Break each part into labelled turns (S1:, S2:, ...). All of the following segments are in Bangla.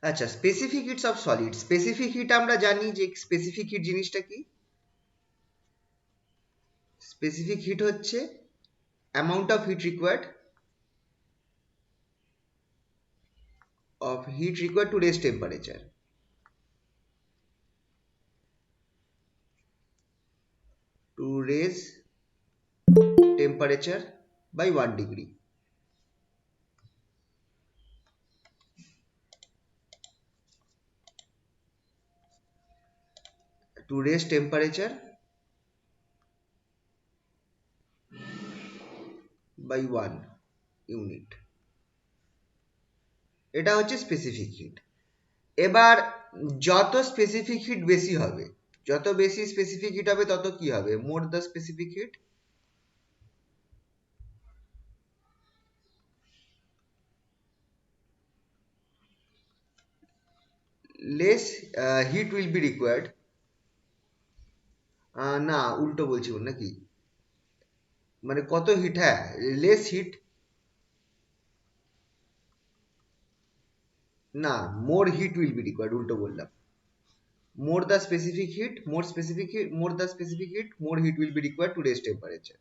S1: আচ্ছা, specific heats of solid. Specific heat আমরা জানি যে স্পেসিফিক হিট জিনিসটা কি। স্পেসিফিক হিট হচ্ছে amount of heat required to raise temperature. To raise temperature by 1 degree. To raise temperature by 1 unit. এটা হচ্ছে স্পেসিফিক হিট। এবার যত স্পেসিফিক হিট বেশি হবে, যত বেশি স্পেসিফিক হিট হবে তত কি হবে? More the specific hit, less heat will be required. না, উল্টো বলছি নাকি? মানে কত হিট? হ্যাঁ, লেস হিট না, মোর হিট উইল বি রিকোয়ার্ড, উল্টো বললাম। More the specific heat, more the specific heat, more heat will be required to raise temperature.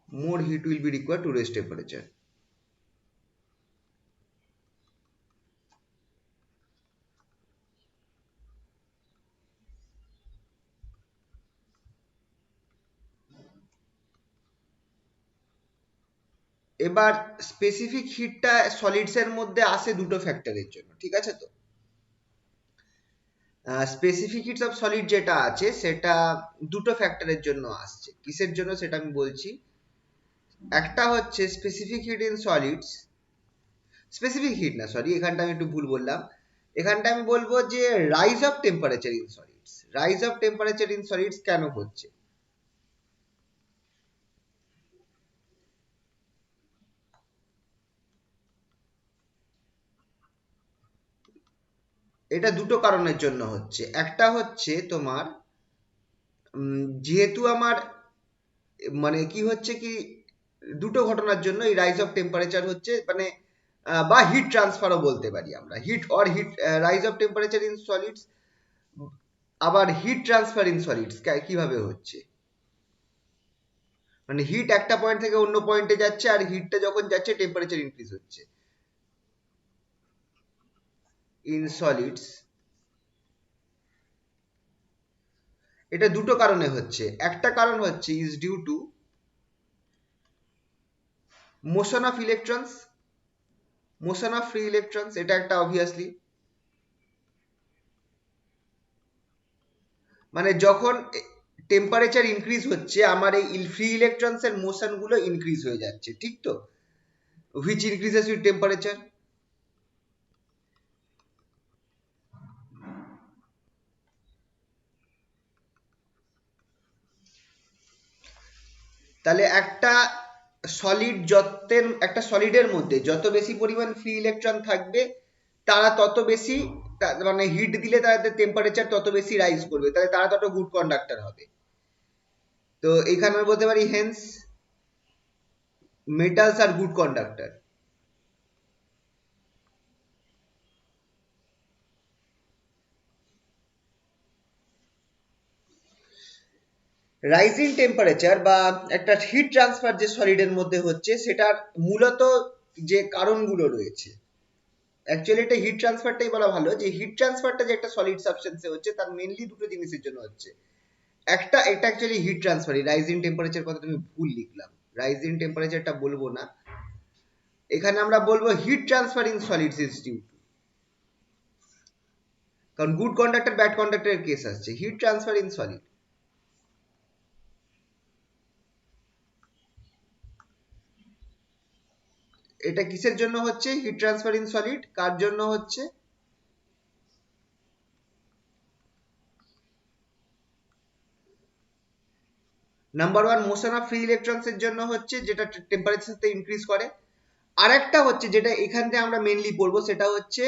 S1: More heat will be required to raise temperature. এবার স্পেসিফিক হিটটা সলিডস এর মধ্যে আসে দুটো ফ্যাক্টরের জন্য, ঠিক আছে? তো স্পেসিফিক হিটস অফ সলিড যেটা আছে সেটা দুটো ফ্যাক্টরের জন্য আসছে। কিসের জন্য সেটা আমি বলছি। একটা হচ্ছে specific hit in solids, specific hit না, সরি, এখানটা আমি একটু ভুল বললাম। এখানটা আমি বলবো যে rise of temperature in solids. Rise of temperature in solids কেন হচ্ছে? এটা দুটো কারণের জন্য হচ্ছে। একটা হচ্ছে তোমার যেহেতু আমার মানে কি হচ্ছে কি, দুটো ঘটনার জন্য এই রাইজ অফ টেম্পারেচার হচ্ছে, মানে বা হিট ট্রান্সফারও বলতে পারি আমরা। Heat rise of temperature in solids, আবার হিট ট্রান্সফার ইন সলিডস কিভাবে হচ্ছে, মানে হিট একটা পয়েন্ট থেকে অন্য পয়েন্টে যাচ্ছে, আর হিটটা যখন যাচ্ছে টেম্পারেচার ইনক্রিজ হচ্ছে ইন সলিডস। এটা দুটো কারণে হচ্ছে। একটা কারণ হচ্ছে is due to motion of electrons, motion of free electrons, এটা একটা অবভিয়াসলি। মানে যখন টেম্পারেচার ইনক্রিজ হচ্ছে আমার এই ফ্রি ইলেকট্রনস এর মোশন গুলো ইনক্রিজ হয়ে যাচ্ছে, ঠিক তো? Which increases with temperature. তাহলে একটা সলিডের মধ্যে যত বেশি পরিমাণ ফ্রি ইলেকট্রন থাকবে তারা তত বেশি, মানে হিট দিলে তাদের টেম্পারেচার তত বেশি রাইজ করবে, তাহলে তারা তত গুড কন্ডাক্টর হবে। তো এখানে আমি বলতে পারি হেন্স মেটালস আর গুড কন্ডাক্টর। রাইজিং টেম্পারেচার বা একটা হিট ট্রান্সফার যে সলিডের মধ্যে হচ্ছে সেটার মূলত যে কারণগুলো রয়েছে, অ্যাকচুয়ালি এটা হিট ট্রান্সফারটাই বলা ভালো, যে হিট ট্রান্সফারটা যে একটা সলিড সাবস্টেন্সে হচ্ছে তার মেনলি দুটো জিনিসের জন্য হচ্ছে। একটা, এটা অ্যাকচুয়ালি হিট ট্রান্সফারই, রাইজিং টেম্পারেচার কথা তুমি ভুল লিখলাম, রাইজিং টেম্পারেচারটা বলবো না, এখানে আমরা বলবো heat transfer in solids is due to, কারণ গুড কন্ডাক্টর ব্যাড কন্ডাক্টরের কেস আসছে, হিট ট্রান্সফার ইন সলিড। এটা কিসের জন্য হচ্ছে হিট ট্রান্সফার ইন সলিড, কার জন্য হচ্ছে? Number one, motion of free electrons এর জন্য হচ্ছে, যেটা টেম্পারেচারতে ইনক্রিজ করে। আরেকটা হচ্ছে যেটা এখান থেকে আমরা মেনলি পড়বো, সেটা হচ্ছে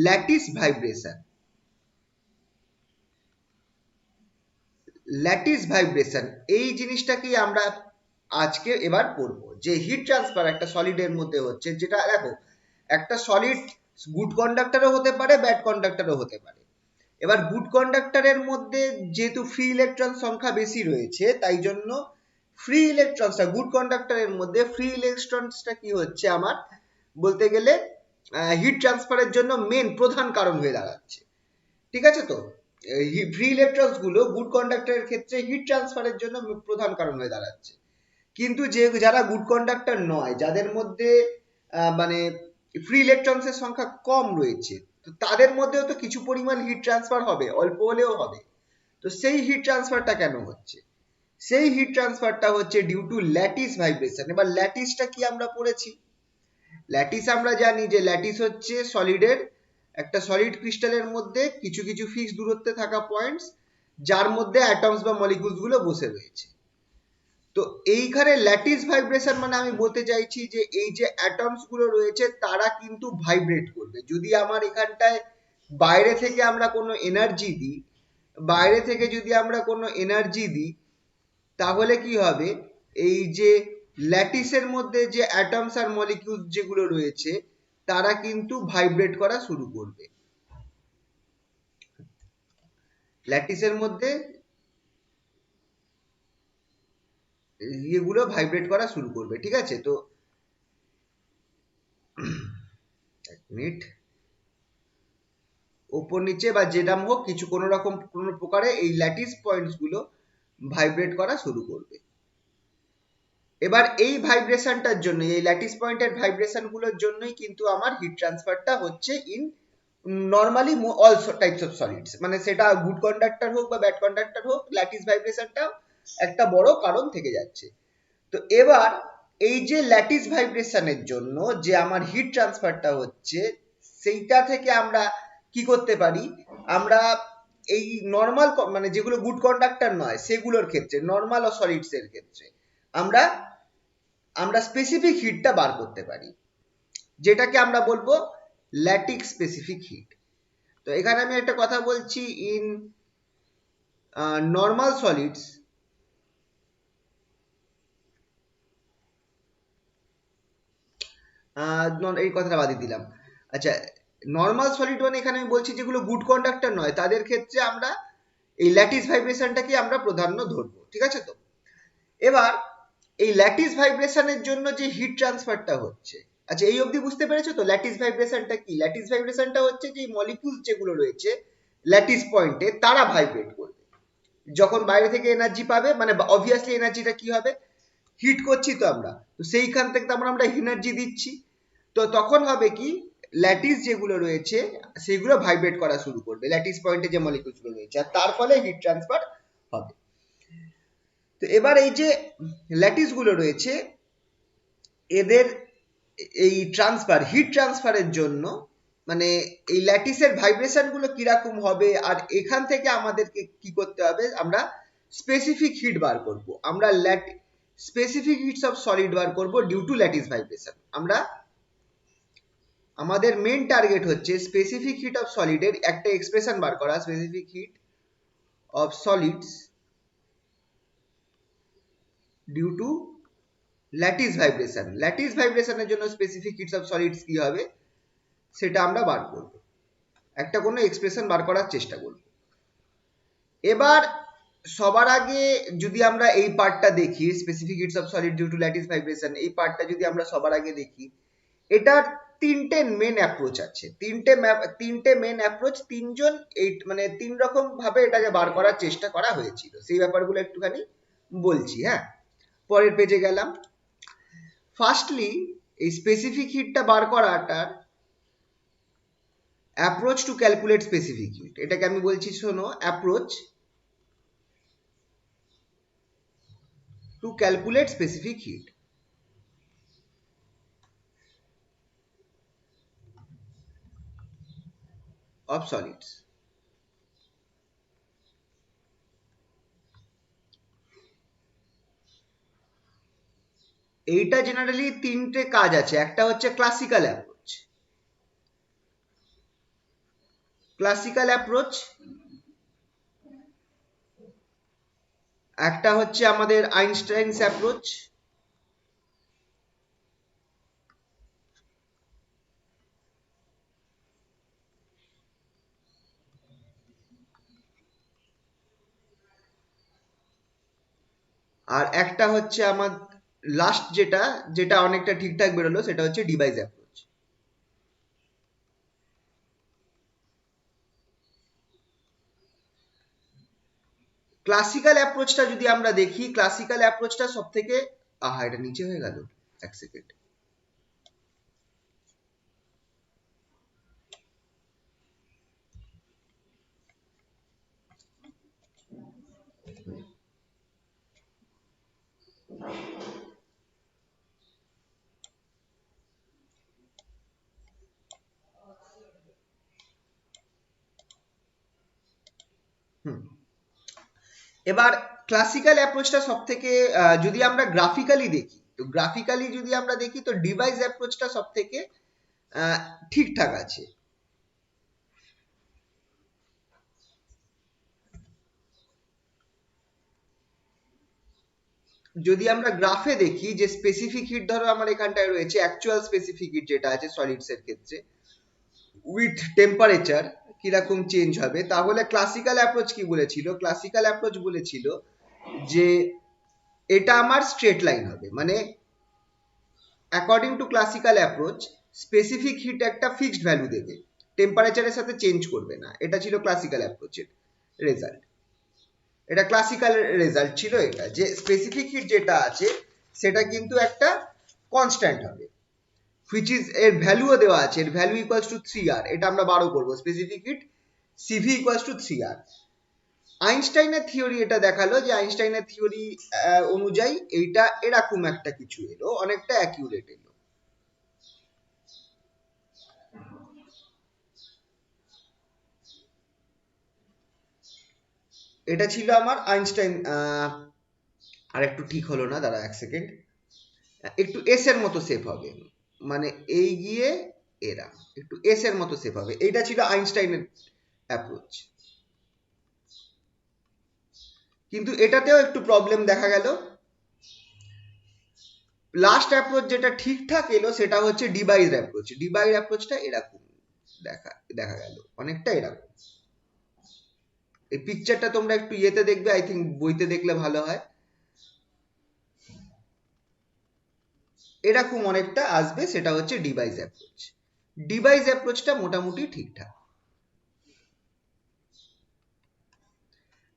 S1: ল্যাটিস ভাইব্রেশন। ল্যাটিস ভাইব্রেশন, এই জিনিসটাকেই আমরা আজকে এবার পড়বো, যে হিট ট্রান্সফার একটা সলিডের মধ্যে হচ্ছে, যেটা দেখো একটা সলিড গুড কন্ডাক্টরও হতে পারে, ব্যাড কন্ডাক্টরও হতে পারে। এবার গুড কন্ডাক্টরের মধ্যে যেহেতু ফ্রি ইলেকট্রন সংখ্যা বেশি রয়েছে, তাই জন্য ফ্রি ইলেকট্রনসটা গুড কন্ডাক্টরের মধ্যে ফ্রি ইলেকট্রনসটা কি হচ্ছে আমার বলতে গেলে হিট ট্রান্সফারের জন্য মেন প্রধান কারণ হয়ে দাঁড়াচ্ছে। ঠিক আছে, তো ফ্রি ইলেকট্রনস গুলো গুড কন্ডাক্টরের ক্ষেত্রে হিট ট্রান্সফারের জন্য প্রধান কারণ হয়ে দাঁড়াচ্ছে। কিন্তু যারা গুড কন্ডাক্টর নয়, যাদের মধ্যে মানে ফ্রি ইলেকট্রনসের সংখ্যা কম রয়েছে, তো তাদের মধ্যেও তো কিছু পরিমাণ হিট ট্রান্সফার হবে, অল্প হলেও হবে। তো সেই হিট ট্রান্সফারটা কেন হচ্ছে? সেই হিট ট্রান্সফারটা হচ্ছে ডিউ টু ল্যাটিস ভাইব্রেশন। এবার ল্যাটিসটা কি আমরা পড়েছি? ল্যাটিস আমরা জানি যে ল্যাটিস হচ্ছে সলিডের একটা সলিড ক্রিস্টালের মধ্যে কিছু কিছু ফিক্স দূরত্বে থাকা পয়েন্টস, যার মধ্যে অ্যাটমস বা মলিকিউলস গুলো বসে রয়েছে। তো এইখানে ল্যাটিস ভাইব্রেশন মানে আমি বলতে চাইছি যে এই যে অ্যাটমস গুলো রয়েছে তারা কিন্তু ভাইব্রেট করবে। যদি আমার এখানটায় বাইরে থেকে আমরা কোনো এনার্জি দিই, বাইরে থেকে যদি আমরা কোনো এনার্জি দিই, তাহলে কি হবে, এই যে ল্যাটিসের মধ্যে যে অ্যাটমস আর মলিকিউলস যেগুলো রয়েছে তারা কিন্তু ভাইব্রেট করা শুরু করবে। ল্যাটিসের মধ্যে ইয়েগুলো ভাইব্রেট করা শুরু করবে। ঠিক আছে, তো এক মিনিট, ওপর নিচে বা যেরকম হোক কিছু কোনো রকম কোনো প্রকারে এই ল্যাটিস পয়েন্টস গুলো ভাইব্রেট করা শুরু করবে। এবার এই ভাইব্রেশনটার জন্য, এই ল্যাটিস পয়েন্টের ভাইব্রেশন গুলোর জন্যই কিন্তু আমার হিট ট্রান্সফারটা হচ্ছে in normally all types of solids, মানে সেটা গুড কন্ডাক্টর হোক বা ব্যাড কন্ডাক্টর হোক, ল্যাটিস ভাইব্রেশনটা একটা বড় কারণ থেকে যাচ্ছে। তো এবার এই যে ল্যাটিস ভাইব্রেশনের জন্য যে আমার হিট ট্রান্সফারটা হচ্ছে, সেইটা থেকে আমরা কি করতে পারি, আমরা এই নর্মাল মানে যেগুলো গুড কন্ডাক্টর নয় সেগুলোর ক্ষেত্রে, নর্মাল ও সলিডস এর ক্ষেত্রে আমরা আমরা স্পেসিফিক হিটটা বার করতে পারি, যেটাকে আমরা বলবো ল্যাটিক স্পেসিফিক হিট। তো এখানে আমি একটা কথা বলছি, ইন নর্মাল সলিডস এই কথাটা বাদই দিলাম। আচ্ছা, নর্মাল সলিড মানে এখানে আমি বলছি যেগুলো গুড কন্ডাক্টর নয় তাদের ক্ষেত্রে আমরা এই ল্যাটিস ভাইব্রেশনটাকে আমরা প্রাধান্য ধরবো। ঠিক আছে, তো এবার এই ল্যাটিস ভাইব্রেশনের জন্য যে হিট ট্রান্সফারটা হচ্ছে, আচ্ছা এই অবধি বুঝতে পেরেছো তো ল্যাটিস ভাইব্রেশনটা কি? ল্যাটিস ভাইব্রেশনটা হচ্ছে যে মলিকিউলস যেগুলো রয়েছে ল্যাটিস পয়েন্টে তারা ভাইব্রেট করবে যখন বাইরে থেকে এনার্জি পাবে, মানে অবভিয়াসলি এনার্জিটা কি হবে, হিট করছি তো আমরা, তো সেইখান থেকে তো আমরা এনার্জি দিচ্ছি, তো তখন হবে কি, ল্যাটিস যেগুলো রয়েছে সেগুলো ভাইব্রেট করা শুরু করবে, ল্যাটিস পয়েন্টে যে মলিকিউলস গুলো রয়েছে, আর তার ফলে হিট ট্রান্সফার হবে। তো এবার এই যে ল্যাটিস গুলো রয়েছে এদের এই ট্রান্সফার, হিট ট্রান্সফারের জন্য মানে এই ল্যাটিসের ভাইব্রেশন গুলো কিরকম হবে, আর এখান থেকে আমাদেরকে কি করতে হবে, আমরা স্পেসিফিক হিট বার করব, আমরা স্পেসিফিক হিটস অফ সলিড বার করব ডিউ টু ল্যাটিস ভাইব্রেশন। আমরা আমাদের মেন টার্গেট হচ্ছে স্পেসিফিক হিট অফ সলিডের একটা এক্সপ্রেশন বার করা, specific heat of solids due to lattice vibration. Lattice ভাইব্রেশনের জন্য স্পেসিফিক হিটস অফ সলিডস কি হবে সেটা আমরা বার করব, একটা কোনো এক্সপ্রেশন বার করার চেষ্টা করব। এবার সবার আগে যদি আমরা এই পার্টটা দেখি, specific heats of solid due to lattice vibration, এই পার্টটা যদি আমরা সবার আগে দেখি, এটার তিনটে মেন অ্যাপ্রোচ আছে, তিনটে মেন অ্যাপ্রোচ, তিনজন এই মানে তিন রকম ভাবে এটাকে বার করার চেষ্টা করা হয়েছিল, সেই ব্যাপারগুলো একটুখানি বলছি। হ্যাঁ, পরের পেজে গেলাম। ফার্স্টলি এই স্পেসিফিক হিটটা বার করাটার approach to calculate specific heat, এটাকে আমি বলছি শোনো, approach to calculate specific heat of solids. এইটা জেনারেলি তিনটে কাজ আছে, একটা হচ্ছে ক্লাসিক্যাল অ্যাপ্রোচ। ক্লাসিক্যাল অ্যাপ্রোচ একটা হচ্ছে আমাদের আইনস্টাইনস অ্যাপ্রোচ, আর একটা হচ্ছে আমার লাস্ট যেটা, যেটা অনেকটা ঠিকঠাক বেরোলো, সেটা হচ্ছে ডিভাইস অ্যাপ্রোচ। ক্লাসিক্যাল অ্যাপ্রোচটা যদি আমরা দেখি, ক্লাসিক্যাল অ্যাপ্রোচটা সব থেকে, আহা এটা নিচে হয়ে গেল, এক সেকেন্ড। হুম, এবার ক্লাসিক্যাল অ্যাপ্রোচটা সব থেকে, যদি আমরা গ্রাফিক্যালি দেখি, তো গ্রাফিক্যালি যদি আমরা দেখি তো ডিভাইস অ্যাপ্রোচটা সব থেকে ঠিকঠাক আছে। যদি আমরা গ্রাফে দেখি যে স্পেসিফিক হিট, ধরো আমার এখানটায় রয়েছে অ্যাকচুয়াল স্পেসিফিক হিট যেটা আছে সলিডস এর ক্ষেত্রে উইথ টেম্পারেচার কিরকম চেঞ্জ হবে, তাহলে ক্লাসিক্যাল অ্যাপ্রোচ কি বলেছিল, ক্লাসিক্যাল অ্যাপ্রোচ বলেছিল যে এটা আমার স্ট্রেট লাইন হবে, মানে according to classical approach specific hit একটা ফিক্সড ভ্যালু দেবে, টেম্পারেচারের সাথে চেঞ্জ করবে না। এটা ছিল ক্লাসিক্যাল অ্যাপ্রোচের রেজাল্ট। এটা ক্লাসিক্যাল রেজাল্ট ছিল, এটা যে স্পেসিফিক হিট যেটা আছে সেটা কিন্তু একটা কনস্ট্যান্ট হবে, হুইচ ইজ এর ভ্যালুও দেওয়া আছে, এর ভ্যালু ইকুয়ালস টু 3r, এটা আমরা বারো করবো, specific hit CV equals to 3r। আইনস্টাইনের থিওরি এটা দেখালো যে আইনস্টাইনের থিওরি অনুযায়ী এইটা এরকম একটা কিছু এলো, অনেকটা অ্যাকিউরেট এলো। এটা ছিল আমার আইনস্টাইন, আর একটু ঠিক হলো না, দাঁড়া এক সেকেন্ড, একটু এস এর মতো শেপ হবে, মানে এই গিয়ে এরা একটু এস এর মতো শেপ হবে, এইটা ছিল আইনস্টাইনের অ্যাপ্রোচ। কিন্তু এটাতেও একটু প্রবলেম দেখা গেল। লাস্ট অ্যাপ্রোচ যেটা ঠিকঠাক এলো সেটা হচ্ছে ডিভাইস অ্যাপ্রোচ। ডিভাইস অ্যাপ্রোচটা এরকম দেখা দেখা গেল, অনেকটা এরকম। এই পিকচারটা তোমরা একটু ইয়েতে দেখবে, আই থিঙ্ক বইতে দেখলে ভালো হয়, এরকম অনেকটা আসবে, সেটা হচ্ছে ডিভাইস অ্যাপ্রোচ। ডিভাইস অ্যাপ্রোচটা মোটামুটি ঠিকঠাক।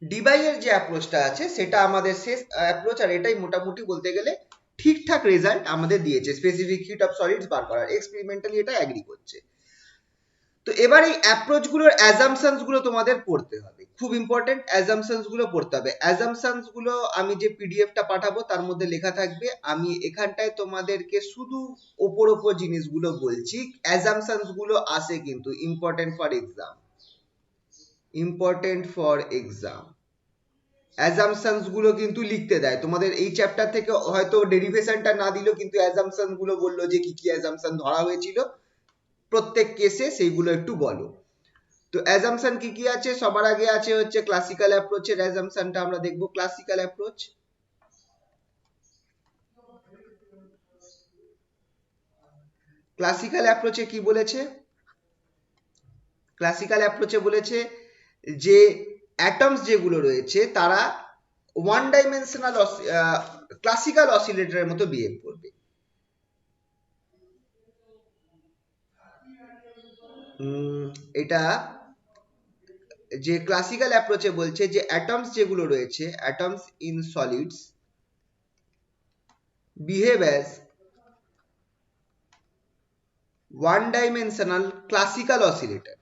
S1: ডিভাইসের যে অ্যাপ্রোচটা আছে সেটা আমাদের শেষ অ্যাপ্রোচ, আর এটাই মোটামুটি বলতে গেলে ঠিকঠাক রেজাল্ট আমাদের দিয়েছে স্পেসিফিক হিট অফ সলিডস বার করার, এক্সপেরিমেন্টালি এটা অ্যাগ্রি করছে। তো এবার এই অ্যাপ্রোচ গুলোর অ্যাজাম্পশনস গুলো তোমাদের পড়তে হবে, খুব ইম্পর্টেন্ট, অ্যাজাম্পশনস গুলো পড়তে হবে। অ্যাজাম্পশনস গুলো আমি যে পিডিএফটা পাঠাবো তার মধ্যে লেখা থাকবে, আমি এখানটায় তোমাদেরকে শুধু ওপর ওপর জিনিসগুলো বলছি। অ্যাজাম্পশনস গুলো আসে কিন্তু important for exam, important for exam. Assumptions গুলো কিন্তু লিখতে দেয় তোমাদের, এই চ্যাপ্টার থেকে হয়তো ডেরিভেশনটা না দিলেও কিন্তু অ্যাজাম্পশন গুলো বললো যে কি কি অ্যাজাম্পশন ধরা হয়েছিল প্রত্যেক কেসে, সেইগুলো একটু বলো। তো অ্যাজাম্পশন কি কি আছে, সবার আগে আছে হচ্ছে ক্লাসিক্যাল অ্যাপ্রোচের অ্যাজাম্পশনটা আমরা দেখবো। ক্লাসিক্যাল অ্যাপ্রোচ, ক্লাসিক্যাল অ্যাপ্রোচে কি বলেছে, ক্লাসিক্যাল অ্যাপ্রোচে বলেছে যে অ্যাটমস যেগুলো রয়েছে তারা ওয়ান ডাইমেনশনাল ক্লাসিক্যাল অসিলেটরের মতো বিহেভ করবে। এটা যে ক্লাসিক্যাল অ্যাপ্রোচে বলছে যে অ্যাটমস যেগুলো রয়েছে, atoms in solids behave as one dimensional classical oscillator,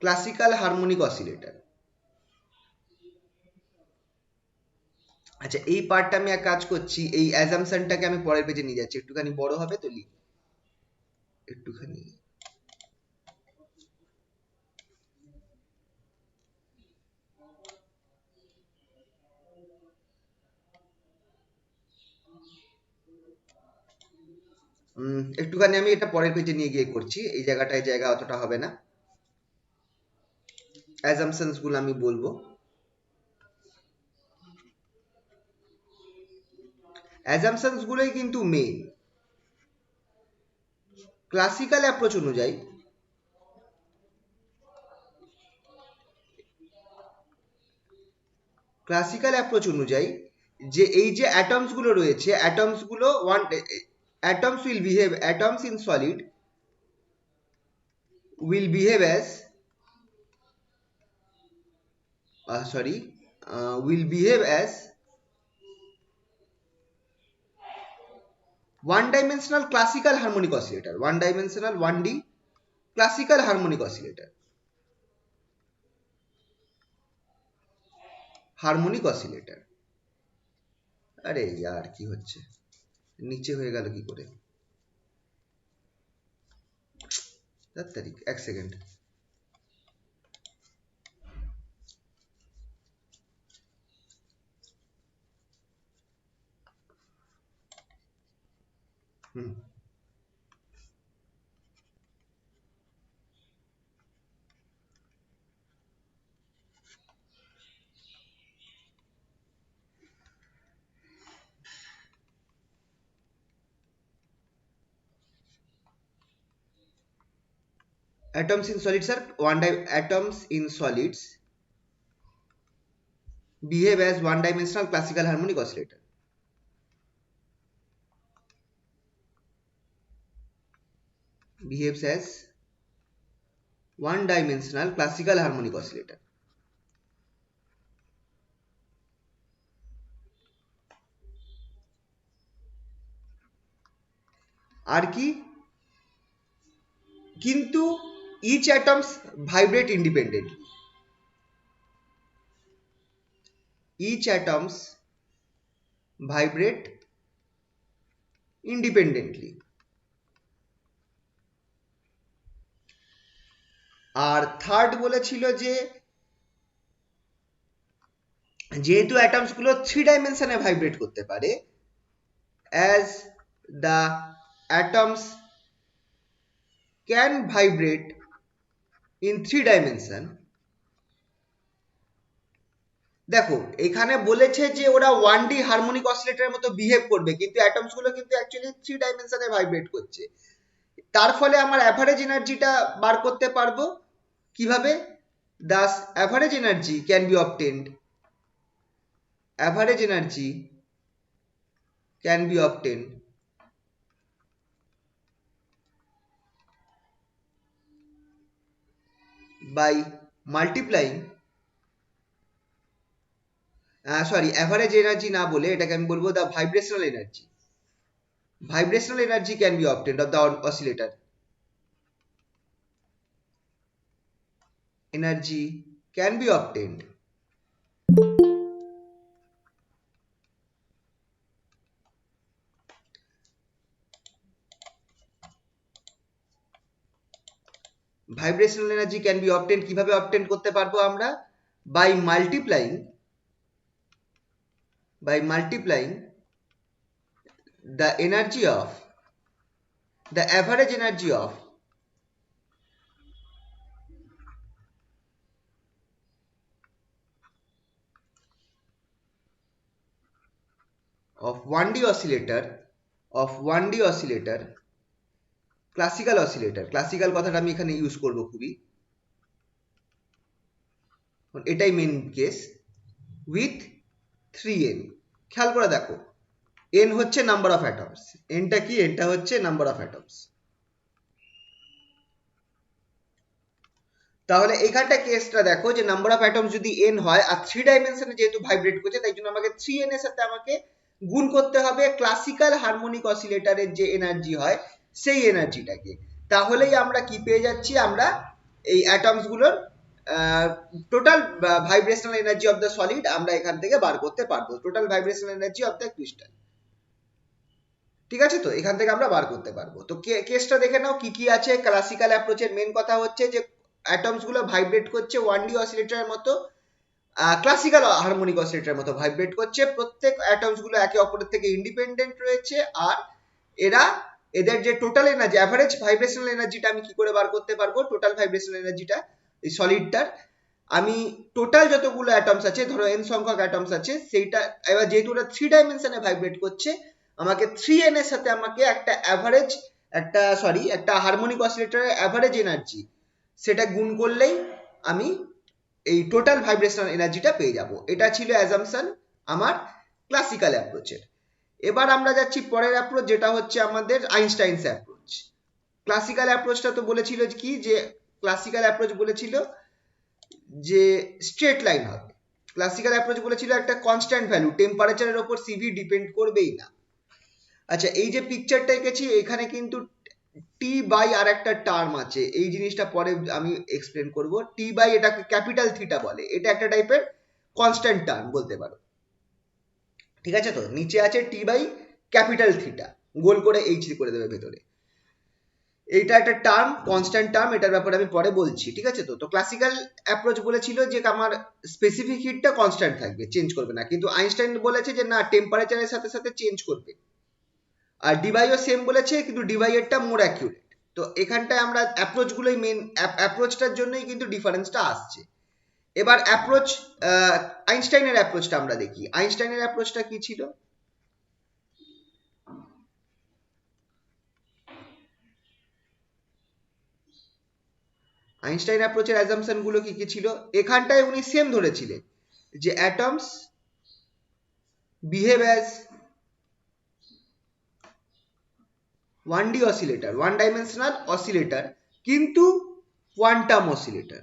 S1: classical harmonic oscillator. আচ্ছা, এই পার্টটা আমি এক কাজ করছি, এই অ্যাজাম্পশনটাকে আমি পরের পেজে নিয়ে যাচ্ছি, একটুখানি বড় হবে তো লিখ, একটুখানি। একটুখানি আমি এটা পরের পেজে নিয়ে গিয়ে করছি, এই জায়গাটায় জায়গা অতটা হবে না। অ্যাজাম্পশনস গুলো আমি বলবো। অ্যাজাম্পশনস গুলোই কিন্তু মেইন। ক্লাসিক্যাল অ্যাপ্রোচ অনুযায়ী যে এই যে অ্যাটমস গুলো রয়েছে, অ্যাটমস গুলো atoms will behave, atoms in solid will behave as will behave as one dimensional classical harmonic oscillator, one dimensional 1D classical harmonic oscillator, harmonic oscillator. আরে ইয়ার কি হচ্ছে, নিচে হয়ে গেল কি করে, তার তারিখ, এক second. Hmm, atoms in solids are atoms in solids behave as one dimensional classical harmonic oscillator, behaves as one dimensional classical harmonic oscillator। আর কি, কিন্তু each atoms vibrate independently, each atoms vibrate independently। আর থার্ড বলেছিল যে যেহেতু অ্যাটমস গুলো 3 ডাইমেনশনে ভাইব্রেট করতে পারে, as the atoms can vibrate in 3 dimension। দেখো এখানে বলেছে যে ওরা 1D হারমোনিক অসিলেটরের মতো বিহেভ করবে, কিন্তু অ্যাটমস গুলো কিন্তু অ্যাকচুয়ালি 3 ডাইমেনশনে ভাইব্রেট করছে। তার ফলে আমার অ্যাভারেজ এনার্জিটা বার করতে পারবো কিভাবে? thus average energy can be obtained, average energy can be obtained by multiplying average energy না বলে এটাকে আমি বলবো the vibrational energy, vibrational energy can be obtained of the oscillator, energy can be obtained vibrational energy can be obtained কিভাবে obtain করতে পারবো আমরা? by multiplying the energy of the average energy of 1D oscillator, of 1D oscillator, classical oscillator, classical কথাটা আমি এখানে ইউজ করব খুবই, এটাই মেন কেস, with 3n। খেয়াল করে দেখো n হচ্ছে নাম্বার অফ অ্যাটমস, nটা কি, nটা হচ্ছে নাম্বার অফ অ্যাটমস। তাহলে এখানটা কেসটা দেখো যে নাম্বার অফ অ্যাটমস যদি n হয় আর 3 ডাইমেনশনে যেহেতু ভাইব্রেট করছে, তাই জন্য আমাকে 3n এর সাথে আমাকে গুণ করতে হবে ক্লাসিক্যাল হারমোনিক অসিলেটরের যে এনার্জি হয় সেই এনার্জিটাকে। তাহলেই আমরা কি পেয়ে যাচ্ছি, আমরা এই অ্যাটমস গুলোর total vibrational energy of the solid আমরা এখান থেকে বার করতে পারবো, total vibrational energy of the crystal. ঠিক আছে, তো এখান থেকে আমরা বার করতে পারবো। তো কেসটা দেখে নাও কি কি আছে। ক্লাসিক্যাল অ্যাপ্রোচের মেন কথা হচ্ছে যে অ্যাটমস গুলো ভাইব্রেট করছে 1D অসিলেটরের মতো, ক্লাসিক্যাল হারমোনিক অসিলেটরের মতো ভাইব্রেট করছে। প্রত্যেক অ্যাটমস গুলো একে অপরের থেকে ইন্ডিপেন্ডেন্ট রয়েছে, আর এদের যে টোটাল এনার্জি, অ্যাভারেজ ভাইব্রেশনাল এনার্জিটা আমি কি করে বার করতে পারবো, টোটাল ভাইব্রেশনাল এনার্জিটা এই সলিডটার, আমি টোটাল যতগুলো অ্যাটমস আছে, ধরো n সংখ্যক অ্যাটমস আছে, সেইটা এবার যেহেতু ওটা 3 ডাইমেনশনে ভাইব্রেট করছে, আমাকে 3n এর সাথে আমাকে একটা অ্যাভারেজ, একটা হারমোনিক অসিলেটরের অ্যাভারেজ এনার্জি সেটা গুণ করলেই আমি এই টোটাল ভাইব্রেশনাল এনার্জিটা পেয়ে যাব। এটা ছিল অ্যাজাম্পশন আমার ক্লাসিক্যাল অ্যাপ্রোচের। এবার আমরা যাচ্ছি পরের অ্যাপ্রোচ, যেটা হচ্ছে আমাদের আইনস্টাইনস অ্যাপ্রোচ। ক্লাসিক্যাল অ্যাপ্রোচটা তো বলেছিল কি, যে ক্লাসিক্যাল অ্যাপ্রোচ বলেছিল যে স্ট্রেট লাইন হবে। ক্লাসিক্যাল অ্যাপ্রোচ বলেছিল একটা কনস্ট্যান্ট ভ্যালু, টেম্পারেচারের ওপর সিভি ডিপেন্ড করবেই না। আচ্ছা, এই যে পিকচারটা এঁকেছি এখানে কিন্তু টি বাই আর একটা টার্ম আছে, এই জিনিসটা পরে আমি এক্সপ্লেন করব। টি বাই এটাকে ক্যাপিটাল থিটা বলে, এটা একটা টাইপের কনস্ট্যান্ট টার্ম বলতে পারো। ঠিক আছে, তো নিচে আছে টি বাই ক্যাপিটাল থিটা, গোল করে এইচ করে দেবে ভেতরে। এইটা একটা টার্ম, কনস্ট্যান্ট টার্ম, এটার ব্যাপারে আমি পরে বলছি। ঠিক আছে, তো ক্লাসিক্যাল অ্যাপ্রোচ বলেছিল যে আমার স্পেসিফিক হিটটা কনস্ট্যান্ট থাকবে, চেঞ্জ করবে না, কিন্তু আইনস্টাইন বলেছে যে না, টেম্পারেচারের সাথে সাথে চেঞ্জ করবে। আর ডিভাইও সেম বলেছে, কিন্তু ডিভাইয়েরটা মোর অ্যাকিউরেট। তো এখানটায় আমরা অ্যাপ্রোচগুলোই মেন, অ্যাপ্রোচটার জন্যই কিন্তু ডিফারেন্সটা আসছে। এবার অ্যাপ্রোচ, আইনস্টাইনের অ্যাপ্রোচটা আমরা দেখি। আইনস্টাইনের অ্যাপ্রোচটা কি ছিল? আইনস্টাইন অ্যাপ্রোচের অ্যাজাম্পশন গুলো কি কি ছিল? এখানটায় উনি সেম ধরেছিলেন যে atoms behave as 1D oscillator, one dimensional oscillator, কিন্তু কোয়ান্টাম অসিলেটর।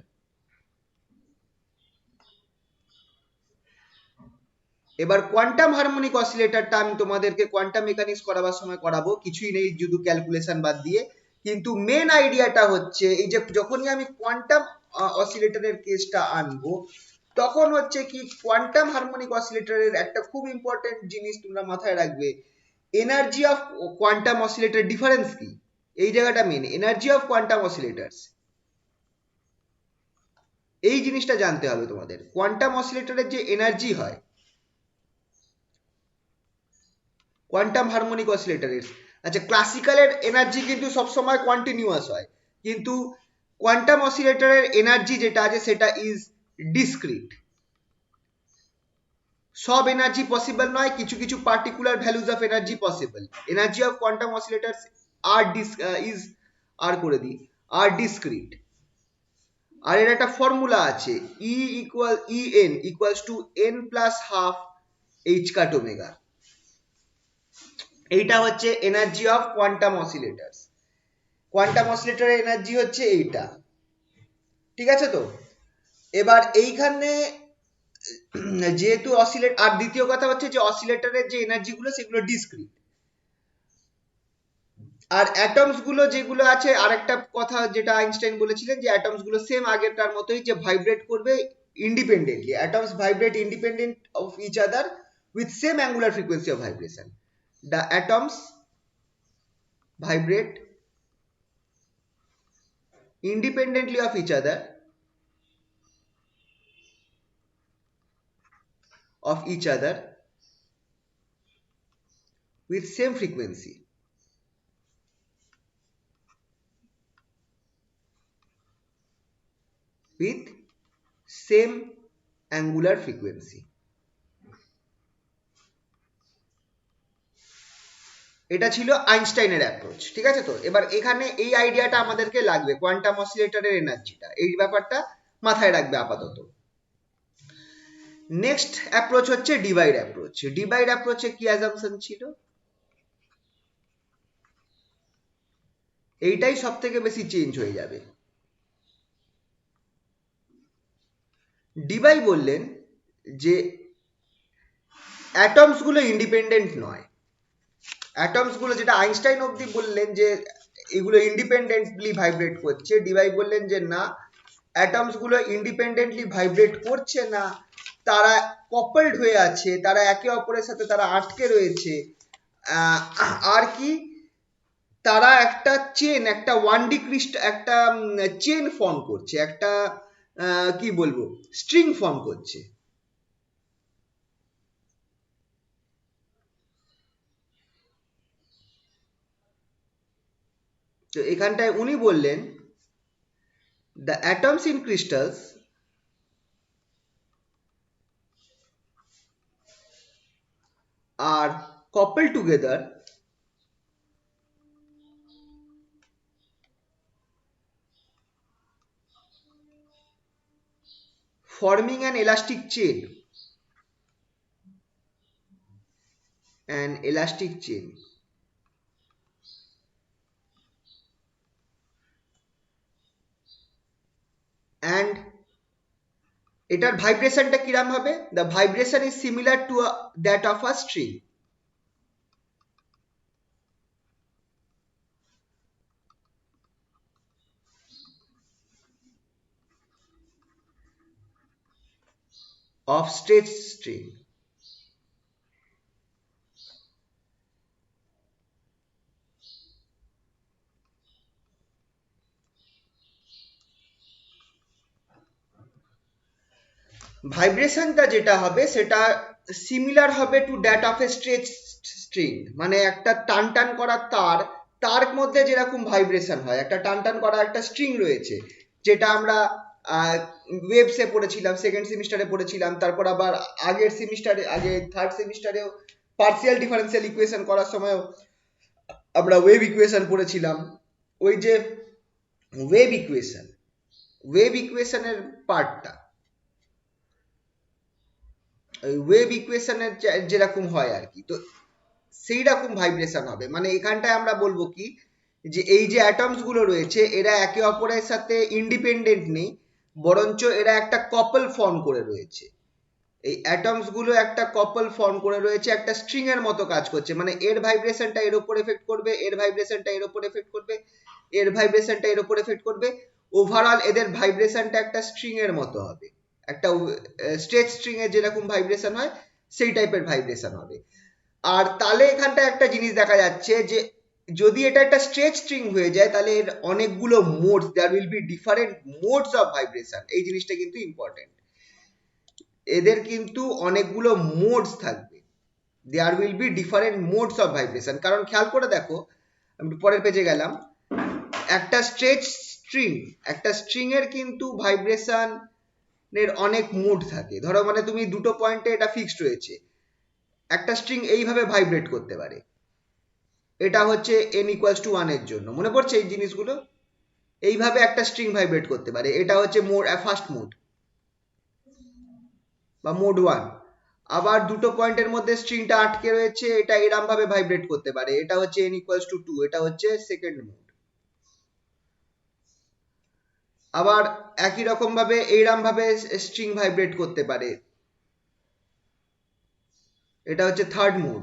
S1: এবার কোয়ান্টাম হারমোনিক অসিলেটরটা আমি তোমাদেরকে কোয়ান্টাম মেকানিক্স করাবার সময় করাবো, কিছুই নেই শুধু ক্যালকুলেশন বাদ দিয়ে। কিন্তু মেন আইডিয়াটা হচ্ছে এই যে যখনই আমি কোয়ান্টাম অসিলেটরের কেসটা আনবো, তখন হচ্ছে কি কোয়ান্টাম হারমোনিক অসিলেটরের একটা খুব ইম্পর্টেন্ট জিনিস তোমরা মাথায় রাখবে, energy of quantum oscillator difference কি, এই জায়গাটা main, energy of quantum oscillators, এই জিনিসটা জানতে হবে তোমাদের। কোয়ান্টাম অসিলেটরের যে এনার্জি হয় কোয়ান্টাম হারমোনিক অসিলেটরের, আচ্ছা ক্লাসিক্যালের এনার্জি কিন্তু সবসময় কন্টিনিউয়াস হয়, কিন্তু কোয়ান্টাম অসিলেটরের এনার্জি যেটা আছে সেটা ইজ ডিসক্রিট। সব এনার্জি পসিবল নয়, কিছু কিছু particular values of energy possible. Energy of quantum oscillators আর আর করে দিই, আর ডিসক্রিট। আর এর একটা ফর্মুলা আছে, En equals to n plus half H cut omega. এইটা হচ্ছে energy of quantum oscillators. Quantum অসিলেটরের এনার্জি হচ্ছে এইটা। ঠিক আছে, তো এবার এইখানে যেহেতু অসিলেট, আর দ্বিতীয় কথা হচ্ছে যে অসিলেটরের যে এনার্জি গুলো সেগুলো ডিসক্রিট। আর অ্যাটমস গুলো যেগুলো আছে, আরেকটা কথা যেটা আইনস্টাইন বলেছিলেন যে অ্যাটমস গুলো সেম আগেরটার মতোই, যে ভাইব্রেট করবে independently, atoms vibrate independent of each other with same angular frequency of vibration. The atoms vibrate independently of each other, with same frequency, with same angular frequency। এটা ছিল আইনস্টাইনের অ্যাপ্রোচ। ঠিক আছে, তো এবার এখানে এই আইডিয়াটা আমাদেরকে লাগবে, কোয়ান্টাম অসিলেটরের এনার্জিটা, এই ব্যাপারটা মাথায় রাখবে আপাতত। নেক্সট অ্যাপ্রোচ হচ্ছে ডিভাইড অ্যাপ্রোচ। ডিভাইড অ্যাপ্রোচে কি অ্যাজাম্পশন ছিল? এইটাই সব থেকে বেশি চেঞ্জ হয়ে যাবে। ডিভাই বললেন যে অ্যাটমস গুলো ইন্ডিপেন্ডেন্ট নয়। অ্যাটমস গুলো, যেটা আইনস্টাইন অবধি বললেন যে এগুলো ইন্ডিপেন্ডেন্টলি ভাইব্রেট করছে, ডিভাই বললেন যে না, অ্যাটমস গুলো ইন্ডিপেন্ডেন্টলি ভাইব্রেট করছে না, তারা কপলড হয়ে আছে, তারা একে অপরের সাথে তারা আটকে রয়েছে। আর কি, তারা একটা চেন, একটা ওয়ান ডি একটা চেন ফর্ম করছে, একটা কি বলবো, স্ট্রিং ফর্ম করছে। তো এখানটায় উনি বললেন the atoms in crystals are coupled together forming an elastic chain. An elastic chain. And এটার ভাইব্রেশনটা কিরম হবে? The vibration is similar to that of a string. Of stretched string. ভাইব্রেশনটা যেটা হবে সেটা সিমিলার হবে to that of a stretch string, মানে একটা টান টান করা তার, তার মধ্যে যেরকম ভাইব্রেশন হয়, একটা টান টান করা একটা স্ট্রিং রয়েছে, যেটা আমরা ওয়েভসে পড়েছিলাম, সেকেন্ড সেমিস্টারে পড়েছিলাম, তারপর আবার আগের সেমিস্টারে, আগে থার্ড সেমিস্টারেও পার্সিয়াল ডিফারেন্সিয়াল ইকুয়েশন করার সময়ও আমরা ওয়েভ ইকুয়েশন পড়েছিলাম। ওই যে ওয়েভ ইকুয়েশন, ওয়েভ ইকুয়েশনের পার্টটা, ওয়েভ ইকুয়েশনের যেরকম হয় আর কি, তো সেই রকম ভাইব্রেশন হবে। মানে এখানটায় আমরা বলবো কি, যে এই যে অ্যাটমস গুলো রয়েছে এরা একে অপরের সাথে ইন্ডিপেন্ডেন্ট নেই, বরঞ্চ এরা একটা কপল ফর্ম করে রয়েছে। এই অ্যাটমস গুলো একটা কপল ফর্ম করে রয়েছে, একটা স্ট্রিং এর মতো কাজ করছে। মানে এর ভাইব্রেশনটা এর উপর এফেক্ট করবে, এর ভাইব্রেশনটা এর উপর এফেক্ট করবে, এর ভাইব্রেশনটা এর উপর এফেক্ট করবে। ওভারঅল এদের ভাইব্রেশনটা একটা স্ট্রিং এর মতো হবে, একটা স্ট্রেচ স্ট্রিং এর যেরকম ভাইব্রেশন হয় সেই টাইপের ভাইব্রেশন হবে। আর তাহলে এখানটা একটা জিনিস দেখা যাচ্ছে যে যদি এটা একটা স্ট্রেচ স্ট্রিং হয়ে যায় তাহলে এর অনেকগুলো modes, there will be different modes of vibration. এই জিনিসটা কিন্তু ইম্পর্টেন্ট, এদের কিন্তু অনেকগুলো মোডস থাকবে, there will be different modes of vibration. কারণ খেয়াল করে দেখো, আমি পরের পেজে গেলাম, একটা স্ট্রেচ স্ট্রিং, একটা স্ট্রিং এর কিন্তু ভাইব্রেশন এর অনেক মোড থাকে। ধরো মানে তুমি দুটো পয়েন্টে এটা ফিক্সড রয়েছে, একটা স্ট্রিং এইভাবে ভাইব্রেট করতে পারে, এটা হচ্ছে n ইকুয়ালস টু 1 এর জন্য, মনে পড়ছে এই জিনিসগুলো? এইভাবে একটা স্ট্রিং ভাইব্রেট করতে পারে, এটা হচ্ছে মোড, ফার্স্ট মোড বা মোড 1। আবার দুটো পয়েন্টের মধ্যে স্ট্রিংটা আটকে রয়েছে, এটা এরম ভাবে ভাইব্রেট করতে পারে, এটা হচ্ছে n ইকুয়ালস টু 2, এটা হচ্ছে সেকেন্ড মোড। আবার একই রকম ভাবে এইরম ভাবে স্ট্রিং ভাইব্রেট করতে পারে, এটা হচ্ছে থার্ড মোড।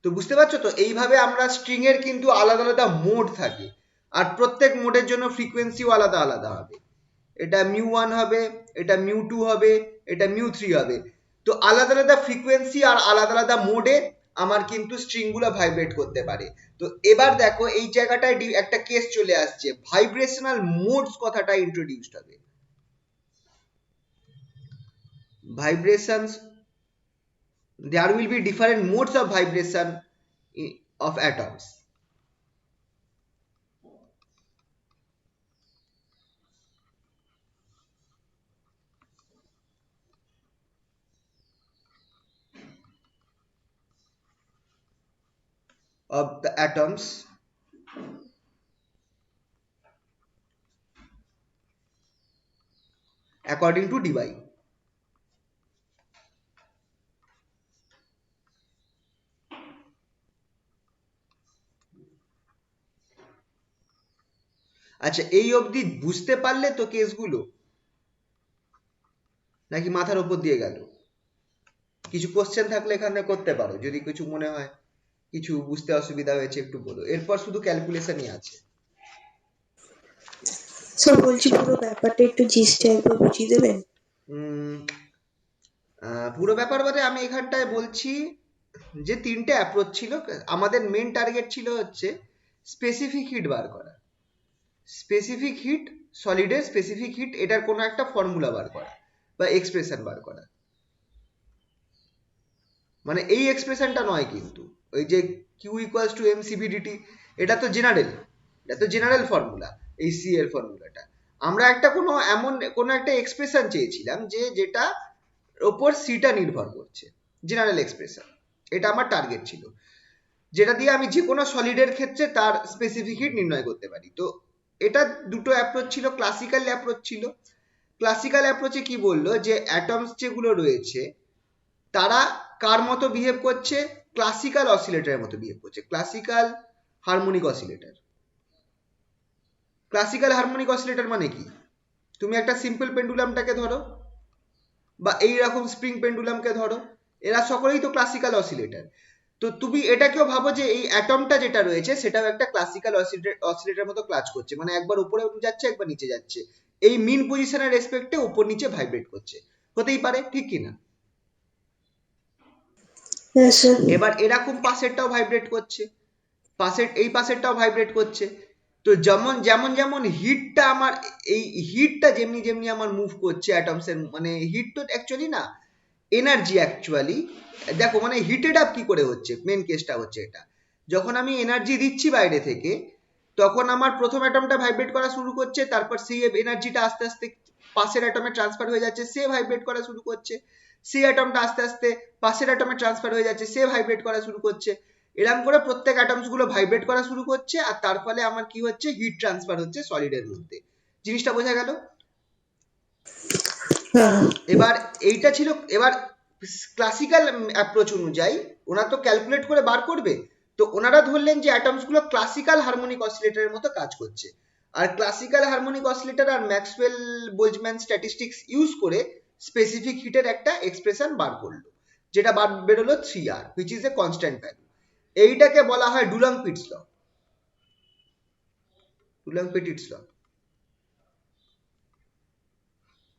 S1: তো বুঝতে পারছো তো, এইভাবে আমরা স্ট্রিং এর কিন্তু আলাদা আলাদা মোড থাকে, আর প্রত্যেক মোডের জন্য ফ্রিকোয়েন্সিও আলাদা আলাদা হবে। এটা মিউ 1 হবে, এটা মিউ 2 হবে, এটা মিউ 3 হবে। তো আলাদা আলাদা ফ্রিকোয়েন্সি আর আলাদা আলাদা মোডে আমার কিন্তু স্ট্রিং গুলো ভাইব্রেট করতে পারে। তো এবার দেখো এই জায়গাটায় একটা কেস চলে আসছে, ভাইব্রেশনাল মোডস কথাটা ইন্ট্রোডিউসড হবে। Vibrations, there will be different modes of vibration of atoms. Of the atoms according to Debye. আচ্ছা, এই অবধি বুঝতে পারলে তো কেসগুলো, নাকি মাথার উপর দিয়ে গেল? কিছু কোশ্চেন থাকলে এখানে করতে পারো, যদি কিছু মনে হয় কিছু বুঝতে অসুবিধা হয়েছে একটু বলো। এরপর শুধু ক্যালকুলেশনই আছে।
S2: স্যার বলছি পুরো ব্যাপারটা একটু জিস্ট টাইপের বুঝিয়ে দেবেন?
S1: পুরো ব্যাপার বাদে আমি এখানটায় বলছি যে তিনটে অ্যাপ্রোচ ছিল। আমাদের মেন টার্গেট ছিল হচ্ছে স্পেসিফিক হিট বার করা, স্পেসিফিক হিট, সলিডের স্পেসিফিক হিট, এটার কোনো একটা ফর্মুলা বার করা বা এক্সপ্রেশন বার করা। মানে এই এক্সপ্রেশনটা নয় কিন্তু, ওই যে Q equals to M CV DT, এটা তো জেনারেল, এটা তো জেনারেল ফর্মুলা, এই সি এর ফর্মুলাটা। আমরা একটা কোনো এমন কোনো একটা এক্সপ্রেশন চেয়েছিলাম যে যেটা ওপর সিটা নির্ভর করছে। জেনারেল এক্সপ্রেশন, এটা আমার টার্গেট ছিল, যেটা দিয়ে আমি যে কোনো সলিডের ক্ষেত্রে তার স্পেসিফিক হিট নির্ণয় করতে পারি। তো এটা দুটো অ্যাপ্রোচ ছিল, ক্লাসিক্যাল অ্যাপ্রোচ ছিল। ক্লাসিক্যাল অ্যাপ্রোচে কি বললো যে অ্যাটমস যেগুলো রয়েছে তারা কার মতো বিহেভ করছে, ক্লাসিক্যাল অসিলেটরের মতো বিহেভ করছে, classical harmonic oscillator. Classical harmonic oscillator মানে কি, তুমি একটা সিম্পল পেন্ডুলামটাকে ধরো বা এইরকম স্প্রিং পেন্ডুলামকে ধরো, এরা সকলেই তো ক্লাসিক্যাল অসিলেটর। তো তুমি এটাকেও ভাবো যে এই অ্যাটমটা যেটা রয়েছে সেটাও একটা ক্লাসিক্যাল অসিলেটর মতো কাজ করছে, মানে একবার উপরে যাচ্ছে একবার নিচে যাচ্ছে, এই মিন পজিশনের রেসপেক্টে উপর নিচে ভাইব্রেট করছে, হতেই পারে, ঠিক কিনা?
S2: হ্যাঁ স্যার।
S1: এবার এরকম পাশেরটাও ভাইব্রেট করছে, এই পাশেরটাও ভাইব্রেট করছে। তো যেমন যেমন যেমন হিটটা আমার, এই হিটটা যেমনি যেমনি আমার মুভ করছে অ্যাটমসের, মানে হিট তো অ্যাকচুয়ালি না, এনার্জি অ্যাকচুয়ালি। দেখো মানে হিটেড আপ কি করে হচ্ছে, মেন কেসটা হচ্ছে এটা, যখন আমি এনার্জি দিচ্ছি বাইরে থেকে তখন আমার প্রথম অ্যাটমটা ভাইব্রেট করা শুরু করছে, তারপর সেই এনার্জিটা আস্তে আস্তে পাশের অ্যাটমে ট্রান্সফার হয়ে যাচ্ছে, সে ভাইব্রেট করা শুরু করছে, সেই অ্যাটমটা আস্তে আস্তে পাশের অ্যাটমে ট্রান্সফার হয়ে যাচ্ছে, সে ভাইব্রেট করা শুরু করছে, এরকম করে প্রত্যেক অ্যাটমস গুলো ভাইব্রেট করা শুরু করছে, আর তার ফলে আমার কি হচ্ছে, হিট ট্রান্সফার হচ্ছে সলিডের মধ্যে। জিনিসটা বোঝা গেল?
S2: হ্যাঁ।
S1: এবার এইটা ছিল, এবার ক্লাসিক্যাল অ্যাপ্রোচ অনুযায়ী ওনারা তো ক্যালকুলেট করে বার করবে, তো ওনারা ধরলেন যে অ্যাটমস গুলো ক্লাসিক্যাল হারমোনিক অসিলেটরের মতো কাজ করছে, আর ক্লাসিক্যাল হারমোনিক অসিলেটর আর ম্যাক্সওয়েল বোলজম্যান স্ট্যাটিস্টিক্স ইউজ করে স্পেসিফিক হিটের একটা এক্সপ্রেশন বার করলো, যেটা বার বেরোলো 3R, which is a constant value. এইটাকে বলা হয় ডুলং পিটস ল, ডুলং পিটস ল,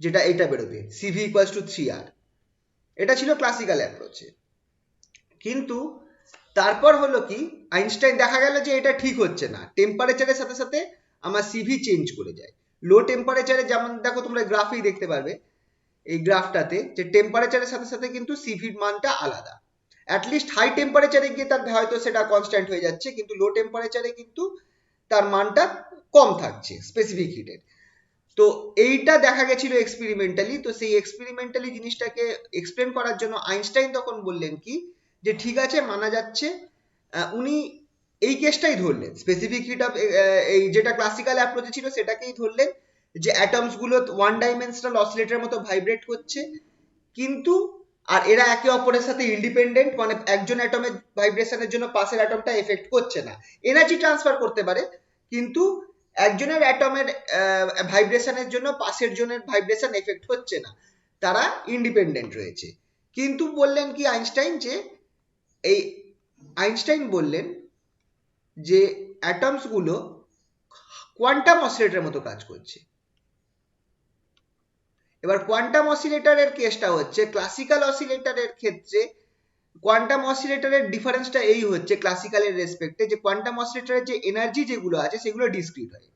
S1: যেটা এটা বেরোবে CV ইকুয়ালস টু 3R। এটা ছিল ক্লাসিক্যাল অ্যাপ্রোচে। কিন্তু তারপর হলো কি, আইনস্টাইন দেখা গেল যে এটা ঠিক হচ্ছে না, টেম্পারেচারের সাথে সাথে আমার সিভি চেঞ্জ করে যায়। লো টেম্পারেচারে যেমন দেখো তোমরা গ্রাফেই দেখতে পারবে, এই গ্রাফটাতে যে টেম্পারেচারের সাথে সাথে কিন্তু সিভির মানটা আলাদা। অ্যাটলিস্ট হাই টেম্পারেচারে গিয়ে তার হয়তো সেটা কনস্ট্যান্ট হয়ে যাচ্ছে, কিন্তু লো টেম্পারেচারে কিন্তু তার মানটা কম থাকছে স্পেসিফিক হিটের। তো এইটা দেখা গেছিল এক্সপেরিমেন্টালি, তো সেই এক্সপেরিমেন্টালি জিনিসটাকে এক্সপ্লেন করার জন্য আইনস্টাইন তখন বললেন কি, যে ঠিক আছে মানা যাচ্ছে, উনি এই কেসটাই ধরলেন, স্পেসিফিক হিট অফ, এই যেটা ক্লাসিক্যাল অ্যাপ্রোচে ছিল সেটাকেই ধরলেন, যে অ্যাটমস গুলো ওয়ান ডাইমেনশনাল অসিলেটরের মতো ভাইব্রেট করছে, কিন্তু আর এরা একে অপরের সাথে ইন্ডিপেন্ডেন্ট, মানে একজন অ্যাটমের ভাইব্রেশনের জন্য পাশের অ্যাটমটা এফেক্ট করছে না, এনার্জি ট্রান্সফার করতে পারে, কিন্তু একজনের অ্যাটমের ভাইব্রেশনের জন্য পাশের জনের ভাইব্রেশন এফেক্ট হচ্ছে না, তারা ইন্ডিপেন্ডেন্ট রয়েছে। কিন্তু বললেন কি আইনস্টাইন, যে এই আইনস্টাইন বললেন যে অ্যাটমস গুলো কোয়ান্টাম অসিলেটরের মতো কাজ করছে। এবার কোয়ান্টাম অসিলেটরের কেসটা হচ্ছে, ক্লাসিক্যাল অসিলেটরের ক্ষেত্রে কোয়ান্টাম অসিলেটরের ডিফারেন্সটা এই হচ্ছে ক্লাসিক্যালের রেসপেক্টে, যে কোয়ান্টাম অসিলেটরের যে এনার্জি যেগুলো আছে সেগুলো ডিসক্রিট হয়,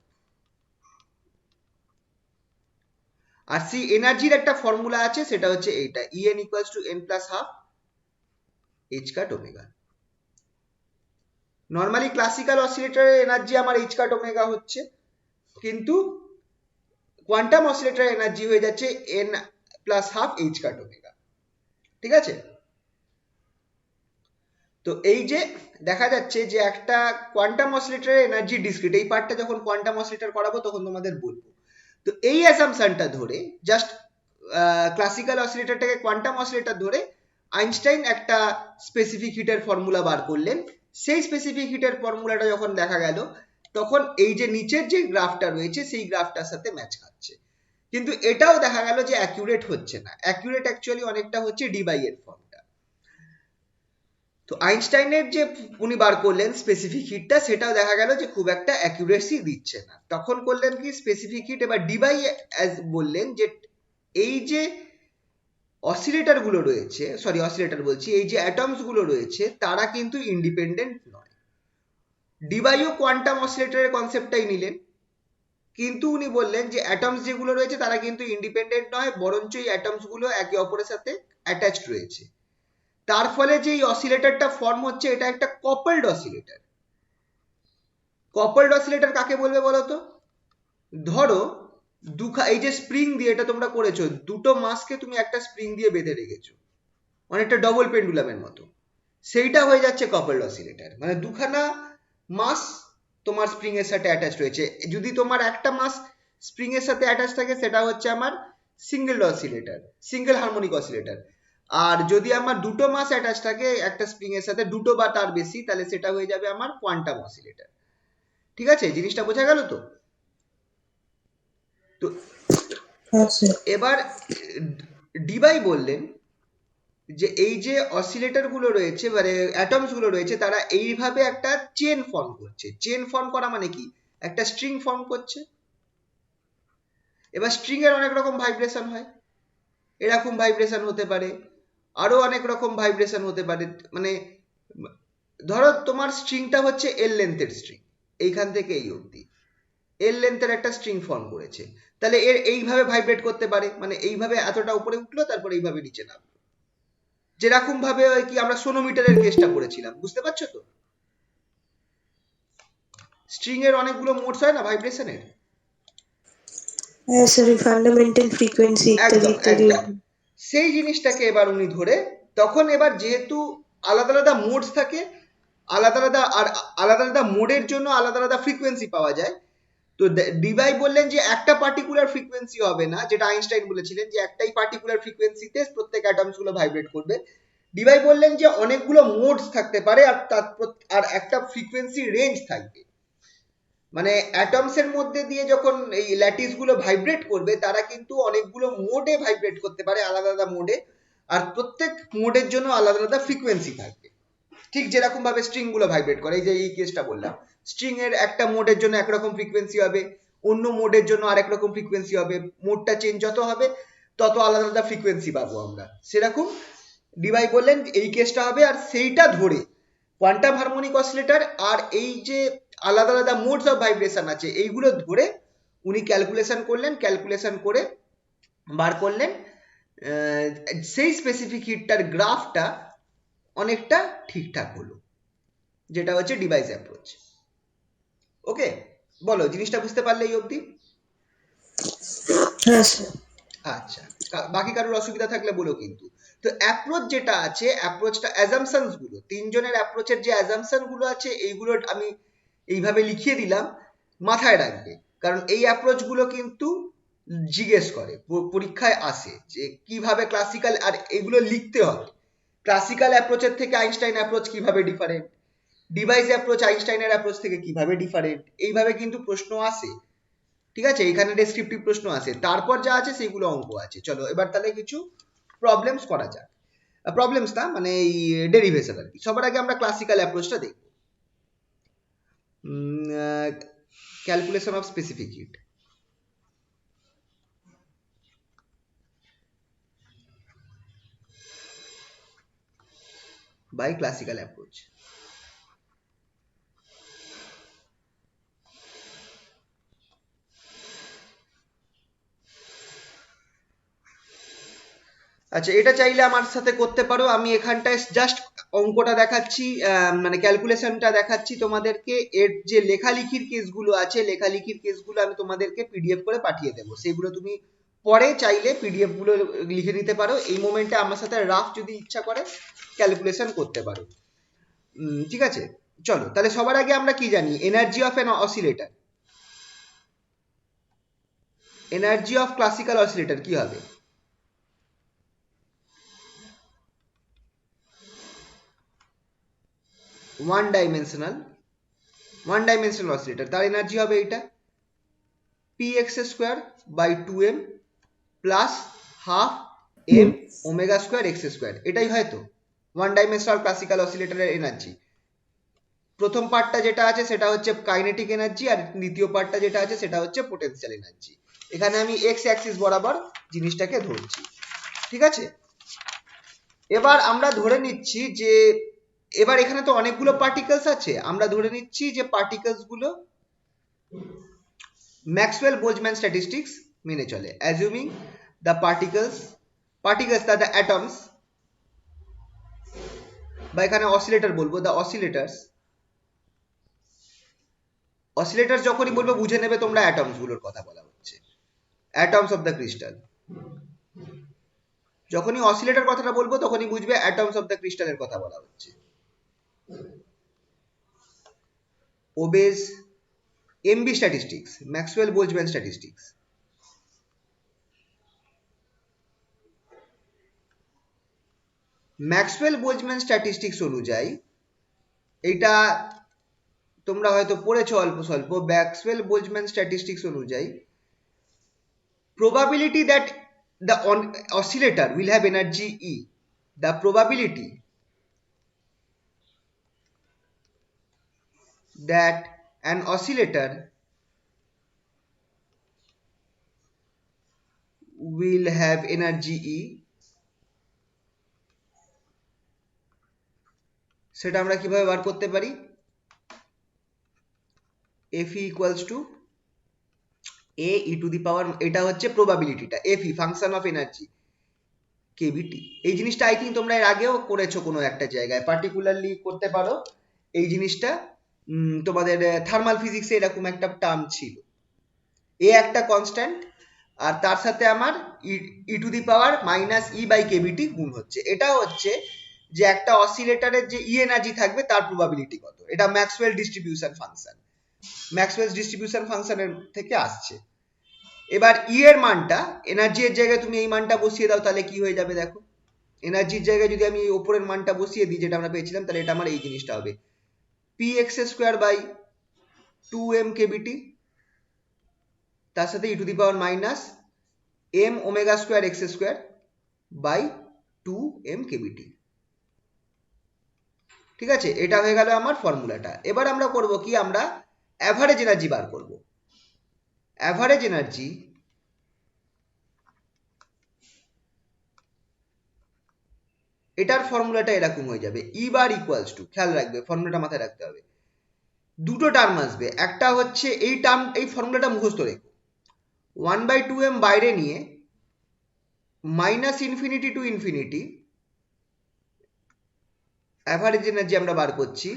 S1: আর সেই এনার্জির একটা ফর্মুলা আছে, সেটা হচ্ছে এইটা, En equals to n plus half h cut omega. Normally classical অসিলেটরের এনার্জি আমার h কাট ওমেগা হচ্ছে, কিন্তু কোয়ান্টাম অসিলেটরের এনার্জি হয়ে যাচ্ছে n plus half h cut omega. ঠিক আছে? তো এই যে দেখা যাচ্ছে যে একটা কোয়ান্টাম অসিলেটরের এনার্জি ডিসক্রিট, এই পার্টটা যখন কোয়ান্টাম অসিলেটর করাবো তখন তোমাদের বলবো। তো এই অ্যাসাম্পশনটা ধরে, জাস্ট ক্লাসিক্যাল অসিলেটরটাকে কোয়ান্টাম অসিলেটর ধরে আইনস্টাইন একটা স্পেসিফিক হিটের ফর্মুলা বার করলেন। সেই স্পেসিফিক হিটের ফর্মুলাটা যখন দেখা গেল, তখন এই যে নিচের যে গ্রাফটা রয়েছে সেই গ্রাফটার সাথে ম্যাচ খাচ্ছে, কিন্তু এটাও দেখা গেল যে অ্যাকিউরেট হচ্ছে না, অ্যাকিউরেট অ্যাকচুয়ালি অনেকটা হচ্ছে ডি বাই এর ফর্মটা। তো আইনস্টাইনের যে উনি বার করলেন স্পেসিফিক হিটটা, সেটাও দেখা গেল যে খুব একটা অ্যাকিউরেসি দিচ্ছে না, তখন করলেন কি স্পেসিফিক হিট এবার ডি বাই অ্যাজ বললেন, যে এই যে অসিলেটর গুলো রয়েছে, সরি অসিলেটর বলছি, এই যে অ্যাটমস গুলো রয়েছে তারা কিন্তু ইন্ডিপেন্ডেন্ট নয়। ডিবাইও কোয়ান্টাম অসিলেটরের কনসেপ্টটাই নিলেন, কিন্তু উনি বললেন যে অ্যাটমস যেগুলো রয়েছে তারা কিন্তু ইন্ডিপেন্ডেন্ট নয়, বরঞ্চ এই অ্যাটমস গুলো একে অপরের সাথে অ্যাটাচড রয়েছে, তার ফলে যে এই অসিলেটরটা ফর্ম হচ্ছে এটা একটা কপলড অসিলেটর। কপলড অসিলেটর কাকে বলবে বলো তো? ধরো এই যে স্প্রিং দিয়ে এটা তোমরা করেছো, দুটো মাসকে তুমি একটা স্প্রিং দিয়ে বেঁধে রেখেছো, অনেকটা ডবল পেন্ডুলামের মতো, সেইটা হয়ে যাচ্ছে কাপলড অসিলেটর। মানে দুখানা মাস তোমার স্প্রিং এর সাথে অ্যাটাচ রয়েছে। যদি তোমার একটা মাস স্প্রিং এর সাথে অ্যাটাচ থাকে সেটা হচ্ছে আমার single oscillator, single harmonic oscillator. আর যদি আমার দুটো মাস অ্যাটাচ থাকে একটা স্প্রিং এর সাথে, দুটো বা তার বেশি, তাহলে সেটা হয়ে যাবে আমার কোয়ান্টাম অসিলেটর। ঠিক আছে, জিনিসটা বোঝা গেল তো? তো
S2: হ্যাঁ স্যার।
S1: এবার ডিবাই বললেন যে এই যে অসিলেটর গুলো রয়েছে, মানে অ্যাটমস গুলো রয়েছে, তারা এইভাবে একটা চেন ফর্ম করছে। চেন ফর্ম করা মানে কি, একটা স্ট্রিং ফর্ম করছে। এবার স্ট্রিং এর অনেক রকম ভাইব্রেশন হয়, এরকম ভাইব্রেশন হতে পারে, আরো অনেক রকম ভাইব্রেশন হতে পারে। মানে ধরো তোমার স্ট্রিংটা হচ্ছে এল লেন্থের স্ট্রিং, এইখান থেকে এই অবধি এল লেন্থের একটা স্ট্রিং ফর্ম করেছে, তাহলে এর এইভাবে ভাইব্রেট করতে পারে, মানে এইভাবে এতটা উপরে উঠলো তারপর এইভাবে নিচে নামলো, যেরকম ভাবে ওই কি আমরা সোনোমিটারের কেসটা করেছিলাম, বুঝতে পারছো তো? স্ট্রিং এর অনেকগুলো মোডস হয় না ভাইব্রেশনের।
S2: হ্যাঁ স্যার, ফান্ডামেন্টাল ফ্রিকোয়েন্সি ইত্যাদি
S1: একদম
S2: ইত্যাদি।
S1: একদম, সেই জিনিসটাকে এবার উনি ধরে, তখন এবার যেহেতু আলাদা আলাদা মোডস থাকে, আলাদা আলাদা, আর আলাদা আলাদা মোডের জন্য আলাদা আলাদা ফ্রিকোয়েন্সি পাওয়া যায়। তো ডিবাই বললেন যে একটা পার্টিকুলার ফ্রিকোয়েন্সি হবে না, যেটা আইনস্টাইন বলেছিলেন যে একটাই পার্টিকুলার ফ্রিকোয়েন্সিতে প্রত্যেক অ্যাটমস গুলো ভাইব্রেট করবে। ডিবাই বললেন যে অনেকগুলো মোডস থাকতে পারে, আর তার আর একটা ফ্রিকোয়েন্সি রেঞ্জ থাকবে। মানে অ্যাটমস এর মধ্যে দিয়ে যখন এই ল্যাটিস গুলো ভাইব্রেট করবে, তারা কিন্তু অনেকগুলো মোডে ভাইব্রেট করতে পারে, আলাদা আলাদা মোডে, আর প্রত্যেক মোডের জন্য আলাদা আলাদা ফ্রিকোয়েন্সি থাকবে। ঠিক যেরকম ভাবে স্ট্রিং গুলো ভাইব্রেট করে, এই যে এই কেসটা বললাম, স্ট্রিং এর একটা মোডের জন্য একরকম ফ্রিকোয়েন্সি হবে, অন্য মোডের জন্য আরেক রকম ফ্রিকোয়েন্সি হবে, মোডটা চেঞ্জ যত হবে তত আলাদা আলাদা ফ্রিকোয়েন্সি পাবো আমরা। সেরকম ডিভাই বললেন এই কেসটা হবে, আর সেইটা ধরে কোয়ান্টাম হারমোনিক অসিলেটর আর এই যে আলাদা আলাদা মোডস অফ ভাইব্রেশন আছে এইগুলো ধরে উনি ক্যালকুলেশন করলেন, ক্যালকুলেশন করে বার করলেন সেই স্পেসিফিক হিটটার গ্রাফটা অনেকটা ঠিকঠাক হলো, যেটা হচ্ছে ডিভাইস অ্যাপ্রোচ। ওকে, বলো জিনিসটা বুঝতে পারলে এই অবধি?
S2: হ্যাঁ স্যার।
S1: আচ্ছা, বাকি কারোর অসুবিধা থাকলে বলো কিন্তু। তো অ্যাপ্রোচ যেটা আছে, অ্যাপ্রোচটা অ্যাজাম্পশনস গুলো, তিনজনের অ্যাপ্রোচের যে অ্যাজাম্পশন গুলো আছে এইগুলো আমি এইভাবে লিখিয়ে দিলাম, মাথায় রাখবে। কারণ এই অ্যাপ্রোচ গুলো কিন্তু জিজ্ঞেস করে, পরীক্ষায় আসে যে কিভাবে ক্লাসিক্যাল, আর এগুলো লিখতে হবে। ক্লাসিক্যাল অ্যাপ্রোচের থেকে আইনস্টাইন অ্যাপ্রোচ কিভাবে ডিফারেন্ট, ডিভাইস অ্যাপ্রোচ আইনস্টাইনের অ্যাপ্রোচ থেকে কিভাবে ডিফারেন্ট, এইভাবে কিন্তু প্রশ্ন আসে। ঠিক আছে, এখানে ডেসক্রিপটিভ প্রশ্ন আছে, তারপর যা আছে সেগুলো অঙ্ক আছে। চলো এবার তাহলে কিছু প্রবলেমস করা যাক। প্রবলেমস না, মানে এই ডেরিভেশন আর কি। সবার আগে আমরা ক্লাসিক্যাল অ্যাপ্রোচটা দেখব। Calculation of specific heat. By classical approach. আচ্ছা, এটা চাইলে আমার সাথে করতে পারো। আমি এখানটায় জাস্ট অঙ্কটা দেখাচ্ছি, মানে ক্যালকুলেশনটা দেখাচ্ছি তোমাদেরকে। এর যে লেখালেখির কেসগুলো আছে, লেখালেখির কেসগুলো আমি তোমাদেরকে পিডিএফ করে পাঠিয়ে দেবো, সেগুলো তুমি পরে চাইলে পিডিএফ গুলো লিখে নিতে পারো। এই মোমেন্টে আমার সাথে রাফ যদি ইচ্ছা করে ক্যালকুলেশন করতে পারো। ঠিক আছে, চলো তাহলে সবার আগে আমরা কি জানি, energy of an oscillator, energy of classical oscillator কি হবে? ওয়ান ডাইমেনশনাল অসিলেটর, তার এনার্জি হবে এটা px square by 2m plus half m omega square x square. এটাই হয়তো ওয়ান ডাইমেনশনাল ক্লাসিক্যাল অসিলেটরের এনার্জি। প্রথম পার্টটা যেটা আছে সেটা হচ্ছে কাইনেটিক এনার্জি, আর দ্বিতীয় পার্টটা যেটা আছে সেটা হচ্ছে পোটেনশিয়াল এনার্জি। এখানে আমি এক্স অ্যাক্সিস বরাবর জিনিসটাকে ধরছি। ঠিক আছে, এবার আমরা ধরে নিচ্ছি যে, এবার এখানে তো অনেকগুলো পার্টিকেলস আছে, আমরা ধরে নিচ্ছি যে পার্টিকেলস গুলো ম্যাক্সওয়েল বোলজম্যান স্ট্যাটিস্টিক্স মেনে চলে, assuming the particles the atoms, বা এখানে অসিলেটর বলবো, দ্য অসিলেটর যখনই বলবো বুঝে নেবে তোমরা অ্যাটমস গুলোর কথা বলা হচ্ছে, অ্যাটমস অফ দ্য ক্রিস্টাল। যখনই অসিলেটর কথাটা বলবো তখনই বুঝবে অ্যাটমস অফ দ্য ক্রিস্টালের কথা বলা হচ্ছে। Obeys MB statistics, Maxwell Boltzmann statistics. Maxwell Boltzmann statistics অনুযায়ী, এটা তোমরা হয়তো পড়েছো অল্প স্বল্প, ম্যাক্সওয়েল বোলজম্যান স্ট্যাটিস্টিক্স অনুযায়ী probability that the oscillator will have energy E, the probability that an oscillator will have energy E, সেটা আমরা কিভাবে বার করতে পারি? Fe equals to A e to the power, এটা হচ্ছে প্রবাবিলিটিটা, Fe ফাংশন অফ এনার্জি কেভিটি। এই জিনিসটা আই থিঙ্ক তোমরা এর আগেও করেছো কোনো একটা জায়গায়, পার্টিকুলারলি করতে পারো এই জিনিসটা। তোমাদের থার্মাল ফিজিক্সে এরকম একটা টার্ম ছিল, এ একটা কনস্ট্যান্ট আর তার সাথে আমার ই to the power minus e by kBT গুণ হচ্ছে। এটা হচ্ছে যে একটা অসিলেটরের যে ই এনার্জি থাকবে তার প্রবাবিলিটি কত। এটা Maxwell distribution function, Maxwell distribution ফাংশনের থেকে আসছে। এবার ই এর মানটা, এনার্জির জায়গায় তুমি এই মানটা বসিয়ে দাও, তাহলে কি হয়ে যাবে দেখো। এনার্জির জায়গায় যদি আমি ওপরের মানটা বসিয়ে দিই যেটা আমরা পেয়েছিলাম, তাহলে এটা আমার এই জিনিসটা হবে p x square by 2m kBT, তার সাথে e to the power minus m omega square x square by 2m kBT. ঠিক আছে, এটা হয়ে গেল আমার ফর্মুলাটা। এবার আমরা করব কি, আমরা অ্যাভারেজ এনার্জি বার করব। অ্যাভারেজ এনার্জি এটার ফর্মুলাটা এরকম হয়ে যাবে, ই বার ইকুয়ালস টু, খেয়াল রাখবে ফর্মুলাটা মাথায় রাখতে হবে, দুটো টার্ম আসবে। একটা হচ্ছে এই টার্ম, এই ফর্মুলাটা মুখস্থ রেখো, 1/2m বাইরে নিয়ে minus infinity to infinity average energy আমরা বার করছি,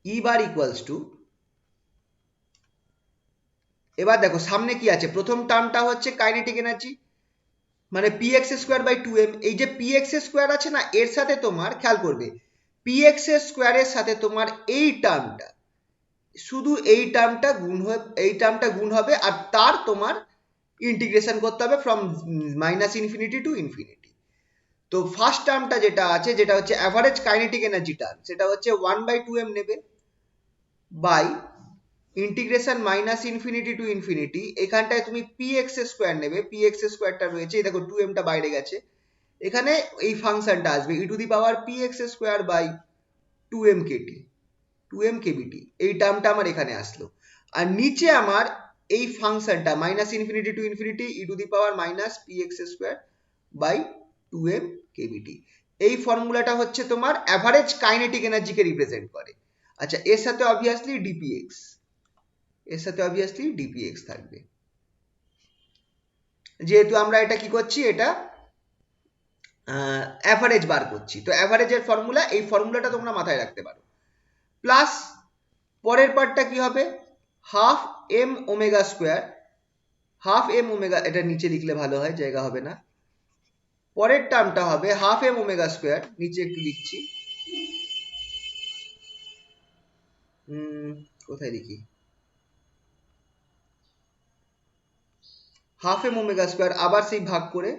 S1: ই বার ইকুয়ালস টু। এবার দেখো সামনে কি আছে, প্রথম টার্মটা হচ্ছে কাইনেটিক এনার্জি, মানে P x square by 2m। এই যে পি এক্স স্কোয়ার আছে না, এর সাথে তোমার খেয়াল করবে পি এক্স স্কোয়ারের সাথে তোমার এই টার্মটা, শুধু এই টার্মটা গুণ হবে আর তার তোমার ইন্টিগ্রেশন করতে হবে from minus infinity to infinity. তো ফার্স্ট টার্মটা যেটা আছে, যেটা হচ্ছে অ্যাভারেজ কাইনেটিক এনার্জি টার্ম, সেটা হচ্ছে 1/2m নেবে by integration minus infinity to infinity, এখানটায় তুমি পি এক্স স্কোয়ার নেবে, পি এক্স স্কোয়ারটা রয়েছে, এই দেখো 2mটা বাইরে গেছে, এখানে এই ফাংশনটা আসবে ই to the power p x square by 2m kT, 2m kBT, এই টার্মটা আমার এখানে আসলো। আর নিচে আমার এই ফাংশনটা minus infinity to infinity E to the power minus P x square by 2m kBT. এই ফর্মুলাটা হচ্ছে তোমার অ্যাভারেজ কাইনেটিক এনার্জিকে রিপ্রেজেন্ট করে। আচ্ছা, এর সাথে অবভিয়াসলি ডিপিএক্স, এর সাথে অবভিয়াসলি ডিপিএক্স থাকবে, যেহেতু আমরা এটা কি করছি, এটা অ্যাভারেজ বার করছি। তো অ্যাভারেজের ফর্মুলা, এই ফর্মুলাটা তোমরা মাথায় রাখতে পারো। প্লাস পরের পার্টটা কি হবে, half M omega square, half M omega, এটা নিচে লিখলে ভালো হয়, জায়গা হবে না। পরের টার্মটা হবে হাফ এম ওমেগা স্কোয়ার, নিচে একটু লিখছি, কোথায় লিখি, হাফ এম ওমেগা স্কোয়ার, আবার সেই ভাগ করে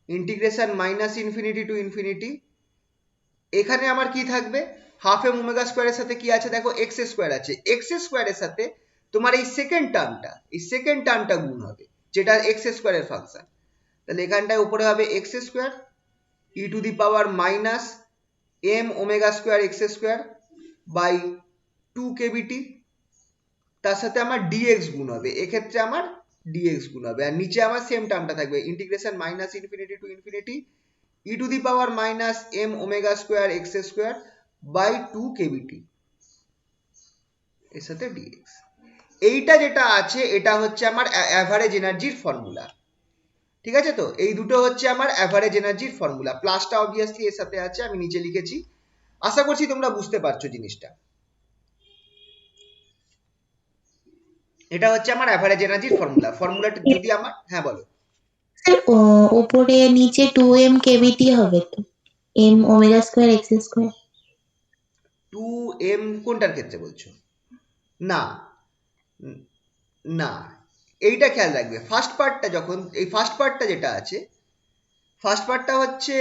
S1: integration minus infinity to infinity, এখানে আমার কি থাকবে, হাফ এম ওমেগা স্কোয়ারের সাথে কি আছে দেখো, এক্স স্কোয়ার আছে, এক্স স্কোয়ারের সাথে তোমার এই সেকেন্ড টার্মটা গুণ হবে, যেটা এক্স স্কোয়ারের ফাংশন। তাহলে এখানটায় উপরে হবে X square E to the power minus M omega square x square by 2 KBT, তার সাথে আমার ডিএক্স গুণ হবে, এক্ষেত্রে আমার ডিএক্স গুণ হবে, আর নিচে আমার সেম টার্মটা থাকবে integration minus infinity to infinity E to the power minus M omega square x square by 2 KBT, এর সাথে ডিএক্স। এইটা যেটা আছে এটা হচ্ছে আমার অ্যাভারেজ এনার্জির ফর্মুলা। ঠিক আছে, তো এই দুটো হচ্ছে আমার অ্যাভারেজ এনার্জির ফর্মুলা, প্লাসটা অবভিয়াসলি এর সাথে আছে, আমি নিচে লিখেছি। আশা করছি তোমরা বুঝতে পারছো জিনিসটা। এটা হচ্ছে আমার অ্যাভারেজ এনার্জির ফর্মুলাটা যদি আমার, হ্যাঁ বলো।
S2: স্যার ওপরে নিচে 2m কেভিটি হবে তো, m omega square x square.
S1: 2m কোনটার ক্ষেত্রে বলছো? না, উম, না, এইটা খেয়াল রাখবে। ফার্স্ট পার্টটা যখন, এই ফার্স্ট পার্টটা যেটা আছে, ফার্স্ট পার্টটা হচ্ছে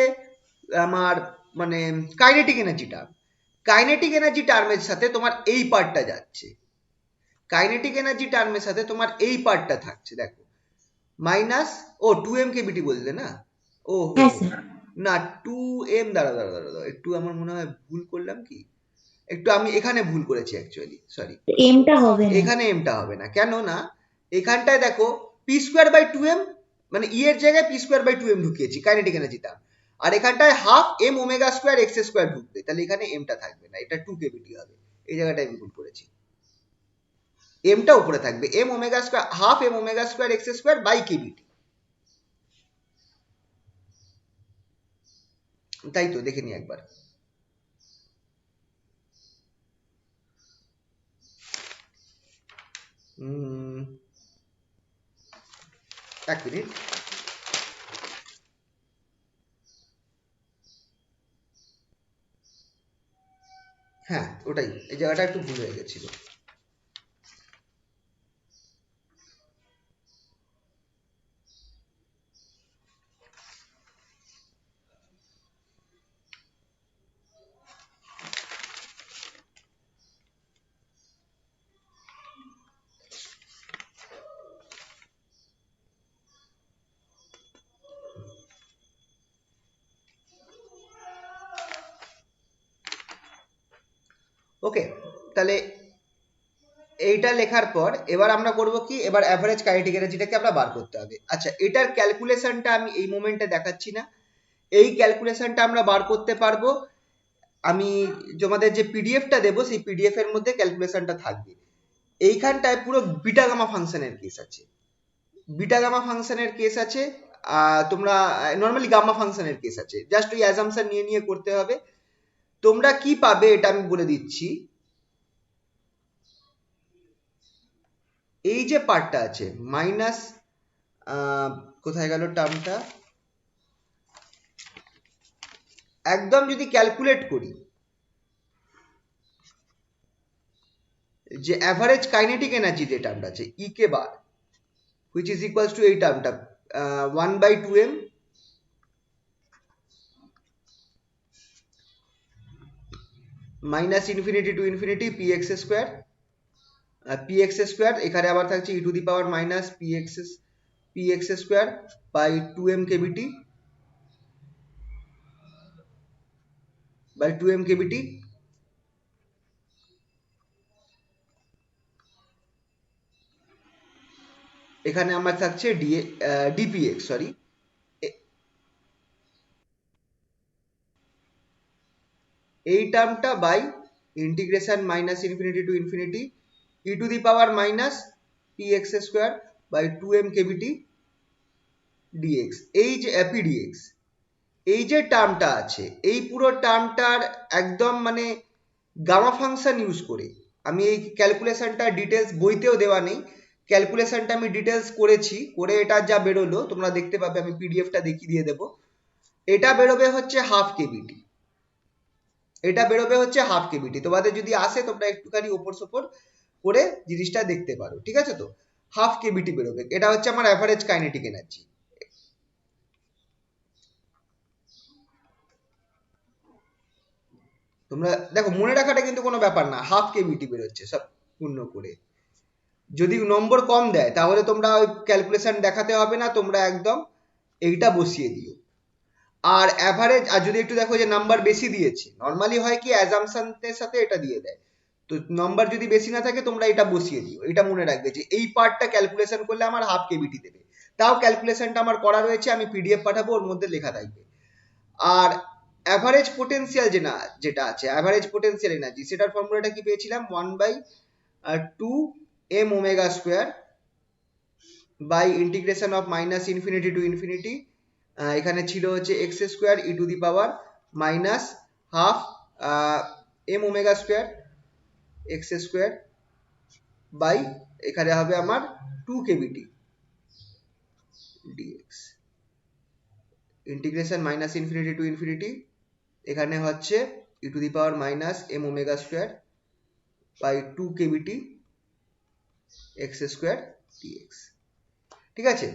S1: আমার মানে kinetic energy term. Kinetic energy টার্মের সাথে তোমার এই পার্টটা যাচ্ছে, কাইনেটিক এনার্জি টার্মের সাথে তোমার এই পার্টটা থাকছে, দেখো মাইনাস, ও 2m কেবিটি বললে না? ও হো
S2: হ্যাঁ
S1: হো,
S2: স্যার।
S1: না 2m, দাঁড়া দাঁড়া দাঁড়া দাঁড়া, একটু আমার মনে হয় ভুল করলাম কি, একটু আমি এখানে ভুল করেছি অ্যাকচুয়ালি, সরি।
S2: এমটা হবে না।
S1: এখানে এমটা হবে না, কেন না, এখানটায় দেখো পি স্কোয়ার বাই 2m, মানে ই এর জায়গায় পি স্কোয়ার বাই 2m ঢুকিয়েছি কাইনেটিক এনার্জি টার্ম, আর এখানটায় half M omega square x square ঢুকবে, তাহলে এখানে এমটা থাকবে না, এটা 2 কেবিটি হবে। এই জায়গাটা আমি ভুল করেছি, এমটা উপরে থাকবে, M omega square, half M omega square x square by KBT. তাই তো, দেখে নি একবার। এক মিনিট। হ্যাঁ ওটাই, এই জায়গাটা একটু ভুল হয়ে গেছিল। ওকে, তাহলে এইটা লেখার পর এবার আমরা করব কি, এবার অ্যাভারেজ কাইনেটিক এনার্জিটাকে আমরা বার করতে হবে। আচ্ছা, এটার ক্যালকুলেশনটা আমি এই মোমেন্টে দেখাচ্ছি না, এই ক্যালকুলেশনটা আমরা বার করতে পারবো, আমি তোমাদের যে পিডিএফটা দেবো সেই পিডিএফ এর মধ্যে ক্যালকুলেশনটা থাকবে। এইখানটায় পুরো বিটা গামা ফাংশনের কেস আছে, বিটা গামা ফাংশনের কেস আছে, তোমরা নর্মালি গামা ফাংশনের কেস আছে, জাস্ট ওই অ্যাজাম্পশন নিয়ে নিয়ে করতে হবে। তোমরা কি পাবে এটা আমি বলে দিচ্ছি। এই যে পার্টটা আছে মাইনাস, কোথায় গেল টার্মটা, একদম যদি ক্যালকুলেট করি যে অ্যাভারেজ কাইনেটিক এনার্জি যে টার্মটা আছে ই কে বার, হুইচ ইজ ইকুয়ালস টু এই টার্মটা 1/2m minus infinity to infinity P x square, P x square এখানে আবার থাকছে ই to the power minus P x square by 2m KBT, by 2m KBT. এখানে আমার থাকছে ডিপিএক্স, সরি, এই টার্মটা by integration minus infinity to infinity E to the power minus P x square by 2m KBT DX, এই যে পিডিএক্স, এই যে টার্মটা আছে এই পুরো টার্মটার একদম মানে গামা ফাংশন ইউজ করে, আমি এই ক্যালকুলেশনটা ডিটেলস বইতেও দেওয়া নেই, ক্যালকুলেশনটা আমি ডিটেলস করেছি, করে এটা যা বেরোলো তোমরা দেখতে পাবে, আমি পিডিএফটা দেখিয়ে দিয়ে দেবো। এটা বেরোবে হচ্ছে হাফ কেবিটি, এটা বেরোবে হচ্ছে হাফ কেবিটি, তোমাদের যদি আসে তোমরা একটুখানি ওপর সোপর করে জিনিসটা দেখতে পারো, ঠিক আছে? তো হাফ কেবিটি বেরোবে, এটা হচ্ছে আমার অ্যাভারেজ কাইনেটিক এনার্জি। তোমরা দেখো, মনে রাখাটা কিন্তু কোনো ব্যাপার না, হাফ কেবিটি বেরোচ্ছে সব পূর্ণ করে। যদি নম্বর কম দেয় তাহলে তোমরা ওই ক্যালকুলেশন দেখাতে হবে না, তোমরা একদম এইটা বসিয়ে দিও। আর অ্যাভারেজ, আর যদি একটু দেখো যে নাম্বার বেশি দিয়েছে, নর্মালি হয় কি অ্যাজাম্পশনের সাথে এটা দিয়ে দেয়, তো নাম্বার যদি বেশি না থাকে তোমরা এটা বসিয়ে দিও, এটা মনে রাখবে যে এই পার্টটা ক্যালকুলেশন করলে আমার হাফ কেবিটি দেবে। তাও ক্যালকুলেশনটা আমার করা রয়েছে, আমি পিডিএফ পাঠাবো, ওর মধ্যে লেখা থাকবে। আর অ্যাভারেজ পোটেনশিয়াল যেটা আছে, অ্যাভারেজ পোটেনশিয়াল এনার্জি, সেটার ফর্মুলাটা কি পেয়েছিলাম, 1/2m omega square by integration of minus infinity to infinity, এখানে ছিল হচ্ছে x square E to the power minus half M omega square x square by এখানে হবে আমার 2 kBT dx, integration minus infinity to infinity, এখানে হচ্ছে e to the power minus M omega square by 2 kBT x square dx. ঠিক আছে,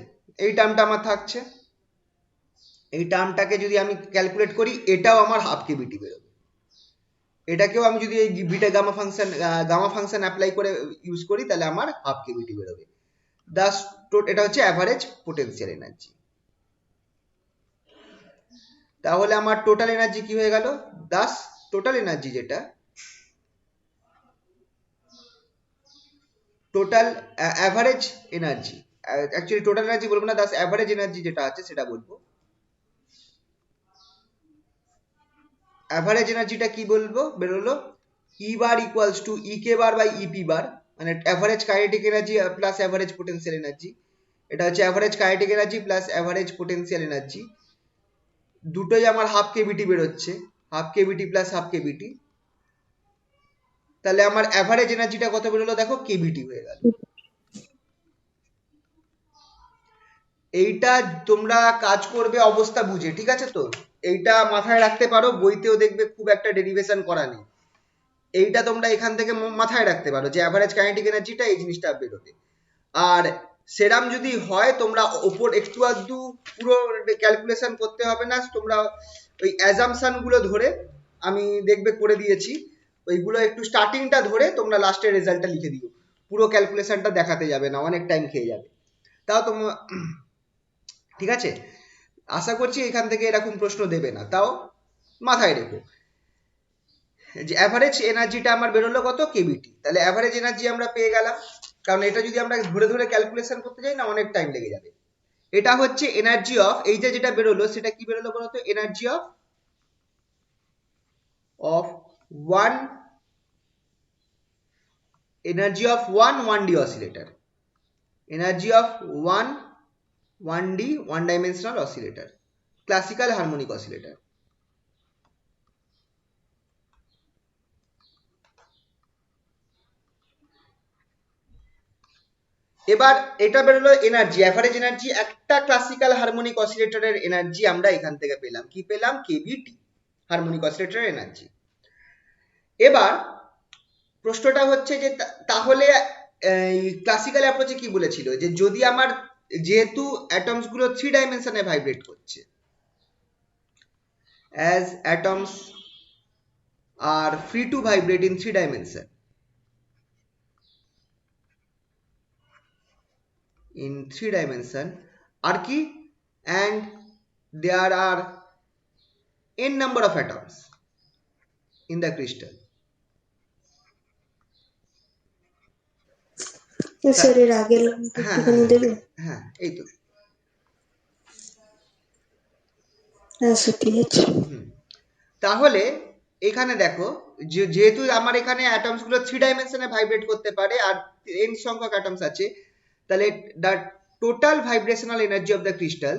S1: এই টার্মটা আমার থাকছে। এই টার্মটাকে যদি আমি ক্যালকুলেট করি, এটাও আমার হাফ কেবিটি বেরোবে। এটাকেও আমি যদি এই বিটা গামা ফাংশন অ্যাপ্লাই করে ইউজ করি, তাহলে আমার হাফ কেবিটি বেরোবে। দাস এটা হচ্ছে অ্যাভারেজ পোটেনশিয়াল এনার্জি। তাহলে আমার টোটাল এনার্জি কি হয়ে গেল? দাস টোটাল এনার্জি যেটা, total average energy, actually total energy বলবো না, দাস অ্যাভারেজ এনার্জি যেটা আছে সেটা বলবো। অ্যাভারেজ এনার্জিটা কি বলবো বেরোলো? E bar equals to e K bar by ep bar, মানে average kinetic energy plus average potential energy. এটা হচ্ছে average kinetic energy plus average potential energy, দুটোই আমার হাফ কেবিটি বেরোচ্ছে, half kBT plus half kBT. তাহলে আমার অ্যাভারেজ এনার্জিটা কত বেরোলো দেখো, কেবিটি হয়ে গেল। এইটা তোমরা কাজ করবে অবস্থা বুঝে, ঠিক আছে? তো এইটা মাথায় রাখতে পারো, বইতেও দেখবে খুব একটা ডেরিভেশন করা নেই। এইটা তোমরা এখান থেকে মাথায় রাখতে পারো যে অ্যাভারেজ কাইনেটিক এনার্জিটা এই জিনিসটা বেরোবে। আর সেরাম যদি হয়, তোমরা ওপর একটু আধটু পুরো ক্যালকুলেশন করতে হবে না, তোমরা ওই অ্যাজাম্পশন গুলো ধরে, আমি দেখবে করে দিয়েছি, ওইগুলো একটু স্টার্টিংটা ধরে তোমরা লাস্টের রেজাল্টটা লিখে দিও, পুরো ক্যালকুলেশনটা দেখাতে যাবে না, অনেক টাইম খেয়ে যাবে। তাও তোমরা ঠিক আছে, আশা করছি এখান থেকে এরকম প্রশ্ন দেবে না, তাও মাথায় রেখো যে অ্যাভারেজ এনার্জিটা আমার বেরোলো কত, কেবিটি। তাহলে অ্যাভারেজ এনার্জি আমরা পেয়ে গেলাম, কারণ এটা যদি আমরা ধরে ধরে ক্যালকুলেশন করতে যাই না, অনেক টাইম লেগে যাবে। এটা হচ্ছে এনার্জি অফ, এই যে যেটা বেরোলো সেটা কি বেরোলো বলতো? Energy of one, energy of one d oscillator, energy of one d one dimensional oscillator, classical harmonic oscillator. এবার এটা বেরোলো এনার্জি, অ্যাভারেজ এনার্জি একটা ক্লাসিক্যাল হারমোনিক অসিলেটরের এনার্জি আমরা এখান থেকে পেলাম, কি পেলাম? কেবিটি, হারমোনিক অসিলেটরের এনার্জি। এবার প্রশ্নটা হচ্ছে যে তাহলে ক্লাসিক্যাল অ্যাপ্রোচে কি বলেছিল, যে যদি আমার, যেহেতু অ্যাটমস গুলো 3 ডাইমেনশনে ভাইব্রেট করছে, as atoms are free to vibrate in 3 dimension, আর কি, and there are n number of atoms in the crystal.
S2: Sir এর আগের লাইনটা
S1: হ্যাঁ
S2: একটুখানি দেবে?
S1: হ্যাঁ, এই তো।
S2: হ্যাঁ স্যার, ঠিক আছে।
S1: তাহলে এখানে দেখো, যেহেতু আমার এখানে অ্যাটমস গুলো 3 ডাইমেনশনে ভাইব্রেট করতে পারে আর n সংখ্যক অ্যাটমস আছে, তাহলে the total vibrational energy of the crystal,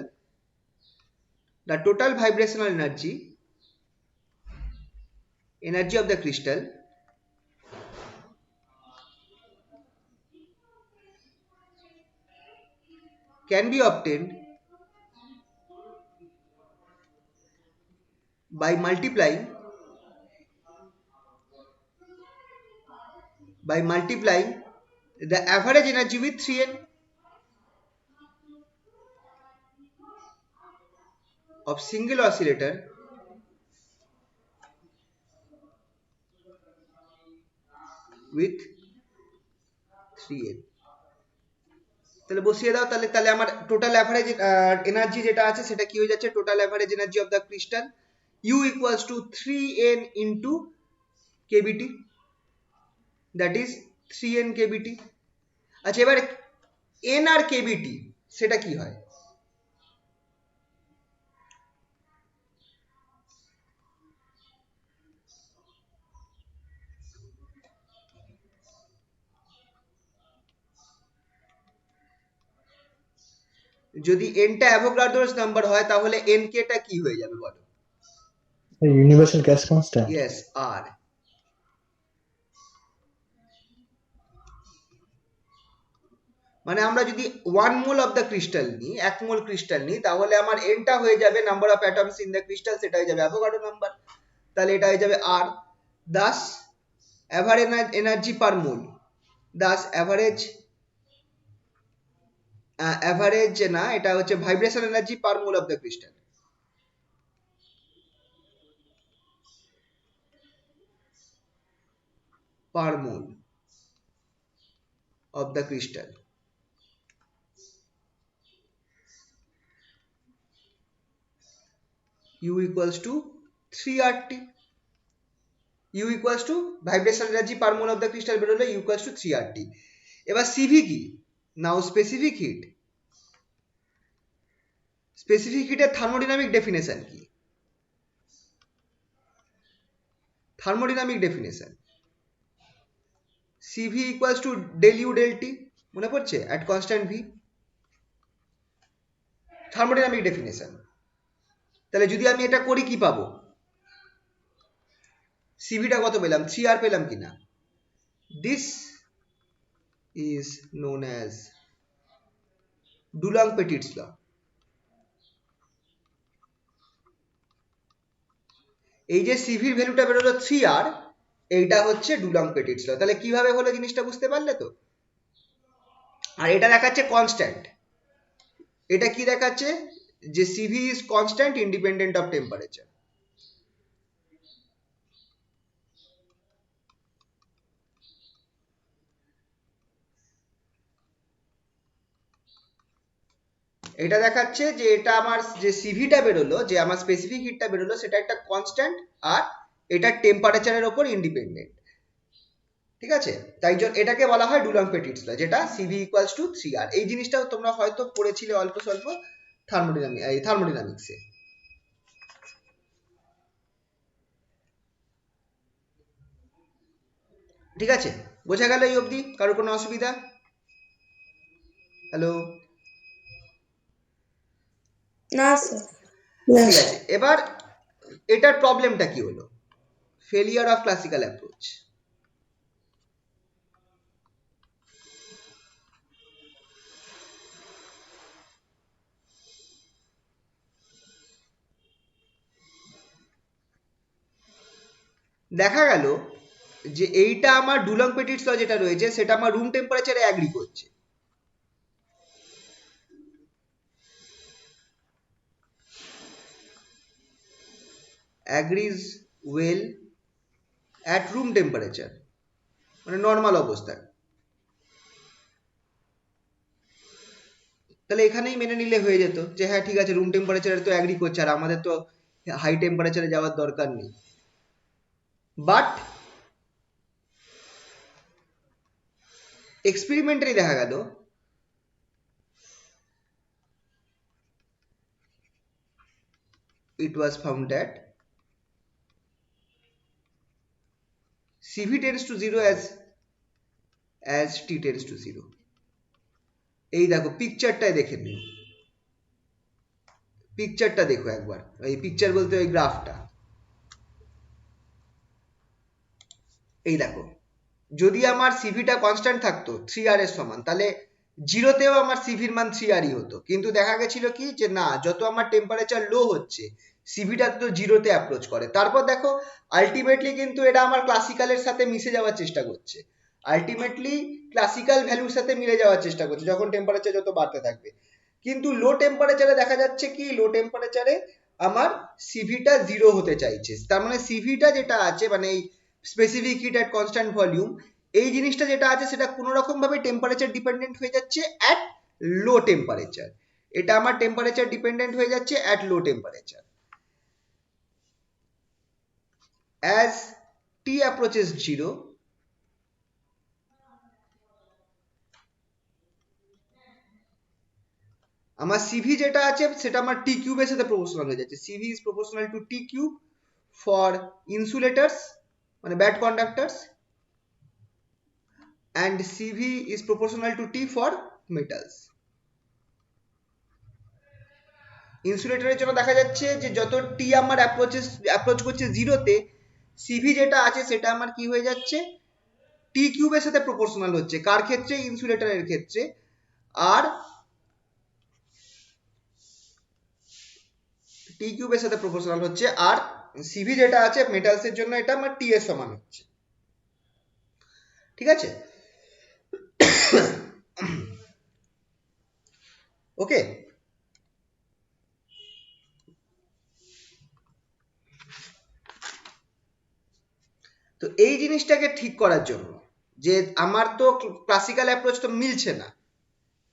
S1: the total vibrational energy of the crystal can be obtained by multiplying the average energy with 3n of single oscillator with 3n। তাহলে বসিয়ে দাও, তাহলে তাহলে আমার টোটাল অ্যাভারেজ এনার্জি যেটা আছে সেটা কি হয়ে যাচ্ছে, total average energy of the crystal U equals to 3n into kBT, that is 3n kBT। আচ্ছা, এবার n আর kBT সেটা কি হয়? যদি nটা অ্যাভোগাড্রোস নাম্বার হয়, তাহলে nk টা কি হয়ে যাবে বলো?
S3: Universal gas constant.
S1: ইয়েস, আর। মানে আমরা যদি 1 মোল অফ দ্য ক্রিস্টাল নিই, 1 মোল ক্রিস্টাল নিই, তাহলে আমার এনটা হয়ে যাবে number of atoms in the crystal, সেটা হয়ে যাবে অ্যাভোগাড্রো নাম্বার, তাহলে এটা হয়ে যাবে আর। দাস অ্যাভারেজ এনার্জি পার মোল, দাস অ্যাভারেজ না, এটা হচ্ছে vibration energy per mole of the crystal. Per mole of the crystal, U equals to 3RT, U equals to vibration energy per mole of the crystal বেরোলে U equals to 3RT। এবার CV কি? নাও স্পেসিফিক হিট, স্পেসিফিক হিটের থার্মোডাইনামিক ডেফিনেশন কি? Thermodynamic definition CV equals to del U del T, মনে পড়ছে, at constant V, thermodynamic definition. তাহলে যদি আমি এটা করি কি পাবো? সিভিটা কত পেলাম? 3R পেলাম কিনা? This is known as Dulong-Petit's law। এই যে সিভির ভ্যালুটা বেরোলো 3R, এইটা হচ্ছে ডুলং-পেটিটস ল। তাহলে কিভাবে হলো জিনিসটা বুঝতে পারলে তো? আর এটা দেখাচ্ছে কনস্ট্যান্ট, এটা কি দেখাচ্ছে? যে CV is constant independent of temperature. এটা দেখাচ্ছে যে এটা আমার যে সিভিটা বেরোলো, যে আমার স্পেসিফিক হিটটা বেরোলো, সেটা একটা কনস্ট্যান্ট আর এটা টেম্পারেচারের ওপর ইন্ডিপেন্ডেন্ট, ঠিক আছে? তাই জন্য এটাকে বলা হয় ডুলং-পেটিটস ল, যেটা সিভি ইকুয়ালস টু 3R। এই জিনিসটাও তোমরা হয়তো পড়েছিলে অল্প স্বল্প থার্মোডাইনামিক্সে। ঠিক আছে, বোঝা গেল এই অবধি? কারো কোনো অসুবিধা? হ্যালো?
S4: না স্যার।
S1: ঠিক আছে, এবার এটার প্রবলেমটা কি হলো? Failure of classical approach. দেখা গেল যে এইটা আমার ডুলং-পেটিটস ল যেটা রয়েছে, সেটা আমার রুম টেম্পারেচারে অ্যাগ্রি করছে। agrees well at room temperature, মানে নর্মাল অবস্থায়। তাহলে এখানেই মেনে নিলে হয়ে যেত যে হ্যাঁ ঠিক আছে, রুম টেম্পারেচারে তো অ্যাগ্রি করছে, আর আমাদের তো হাই টেম্পারেচারে যাওয়ার দরকার নেই। বাট এক্সপেরিমেন্টালি দেখা গেল it was found that CV tends to 0 as T tends to 0। এই দেখো পিকচারটাই দেখে নিও, পিকচারটা দেখো একবার, এই পিকচার বলতে ওই গ্রাফটা। এই দেখো, যদি আমার সিভিটা কনস্ট্যান্ট থাকতো 3R এর সমান, তাহলে জিরোতেও আমার সিভির মান 3Rই হতো। কিন্তু দেখা গেছিল কি যে না, যত আমার টেম্পারেচার লো হচ্ছে সিভিটা তো জিরোতে অ্যাপ্রোচ করে। তারপর দেখো আলটিমেটলি কিন্তু এটা আমার ক্লাসিক্যালের সাথে মিশে যাওয়ার চেষ্টা করছে, আলটিমেটলি ক্লাসিক্যাল ভ্যালুর সাথে মিলে যাওয়ার চেষ্টা করছে যখন টেম্পারেচার যত বাড়তে থাকবে। কিন্তু লো টেম্পারেচারে দেখা যাচ্ছে কি, লো টেম্পারেচারে আমার সিভিটা জিরো হতে চাইছে। তার মানে সিভিটা যেটা আছে, মানে এই specific hit at constant volume, এই জিনিসটা যেটা আছে সেটা কোনো রকম ভাবে টেম্পারেচার ডিপেন্ডেন্ট হয়ে যাচ্ছে অ্যাট লো টেম্পারেচার। এটা আমার টেম্পারেচার ডিপেন্ডেন্ট হয়ে যাচ্ছে at low temperature. As T approaches 0, আমার সিভি যেটা আছে সেটা আমার টি কিউবের সাথে প্রপোর্শনাল হয়ে যাচ্ছে। CV is proportional to T cube for insulators, মানে bad conductors, and CV is proportional to T for metals। ইনসুলেটরের জন্য দেখা যাচ্ছে যে যত টি আমার অ্যাপ্রোচ করছে জিরোতে, সিভি যেটা আছে সেটা আমার কি হয়ে যাচ্ছে, টি কিউবের সাথে প্রপোর্শনাল হচ্ছে। কার ক্ষেত্রে? ইনসুলেটরের ক্ষেত্রে। আর টি কিউবের সাথে প্রপোর্শনাল হচ্ছে, আর সিভি যেটা আছে মেটালসের জন্য এটা আমার টি এর সমান হচ্ছে। ঠিক আছে, ওকে। তো এই জিনিসটাকে ঠিক করার জন্য, যে আমার তো ক্লাসিক্যাল অ্যাপ্রোচ তো মিলছে না,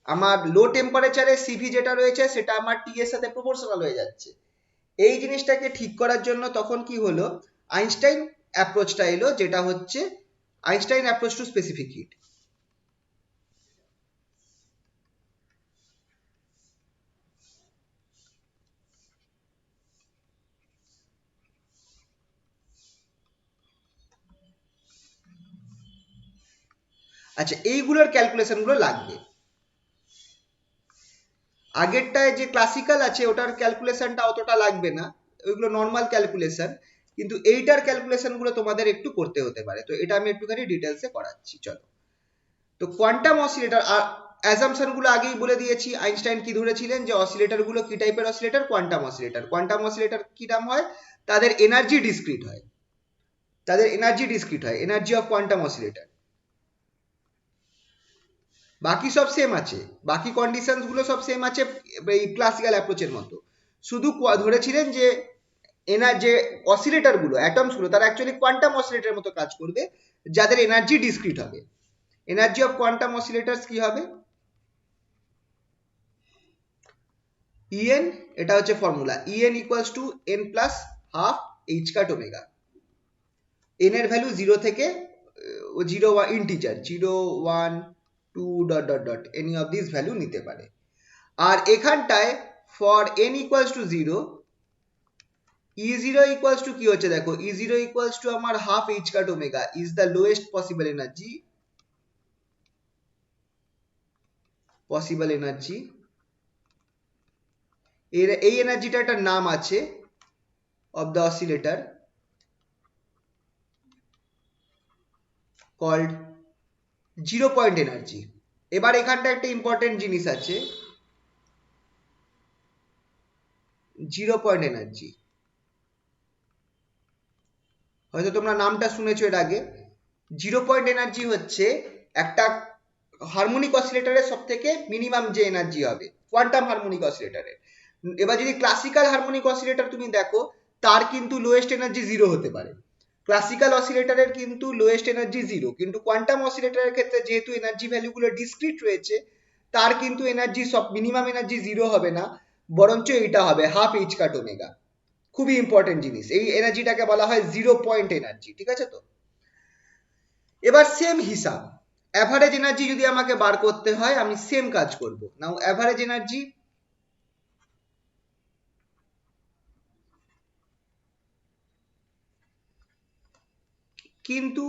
S1: আমার লো টেম্পারেচারে সিভি যেটা রয়েছে সেটা আমার টি এর সাথে প্রপোর্শনাল হয়ে যাচ্ছে, এই জিনিসটাকে ঠিক করার জন্য তখন কি হলো, আইনস্টাইন অ্যাপ্রোচটা এলো, যেটা হচ্ছে Einstein approach to specific hit. আচ্ছা, এইগুলোর ক্যালকুলেশন গুলো লাগবে। আগেরটায় যে ক্লাসিক্যাল আছে ওটার ক্যালকুলেশনটা অতটা লাগবে না, ওইগুলো নর্মাল ক্যালকুলেশন, কিন্তু এইটার ক্যালকুলেশন গুলো তোমাদের একটু করতে হতে পারে। তো এটা আমি একটুখানি ডিটেলসে করাচ্ছি, চলো। তো কোয়ান্টাম অসিলেটর, আর অ্যাজাম্পশন গুলো আগেই বলে দিয়েছি। আইনস্টাইন কি ধরেছিলেন, যে অসিলেটর গুলো কি টাইপের oscillator, quantum oscillator. Quantum oscillator কি নাম হয়, তাদের এনার্জি ডিসক্রিট হয়, এনার্জি অফ কোয়ান্টাম অসিলেটর। বাকি সব সেম আছে, বাকি কন্ডিশনস গুলো সব সেম আছে এই ক্লাসিক্যাল অ্যাপ্রোচের মতো। শুধু ধরেছিলেন যে যে অসিলেটর গুলো, অ্যাটমস গুলো, তারা অ্যাকচুয়ালি কোয়ান্টাম অসিলেটরের মতো কাজ করবে, যাদের এনার্জি ডিসক্রিট হবে। এনার্জি অফ কোয়ান্টাম অসিলেটরস কি হবে, En, এটা হচ্ছে formula, En equals to n plus half H cut omega. n এর ভ্যালু 0 থেকে 0 integer 0 1 2 dot dot dot any of this value নিতে পারে। আর এখানটায় for n equals to 0, E0 equals to কি হচ্ছে দেখো, E0 ইকুয়ালস টু আমার half H cut omega is the lowest possible energy, এর এই এনার্জিটা একটা নাম আছে of the oscillator called zero point energy. এবার এখানটা একটা ইম্পর্টেন্ট জিনিস আছে, জিরো পয়েন্ট এনার্জি, হয়তো তোমরা নামটা শুনেছো এর আগে। জিরো পয়েন্ট এনার্জি হচ্ছে একটা হারমোনিক অসিলেটরের সব থেকে মিনিমাম যে এনার্জি হবে কোয়ান্টাম হারমোনিক অসিলেটরের। এবার যদি ক্লাসিক্যাল হারমোনিক অসিলেটর তুমি দেখো, তার কিন্তু লোয়েস্ট এনার্জি 0 হতে পারে। ক্লাসিক্যাল অসিলেটরের কিন্তু লোয়েস্ট এনার্জি 0, কিন্তু কোয়ান্টাম অসিলেটরের ক্ষেত্রে যেহেতু এনার্জি ভ্যালুগুলো ডিসক্রিট রয়েছে, তার কিন্তু এনার্জি সব মিনিমাম এনার্জি 0 হবে না, বরঞ্চ এটা হবে হাফ এইচ কাট ওমেগা। খুবই ইম্পর্টেন্ট জিনিস, এই এনার্জিটাকে বলা হয় জিরো পয়েন্ট এনার্জি। ঠিক আছে, তো এবার সেম হিসাব, অ্যাভারেজ এনার্জি যদি আমাকে বার করতে হয়, আমি সেম কাজ করব। নাও অ্যাভারেজ এনার্জি, কিন্তু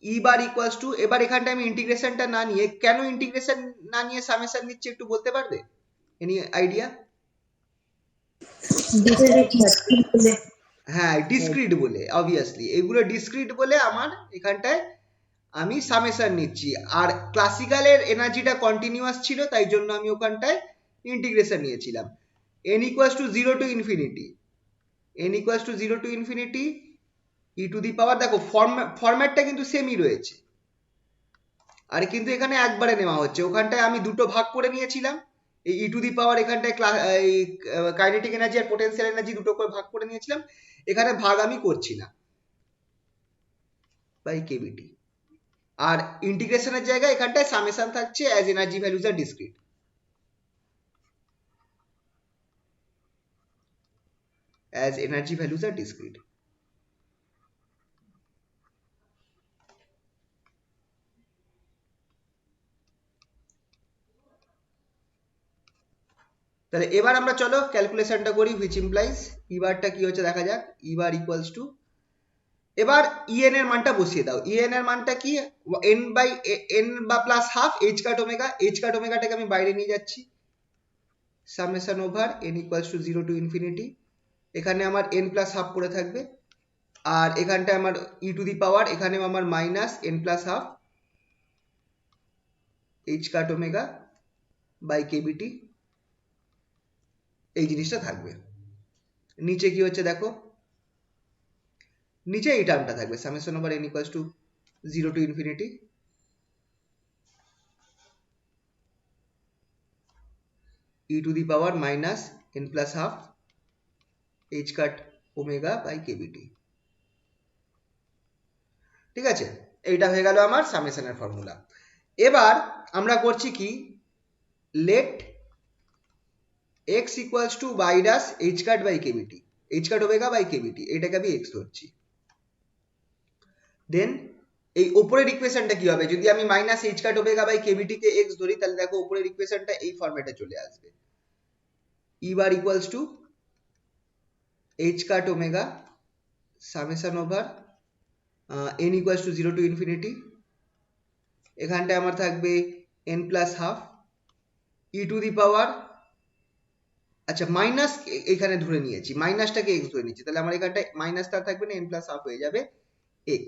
S1: ই বার ইকুয়ালস টু, এবার এখানটা আমি ইন্টিগ্রেশনটা না নিয়ে, কেন ইন্টিগ্রেশন না নিয়ে সামেশন নিচ্ছি একটু বলতে পারবে, এনি আইডিয়া? হ্যাঁ, ডিসক্রিট বলে, অবভিয়াসলি এগুলো ডিসক্রিট বলে আমার এখানটায় আমি সামেশন নিচ্ছি। আর ক্লাসিক্যালের এনার্জিটা কন্টিনিউয়াস ছিল, তাই জন্য আমি ওখানটায় ইন্টিগ্রেশন নিয়েছিলাম। n equals to 0 to infinity, n equals to 0 to infinity E to the power, দেখো ফরম্যাটটা কিন্তু সেমই রয়েছে, আর কিন্তু এখানে একবারে নেওয়া হচ্ছে, ওখানটায় আমি দুটো ভাগ করে নিয়েছিলাম। এই ই টু দি পাওয়ার এখানটায় কাইনেটিক এনার্জি আর পোটেনশিয়াল এনার্জি দুটো করে ভাগ করে নিয়েছিলাম, এখানে ভাগ আমি করছি না, বাই কেবিটি। আর ইন্টিগ্রেশনের জায়গায় এখানটায় সামেশন থাকছে অ্যাজ এনার্জি ভ্যালুজ আর ডিসক্রিট, অ্যাজ এনার্জি ভ্যালুজ আর ডিসক্রিট। তাহলে এবার আমরা চলো ক্যালকুলেশনটা করি, হুইচ ইমপ্লাইজ ই বারটা কি হচ্ছে দেখা যাক। ই বার ইকুয়ালস টু, এবার ইএন এর মানটা বসিয়ে দাও। ইএন এর মানটা কি, এন বাই এন বা plus half H cut omega, h cut ওমেগাটাকে আমি বাইরে নিয়ে যাচ্ছি, summation over n equals to 0 to infinity, এখানে আমার এন প্লাস হাফ পড়ে থাকবে, আর এখানটায় আমার ই টু দি পাওয়ার, এখানেও আমার minus N plus half, H cut omega by KBT এই জিনিসটা থাকবে। নিচে কি হচ্ছে দেখো, নিচে এই টার্মটা থাকবে summation over n equals to 0 to infinity e to the power minus n plus half H cut omega by KBT. ঠিক আছে, এইটা হয়ে গেল আমার সামেশনের ফর্মুলা। এবার আমরা করছি কি, let x equals to y dash H cut by KBT, H cut omega by KBT, এটাকে আমি x ধরছি। দেন এই উপরের ইকুয়েশনটা কি হবে, যদি আমি minus H cut omega by KBT কে x ধরি, তাহলে দেখো উপরের ইকুয়েশনটা এই ফরম্যাটে চলে আসবে, e bar equals to h cut omega summation over n equals to 0 to infinity, এখানটায় আমার থাকবে n plus half e to the power, আচ্ছা মাইনাস এখানে ধরে নিয়েছি, মাইনাসটাকে x ধরে নিয়েছি, তাহলে আমার এখানটায় মাইনাস তার থাকবে না, n প্লাস হাফ হয়ে যাবে x।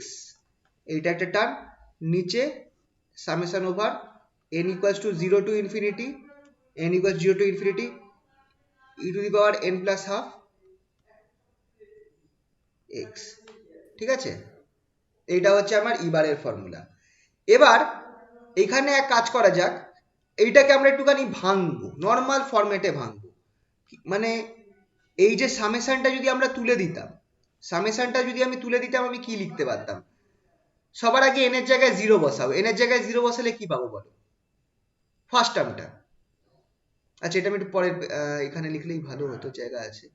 S1: এইটা একটা টার্ম, নিচে summation over n equals to 0 to infinity, n equals 0 to infinity E to the power n plus half x। ঠিক আছে, এইটা হচ্ছে আমার ই বারের ফর্মুলা। এবার এখানে এক কাজ করা যাক, এইটাকে আমরা একটুখানি ভাঙবো, নর্মাল ফরম্যাটে ভাঙবো। মানে এই যে সামেশনটা যদি আমরা তুলে দিতাম, সামেশনটা যদি আমি তুলে দিতাম, আমি কি লিখতে পারতাম, সবার আগে n এর জায়গায় 0 বসাবো, n এর জায়গায় 0 বসালে কি পাবো বলো, ফার্স্ট টার্মটা। আচ্ছা এটা আমি একটু পরে এখানে লিখলেই ভালো হতো, জায়গা আছে।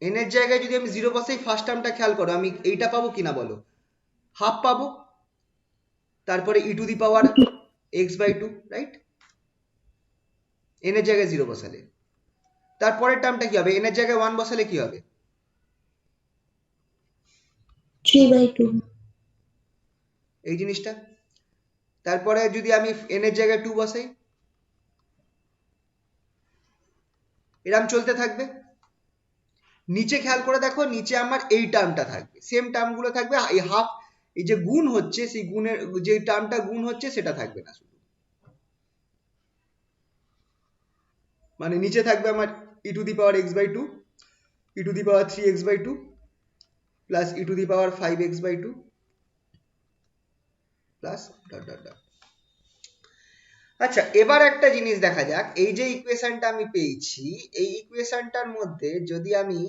S1: n এর জায়গায় যদি আমি 0 বসাই, ফার্স্ট টার্মটা খেয়াল করো, আমি এইটা পাবো কিনা বলো, হাফ পাবো, তারপরে e to the power x by two, right, n এর জায়গায় 0 বসালে। তারপরের টার্মটা কি হবে, n এর জায়গায় 1 বসালে কি হবে,
S2: 3/2।
S1: এই জিনিসটা। তারপরে যদি আমি n এর জায়গায় 2 বসাই, এরকম চলতে থাকবে। নিচে খেয়াল করে দেখো, নিচে আমার এই টার্মটা থাকবে, সেম টার্মগুলো থাকবে, এই হাফ, এই যে গুণ হচ্ছে, সেই গুণের যে টার্মটা গুণ হচ্ছে সেটা থাকবে না শুধু, মানে নিচে থাকবে আমার ই to the power x by two, e to the power 3x by two plus E to the power 5x by two plus dot dot dot. আচ্ছা এবার একটা জিনিস দেখা যাক, এই যে ইকুয়েশনটা আমি পেয়েছি, এই ইকুয়েশনটার মধ্যে যদি আমি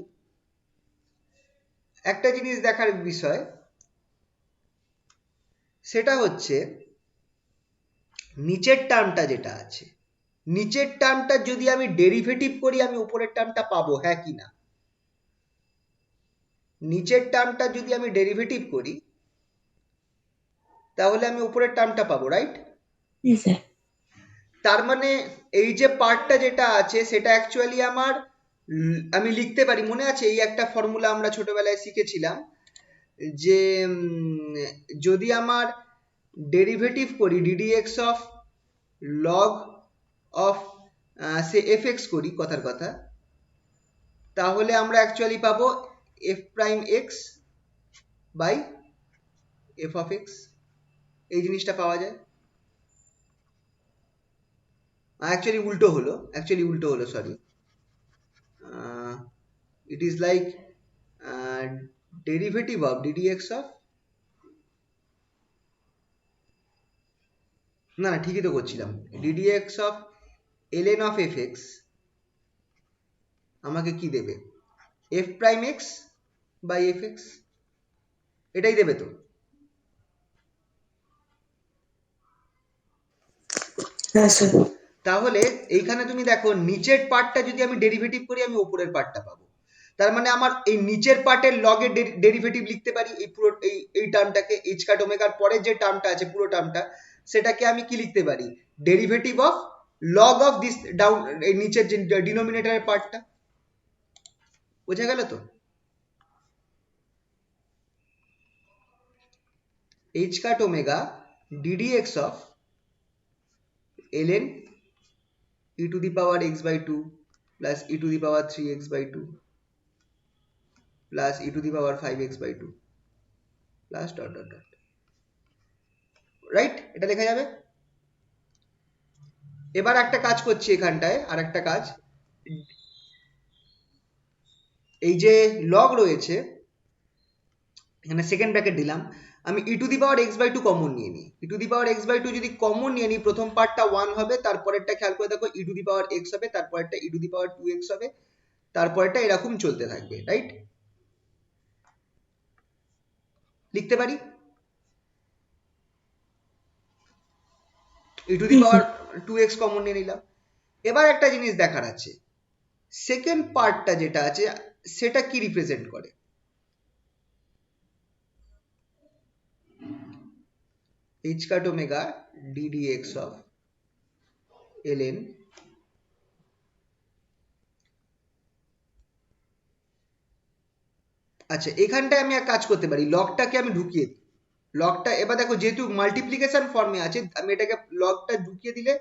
S1: একটা জিনিস দেখার বিষয়, সেটা হচ্ছে নিচের টার্মটা যেটা আছে, নিচের টার্মটা যদি আমি ডেরিভেটিভ করি, আমি উপরের টার্মটা পাবো, হ্যাঁ কি না? নিচের টার্মটা যদি আমি ডেরিভেটিভ করি, তাহলে আমি উপরের টার্মটা পাবো, রাইট?
S2: স্যার।
S1: তার মানে এই যে পার্টটা যেটা আছে, সেটা অ্যাকচুয়ালি আমার, আমি লিখতে পারি, মনে আছে এই একটা ফর্মুলা আমরা ছোটবেলায় শিখেছিলাম, যে যদি আমার ডেরিভেটিভ করি ddx of log of say fx করি কথার কথা, তাহলে আমরা অ্যাকচুয়ালি পাবো f prime x by f of x, এই জিনিসটা পাওয়া যায়। অ্যাকচুয়ালি উল্টো হলো sorry, it is like derivative of ddx of, না না ঠিকই তো করছিলাম, ddx of ln of fx আমাকে কি দেবে, f prime x by fx, এটাই দেবে তো?
S4: হ্যাঁ স্যার।
S1: তাহলে এইখানে তুমি দেখো, নিচের পার্টটা যদি আমি ডেরিভেটিভ করি, আমি উপরের পার্টটা পাবো। তার মানে আমার এই নিচের পার্টের লগের ডেরিভেটিভ লিখতে পারি, এই পুরো এই টার্মটাকে, এইচ কাট ওমেগার পরে যে টার্মটা আছে পুরো টার্মটা, সেটাকে আমি কি লিখতে পারি, derivative of log of this down, এই নিচের যে ডিনোমিনেটরের পার্টটা। বোঝা গেল তো? H cut omega ddx of ln e to the power x by 2 plus e to the power 3x by 2 plus e to the power 5x by 2 plus dot dot dot. Right, এটা লেখা যাবে। এবার একটা কাজ করছি এখানটায়, আর একটা কাজ, এই যে লগ রয়েছে এখানে সেকেন্ড ব্র্যাকেট দিলাম, আমি e to the power x by two common নিয়ে নিই। E to the power x by two যদি কমন নিয়ে নিই, প্রথম পার্টটা 1 হবে, তারপরেরটা খেয়াল করে দেখো ই টু দি পাওয়ার এক্স হবে, তারপরেরটা ই টু দি পাওয়ার 2x হবে, তারপরেরটা এরকম চলতে থাকবে, রাইট? লিখতে পারি e to the power 2x common নিয়ে নিলাম। এবার একটা জিনিস দেখার আছে, সেকেন্ড পার্টটা যেটা আছে সেটা কি রিপ্রেজেন্ট করে? h cut omega ddx of ln, আচ্ছা এখানটায় আমি এক কাজ করতে পারি, লগটাকে আমি ঢুকিয়ে দিই। লগটা এবার দেখো যেহেতু মাল্টিপ্লিকেশন ফর্মে আছে, আমি এটাকে লগটা ঢুকিয়ে দিলে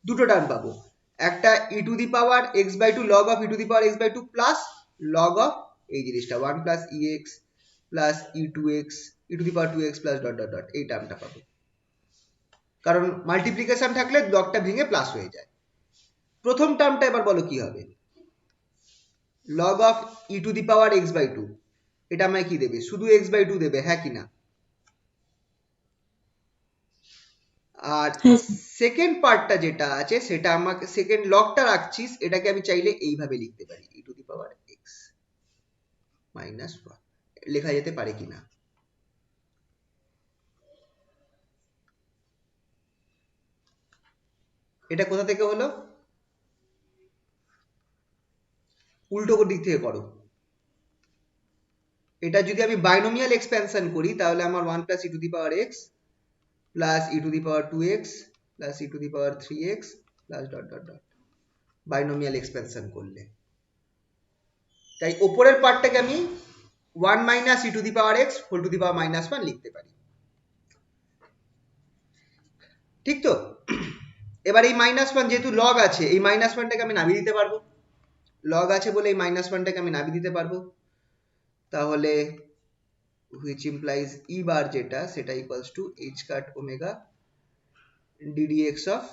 S1: দুটো টার্ম পাবো, একটা e to the power x by two log of E to the power x by two plus log of এই জিনিসটা 1 plus e x plus E two x e to the power 2x plus dot dot dot, এই টার্মটা পাবো। কারণ মাল্টিপ্লিকেশন থাকলে লগটা ভেঙে প্লাস হয়ে যায়। প্রথম টার্মটা এবার বলো কি হবে? Log of E to the power x by two, এটা আমায় কি দেবে? শুধু এক্স বাই টু দেবে, হ্যাঁ কি না? আর সেকেন্ড পার্টটা যেটা আছে সেটা আমাকে, সেকেন্ড লগটা রাখছিস, এটাকে আমি চাইলে এইভাবে লিখতে পারি, e to the power x minus 1, লেখা যেতে পারে কিনা? এটা কোথা থেকে হলো? উল্টো দিক থেকে করো। এটা যদি আমি বাইনোমিয়াল এক্সপ্যানশন করি তাহলে আমার 1 plus E to the power X plus E to the power 2x plus E to the power 3x plus dot dot dot, binomial expansion করলে। তাই ওপরের পার্টটাকে আমি 1 minus E to the power X whole to the power minus 1 লিখতে পারি, ঠিক তো? এবার এই মাইনাস 1 যেহেতু লগ আছে, এই মাইনাস 1টাকে আমি নামিয়ে দিতে পারবো, লগ আছে বলে এই মাইনাস 1টাকে আমি নামিয়ে দিতে পারবো। তাহলে which implies e bar যেটা সেটা equals to h cut omega ddx of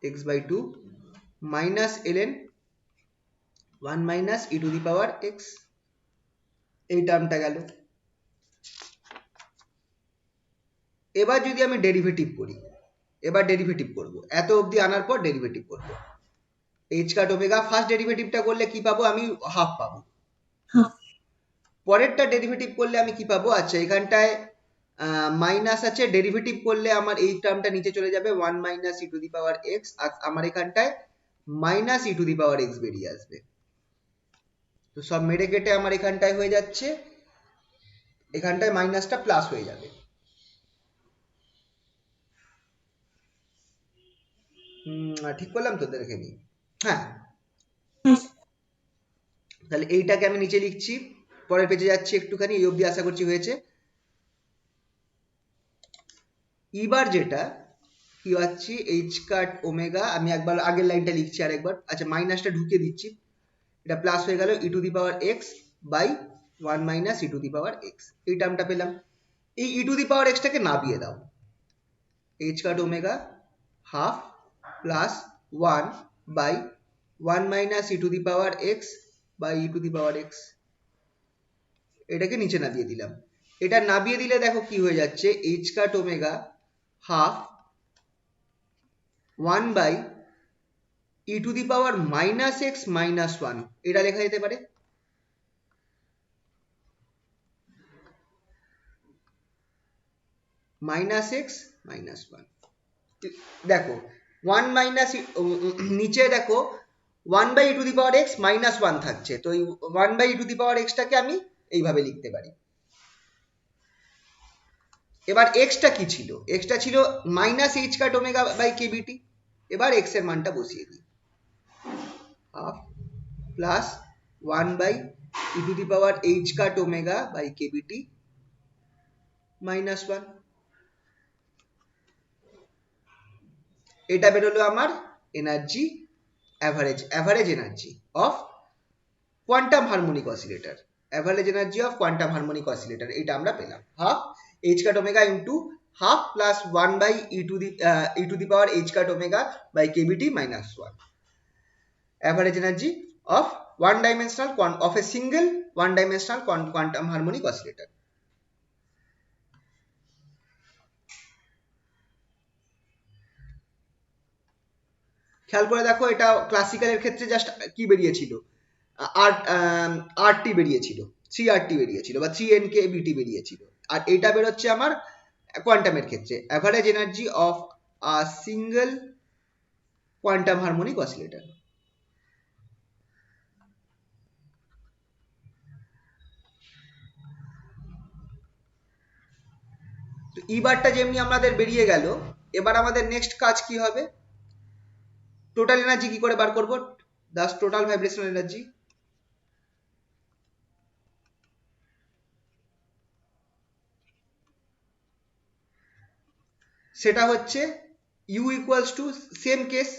S1: x by 2 minus ln 1 minus e to the power x, এই টার্মটা গেল। এবার যদি আমি ডেরিভেটিভ করি, এবার ডেরিভেটিভ করব, এত অবধি আনার পর ডেরিভেটিভ করব। h cut omega ফার্স্ট ডেরিভেটিভটা করলে কি পাবো? আমি হাফ পাবো। পরেরটা ডেরিভেটিভ করলে আমি কি পাবো? আচ্ছা এখানটায় মাইনাস আছে, ডেরিভেটিভ করলে আমার এই টার্মটা নিচে চলে যাবে 1 minus E to the power x, আর আমার এখানটায় minus E to the power x বেরিয়ে আসবে। তো সব মেরে কেটে আমার এখানটায় হয়ে যাচ্ছে, এখানটায় মাইনাসটা প্লাস হয়ে যাবে। ঠিক করলাম তো? দেখে নি। হ্যাঁ, তাহলে এইটাকে আমি নিচে লিখছি, পরের পেজে যাচ্ছি একটুখানি, এই অবধি আশা করছি হয়েছে। এবার যেটা কি পাচ্ছি, এইচ কাট ওমেগা, আমি একবার আগের লাইনটা লিখছি আর একবার, আচ্ছা মাইনাসটা ঢুকিয়ে দিচ্ছি, এটা প্লাস হয়ে গেল e to the power x by 1 minus E to the power x, এই টার্মটা পেলাম। এই ই টু দি পাওয়ার এক্সটাকে নামিয়ে দাও, H cut omega half plus 1 by 1 minus E to the power x by E to the power X, এটাকে নিচে নামিয়ে দিলাম। এটা নামিয়ে দিলে দেখো কি হয়ে যাচ্ছে, H cut omega half 1 by E to the power minus X minus 1, এটা লেখা যেতে পারে। মাইনাস এক্স মাইনাস 1, দেখো 1 মাইনাস, নিচে দেখো 1 by E to the power x minus 1 থাকছে, তো এই 1 বাই ই টু দি পাওয়ার এক্সটাকে আমি এইভাবে লিখতে পারি। এবার এক্সটা কি ছিল? এক্সটা ছিল minus H cut omega by KBT. এবার এক্স এর মানটা বসিয়ে দিই, half plus 1 by E to the power H cut omega by KBT minus 1, এটা বেরোলো আমার energy average, average energy of quantum harmonic oscillator, average energy of quantum harmonic oscillator, এটা আমরা পেলাম half H cut omega into half plus 1 by e to the power h cut omega by kBt minus 1. Average energy of a single one dimensional quantum harmonic oscillator. খেয়াল করে দেখো, এটা ক্লাসিক্যালের ক্ষেত্রে জাস্ট কি বেরিয়েছিল, আরটি বেরিয়েছিল, 3RT বেরিয়েছিল বা 3NKBT বেরিয়েছিল, আর এটা বেরোচ্ছে আমার কোয়ান্টামের ক্ষেত্রে average energy of a single quantum harmonic oscillator. তো ইবারটা যেমনি আমাদের বেরিয়ে গেল, এবার আমাদের নেক্সট কাজ কি হবে, টোটাল এনার্জি কি করে বার করব, দ্যাটস টোটাল ভাইব্রেশনাল এনার্জি। সেটা হচ্ছে u equals to same case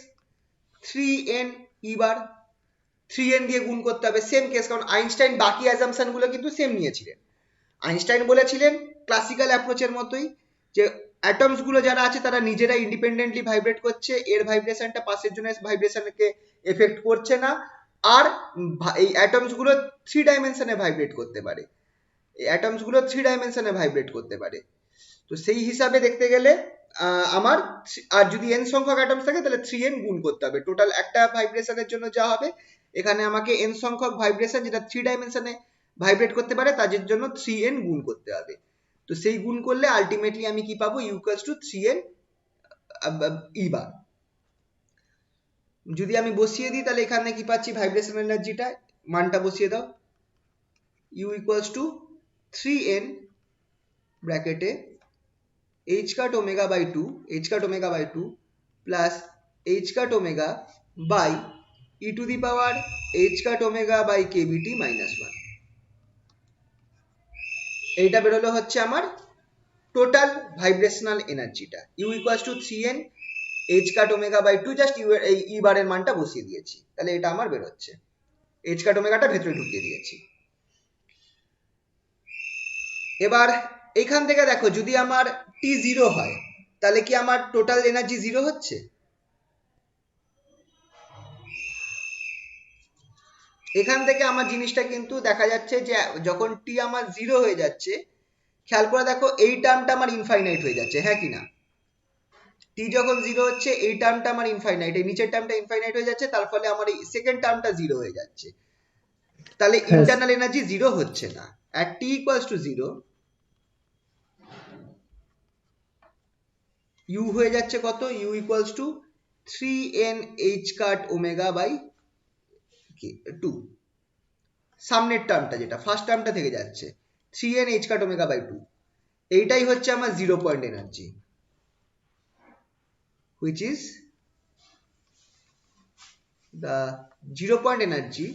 S1: 3n E bar, 3n দিয়ে গুণ করতে হবে, সেম কেস, কারণ আইনস্টাইন বাকি অ্যাজাম্পশন গুলো কিন্তু সেম নিয়েছিলেন। আইনস্টাইন বলেছিলেন ক্লাসিক্যাল অ্যাপ্রোচের মতোই যে অ্যাটমস গুলো যারা আছে তারা নিজেরা ইন্ডিপেন্ডেন্টলি ভাইব্রেট করছে, এর ভাইব্রেশনটা পাশের জনের ভাইব্রেশনকে এফেক্ট করছে না, আর এই অ্যাটমস গুলো 3 ডাইমেনশনে ভাইব্রেট করতে পারে, এই অ্যাটমস গুলো 3 ডাইমেনশনে ভাইব্রেট করতে পারে। তো সেই হিসাবে দেখতে গেলে আমার, আর যদি n সংখ্যক অ্যাটমস থাকে তাহলে 3n গুণ করতে হবে, টোটাল একটা ভাইব্রেশনের জন্য যা হবে এখানে আমাকে n সংখ্যক ভাইব্রেশন যেটা 3 ডাইমেনশনে ভাইব্রেট করতে পারে তাদের জন্য 3n গুণ করতে হবে। তো সেই গুণ করলে আলটিমেটলি আমি কি পাবো, u ইকুয়ালস টু 3n ই বার। যদি আমি বসিয়ে দিই তাহলে এখানে কি পাচ্ছি, ভাইব্রেশনাল এনার্জিটা মানটা বসিয়ে দাও, u ইকুয়ালস টু 3n ব্র্যাকেটে h cut omega by 2 plus h cut omega by e to the power h cut omega by kBt minus 1। এইটা বেরোলো হচ্ছে আমার টোটাল ভাইব্রেশনাল এনার্জিটা, u equals to 3n h cut omega by 2, just u এর এই ই বারের মানটা বসিয়ে দিয়েছি, তাহলে এটা আমার বেরোচ্ছে, h cut omega টা ভেতরে ঢুকিয়ে দিয়েছি। এবার এখান থেকে দেখো, যদি আমার t 0 হয় তাহলে কি আমার টোটাল এনার্জি 0 হচ্ছে? এখান থেকে আমার জিনিসটা কিন্তু দেখা যাচ্ছে যে যখন t আমার 0 হয়ে যাচ্ছে, খেয়াল করে দেখো এই টার্মটা আমার ইনফাইনাইট হয়ে যাচ্ছে, হ্যাঁ কি না? t যখন 0 হচ্ছে এই টার্মটা আমার ইনফাইনাইট, এই নিচের টার্মটা ইনফাইনাইট হয়ে যাচ্ছে, তার ফলে আমার এই সেকেন্ড টার্মটা 0 হয়ে যাচ্ছে, তাহলে ইন্টারনাল এনার্জি 0 হচ্ছে না। at t equals to 0 u হয়ে যাচ্ছে কত, u equals to 3n h cut omega by 2, সামনের টার্মটা যেটা ফার্স্ট টার্মটা থেকে যাচ্ছে 3n h cut omega by 2, এইটাই হচ্ছে আমার 0 point energy, which is the 0 point energy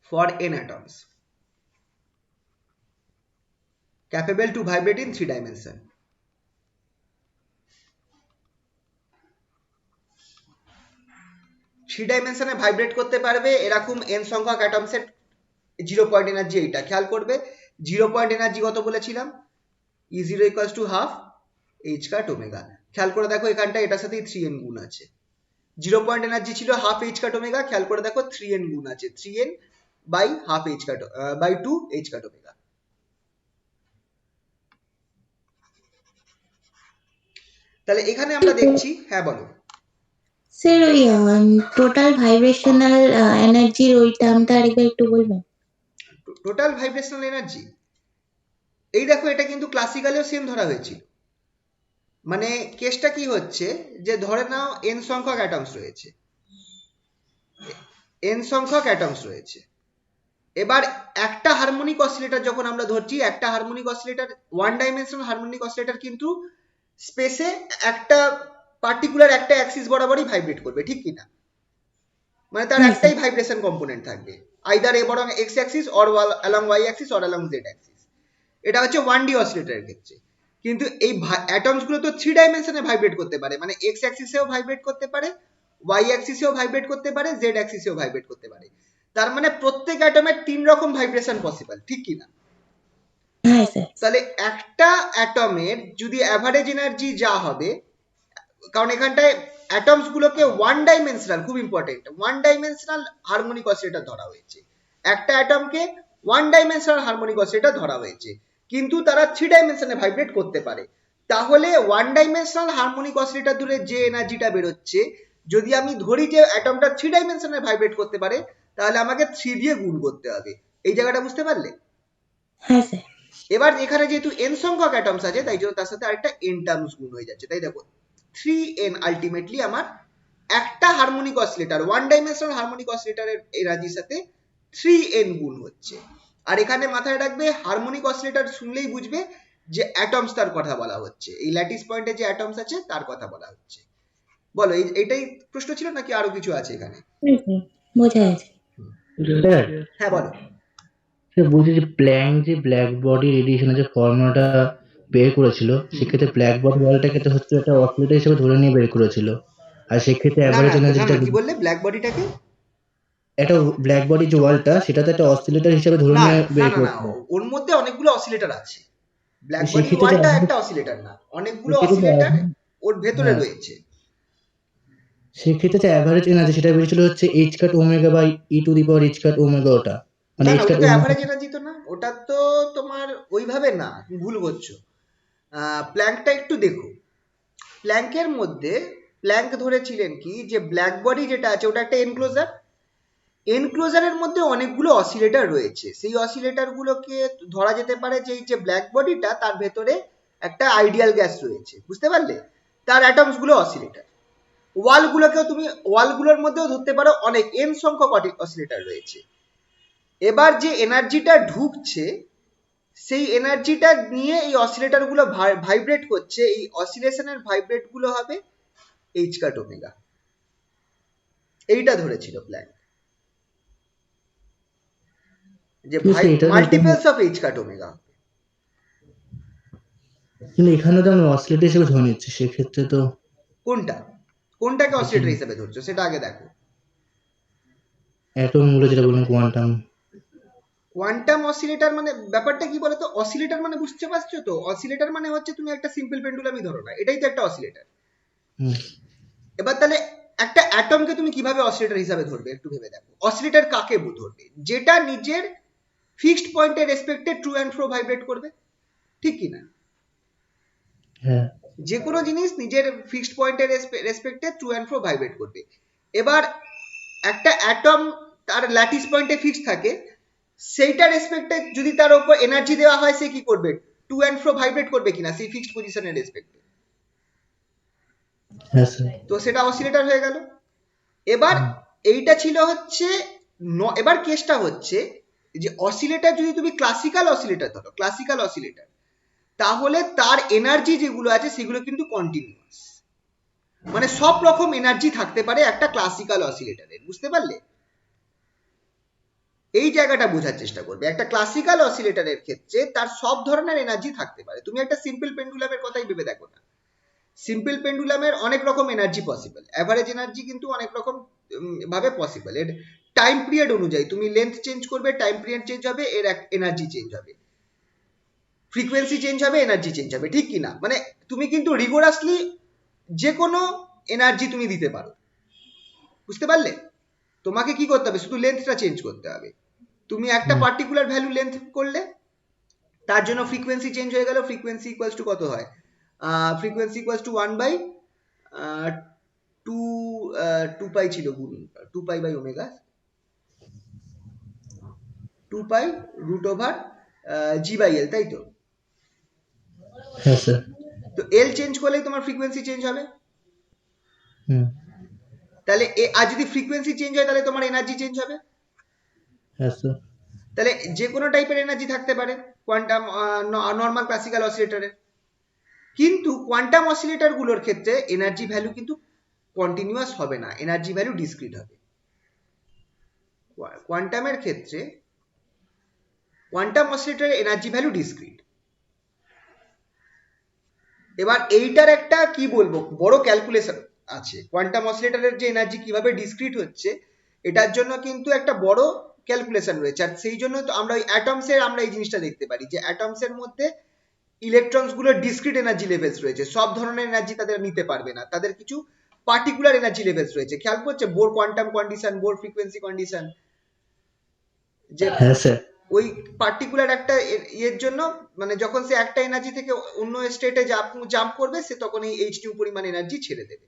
S1: for n atoms capable to vibrate in 3 dimension। Three ডাইমেনশনে ভাইব্রেট করতে পারবে এরকম n সংখ্যক অ্যাটমসের 0 পয়েন্ট এনার্জি এইটা, খেয়াল করবে 0 পয়েন্ট এনার্জি কত বলেছিলাম, E0 equals to half h cut omega, খেয়াল করে দেখো এখানটা এটার সাথে 3n গুণ আছে, 0 পয়েন্ট এনার্জি ছিল half h cut omega, খেয়াল করে দেখো 3n গুণ আছে, 3n by half h cut by 2 h cut omega। তাহলে এখানে আমরা দেখছি, হ্যাঁ বলো।
S2: স্যার ওই টোটাল ভাইব্রেশনাল এনার্জির ওই টার্মটা আরেকবার একটু বলবেন?
S1: টোটাল ভাইব্রেশনাল এনার্জি, এই দেখো এটা কিন্তু ক্লাসিক্যালেও সেম ধরা হয়েছিল, মানে কেসটা কি হচ্ছে যে ধরে নাও n সংখ্যক অ্যাটমস রয়েছে, n সংখ্যক অ্যাটমস রয়েছে, এবার একটা হারমোনিক অসিলেটর যখন আমরা ধরছি, একটা harmonic oscillator one dimensional harmonic oscillator কিন্তু স্পেসে একটা পার্টিকুলার একটা অ্যাক্সিস বরাবরই ভাইব্রেট করবে, ঠিক কি না? মানে তার একটাই ভাইব্রেশন কম্পোনেন্ট থাকবে, আইদার এ বরং X axis or along Y axis or along Z axis, এটা হচ্ছে 1D অসিলেটরের ক্ষেত্রে। কিন্তু এই অ্যাটমস গুলো তো 3 ডাইমেনশনে ভাইব্রেট করতে পারে, মানে এক্স অ্যাক্সিসেও ভাইব্রেট করতে পারে, ওয়াই অ্যাক্সিসেও ভাইব্রেট করতে পারে, জেড অ্যাক্সিসেও ভাইব্রেট করতে পারে, তার মানে প্রত্যেক অ্যাটমের 3 রকম ভাইব্রেশন পসিবল, ঠিক কি না?
S2: হ্যাঁ স্যার।
S1: তাহলে একটা অ্যাটমের যদি অ্যাভারেজ এনার্জি যা হবে, কারণ এখানটায় অ্যাটমস গুলোকে ওয়ান ডাইমেনশনাল, খুব important, one dimensional harmonic oscillator ধরা হয়েছে। একটা অ্যাটমকে ওয়ান ডাইমেনশনাল হারমোনিক অসিলেটর ধরা হয়েছে, কিন্তু তারা 3 ডাইমেনশনে ভাইব্রেট করতে পারে। তাহলে ওয়ান ডাইমেনশনাল হারমোনিক অসিলেটর ধরে যে এনার্জিটা বেরোচ্ছে, যদি আমি ধরি যে অ্যাটমটা 3 ডাইমেনশনে ভাইব্রেট করতে পারে, তাহলে আমাকে 3 দিয়ে গুণ করতে হবে। এই জায়গাটা বুঝতে পারলে?
S2: হ্যাঁ স্যার।
S1: এবার এখানে যেহেতু n সংখ্যক অ্যাটমস আছে, তাই জন্য তার সাথে আরেকটা n টার্মস গুণ হয়ে যাচ্ছে। তাই দেখো 3n আলটিমেটলি আমার একটা harmonic oscillator, one dimensional harmonic অসিলেটরের এনার্জির সাথে 3n গুণ হচ্ছে। আর এখানে মাথায় রাখবে, হারমোনিক অসিলেটর শুনলেই বুঝবে যে অ্যাটমস তার কথা বলা হচ্ছে, এই ল্যাটিস পয়েন্টে যে অ্যাটমস আছে তার কথা বলা হচ্ছে। বলো, এটাই প্রশ্ন ছিল নাকি আরো কিছু আছে এখানে?
S2: বোঝা গেছে।
S3: স্যার
S1: হ্যাঁ বলো।
S3: স্যার বলছি যে প্ল্যাঙ্ক যে ব্ল্যাক বডি রেডিয়েশনের যে ফর্মুলাটা বের করেছিল, সেক্ষেত্রে ব্ল্যাক বডি ওয়ালটাকে তো হচ্ছে একটা অসিলেটর হিসেবে ধরে নিয়ে বের করেছিল, আর সেক্ষেত্রে
S1: না
S3: অ্যাভারেজ
S1: না না
S3: এনার্জিটা
S1: না, কি বললে? ব্ল্যাক বডিটাকে?
S3: একটা ব্ল্যাক বডি যে ওয়ালটা, সেটা তো একটা অসিলেটর হিসেবে ধরে
S1: না
S3: নিয়ে
S1: না
S3: বের
S1: না না,
S3: করেছিল।
S1: ওর মধ্যে অনেকগুলো অসিলেটর আছে। ব্ল্যাক বডি
S3: সেক্ষেত্রে যে
S1: ওয়ানটা
S3: average-
S1: একটা অসিলেটর না, অনেকগুলো
S3: সেক্ষেত্রে যে
S1: অসিলেটর
S3: average-
S1: ওর ভেতরে
S3: হ্যাঁ,
S1: রয়েছে।
S3: সেক্ষেত্রে যে অ্যাভারেজ এনার্জি সেটা বেরিয়েছিল হচ্ছে H cut omega by E to the power H cut omega, ওটা মানে
S1: না না,
S3: এইচ
S1: ওটা
S3: কাট
S1: তো
S3: ওমেগা।
S1: অ্যাভারেজ এনার্জি তো না, ওটা তো তোমার ওইভাবে না, তুমি ভুল করছো। প্ল্যাঙ্কটা একটু দেখো। প্ল্যাঙ্কের মধ্যে প্ল্যাঙ্ক ধরেছিলেন কি, যে ব্ল্যাক বডি যেটা আছে ওটা একটা এনক্লোজার, এনক্লোজারের মধ্যে অনেকগুলো অসিলেটর রয়েছে। সেই অসিলেটর গুলোকে ধরা যেতে পারে যে এই যে ব্ল্যাক বডিটা, তার ভেতরে একটা আইডিয়াল গ্যাস রয়েছে, বুঝতে পারলে? তার অ্যাটমস গুলো অসিলেটর। ওয়ালগুলোকেও তুমি ওয়ালগুলোর মধ্যেও ধরতে পারো, অনেক এন সংখ্যক অসিলেটর রয়েছে। এবার যে এনার্জিটা ঢুকছে, সেই এনার্জিটা নিয়ে এই অসিলেটর গুলো ভাইব্রেট করছে, এই অসিলেশনের ভাইব্রেট গুলো হবে এইচ কাট ওমেগা। এইটা ধরেছিল প্ল্যাঙ্ক, যে
S3: কিন্তু স্যার এটা তো
S1: multiples of H cut omega.
S3: কিন্তু এখানে তো আমরা অসিলেটর হিসেবে ধরে নিচ্ছি, সেক্ষেত্রে তো
S1: কোনটা? কোনটাকে অসিলেটর হিসেবে ধরছো সেটা আগে দেখো।
S3: অ্যাটম গুলো যেটা বললেন কোয়ান্টাম।
S1: কোয়ান্টাম অসিলেটর মানে ব্যাপারটা কি বলতো? অসিলেটর মানে বুঝতে পারছো তো? অসিলেটর মানে হচ্ছে তুমি একটা সিম্পল পেন্ডুলামই ধরো না, এটাই তো একটা অসিলেটর।
S3: হুম,
S1: এবার তাহলে একটা অ্যাটমকে তুমি কিভাবে অসিলেটর হিসাবে ধরবে একটু ভেবে দেখো। অসিলেটর কাকে ধরবে? যেটা নিজের ফিক্সড পয়েন্টের রেসপেক্টে ট্রু অ্যান্ড ফ্রো ভাইব্রেট করবে, ঠিক কি না?
S3: হ্যাঁ
S1: যে কোনো জিনিস নিজের ফিক্সড পয়েন্টের রেসপেক্টে ট্রু অ্যান্ড ফ্রো ভাইব্রেট করবে। এবার একটা অ্যাটম তার ল্যাটিস পয়েন্টে ফিক্সড থাকে, সেইটা রেসপেক্টে যদি তার উপর এনার্জি দেওয়া হয়, সে কি করবে? টু অ্যান্ড ফ্রো ভাইব্রেট করবে কিনা সেই ফিক্সড পজিশনের রেসপেক্টে।
S3: হ্যাঁ স্যার।
S1: তো সেটা অসিলেটর হয়ে গেল। এবার এইটা ছিল হচ্ছে এবার কেসটা হচ্ছে যে অসিলেটর যদি তুমি ক্লাসিক্যাল অসিলেটর ধরো, ক্লাসিক্যাল অসিলেটর, তাহলে তার এনার্জি যেগুলো আছে সেগুলো কিন্তু কন্টিনিউয়াস, মানে সব রকম এনার্জি থাকতে পারে একটা ক্লাসিক্যাল অসিলেটরের, বুঝতে পারলে? এই জায়গাটা বোঝার চেষ্টা করবে। একটা ক্লাসিক্যাল অসিলেটরের ক্ষেত্রে তার সব ধরনের এনার্জি থাকতে পারে। তুমি একটা সিম্পল পেন্ডুলামের কথাই ভেবে দেখো না, সিম্পল পেন্ডুলামের অনেক রকম এনার্জি পসিবল, অ্যাভারেজ এনার্জি কিন্তু অনেক রকম ভাবে পসিবল। এর টাইম পিরিয়ড অনুযায়ী তুমি লেন্থ চেঞ্জ করবে, টাইম পিরিয়ড চেঞ্জ হবে, এর এনার্জি চেঞ্জ হবে, ফ্রিকোয়েন্সি চেঞ্জ হবে, এনার্জি চেঞ্জ হবে, ঠিক কি না? মানে তুমি কিন্তু রিগোরাসলি যে কোনো এনার্জি তুমি দিতে পারো, বুঝতে পারলে? তোমাকে কি করতে হবে? শুধু লেন্থটা চেঞ্জ করতে হবে। তুমি একটা পার্টিকুলার ভ্যালু লেন্থ করলে, তার জন্য ফ্রিকোয়েন্সি চেঞ্জ হয়ে গেল। ফ্রিকোয়েন্সি ইকুয়ালস টু কত হয়? Frequency equals to 1 by 2, 2 pi ছিল গুণ 2 pi by omega, 2 pi root over G by L, তাই তো?
S3: হ্যাঁ স্যার।
S1: তো এল চেঞ্জ করলেই তোমার ফ্রিকোয়েন্সি চেঞ্জ হবে।
S3: হুম,
S1: তাহলে আর যদি ফ্রিকোয়েন্সি চেঞ্জ হয় তাহলে তোমার এনার্জি চেঞ্জ হবে।
S3: হ্যাঁ স্যার।
S1: তাহলে যে কোনো টাইপের এনার্জি থাকতে পারে কোয়ান্টাম নর্মাল ক্লাসিক্যাল অসিলেটরে। কিন্তু কোয়ান্টাম অসিলেটর গুলোর ক্ষেত্রে এনার্জি ভ্যালু কিন্তু কন্টিনিউয়াস হবে না, এনার্জি ভ্যালু ডিসক্রিট হবে। কোয়ান্টামের ক্ষেত্রে কোয়ান্টাম অসিলেটরের এনার্জি ভ্যালু ডিসক্রিট। এবার এইটার একটা কি বলবো বড় ক্যালকুলেশন আছে, কোয়ান্টাম অসিলেটরের যে এনার্জি কিভাবে ডিসক্রিট হচ্ছে এটার জন্য কিন্তু একটা বড় ক্যালকুলেশন রয়েছে, আর সেই জন্য তো আমরা ওই অ্যাটমসের আমরা এই জিনিসটা দেখতে পারি যে অ্যাটমসের মধ্যে ইলেকট্রনস গুলোর ডিসক্রিট এনার্জি লেভেলস রয়েছে, সব ধরনের এনার্জি তাদের নিতে পারবে না, তাদের কিছু পার্টিকুলার এনার্জি লেভেলস রয়েছে। খেয়াল করছে Bohr quantum condition, Bohr frequency condition, যে
S3: হ্যাঁ স্যার।
S1: ওই পার্টিকুলার একটা এর জন্য মানে যখন সে একটা এনার্জি থেকে অন্য স্টেটে জাম্প করবে সে তখন এই এইচ2 পরিমাণ এনার্জি ছেড়ে দেবে।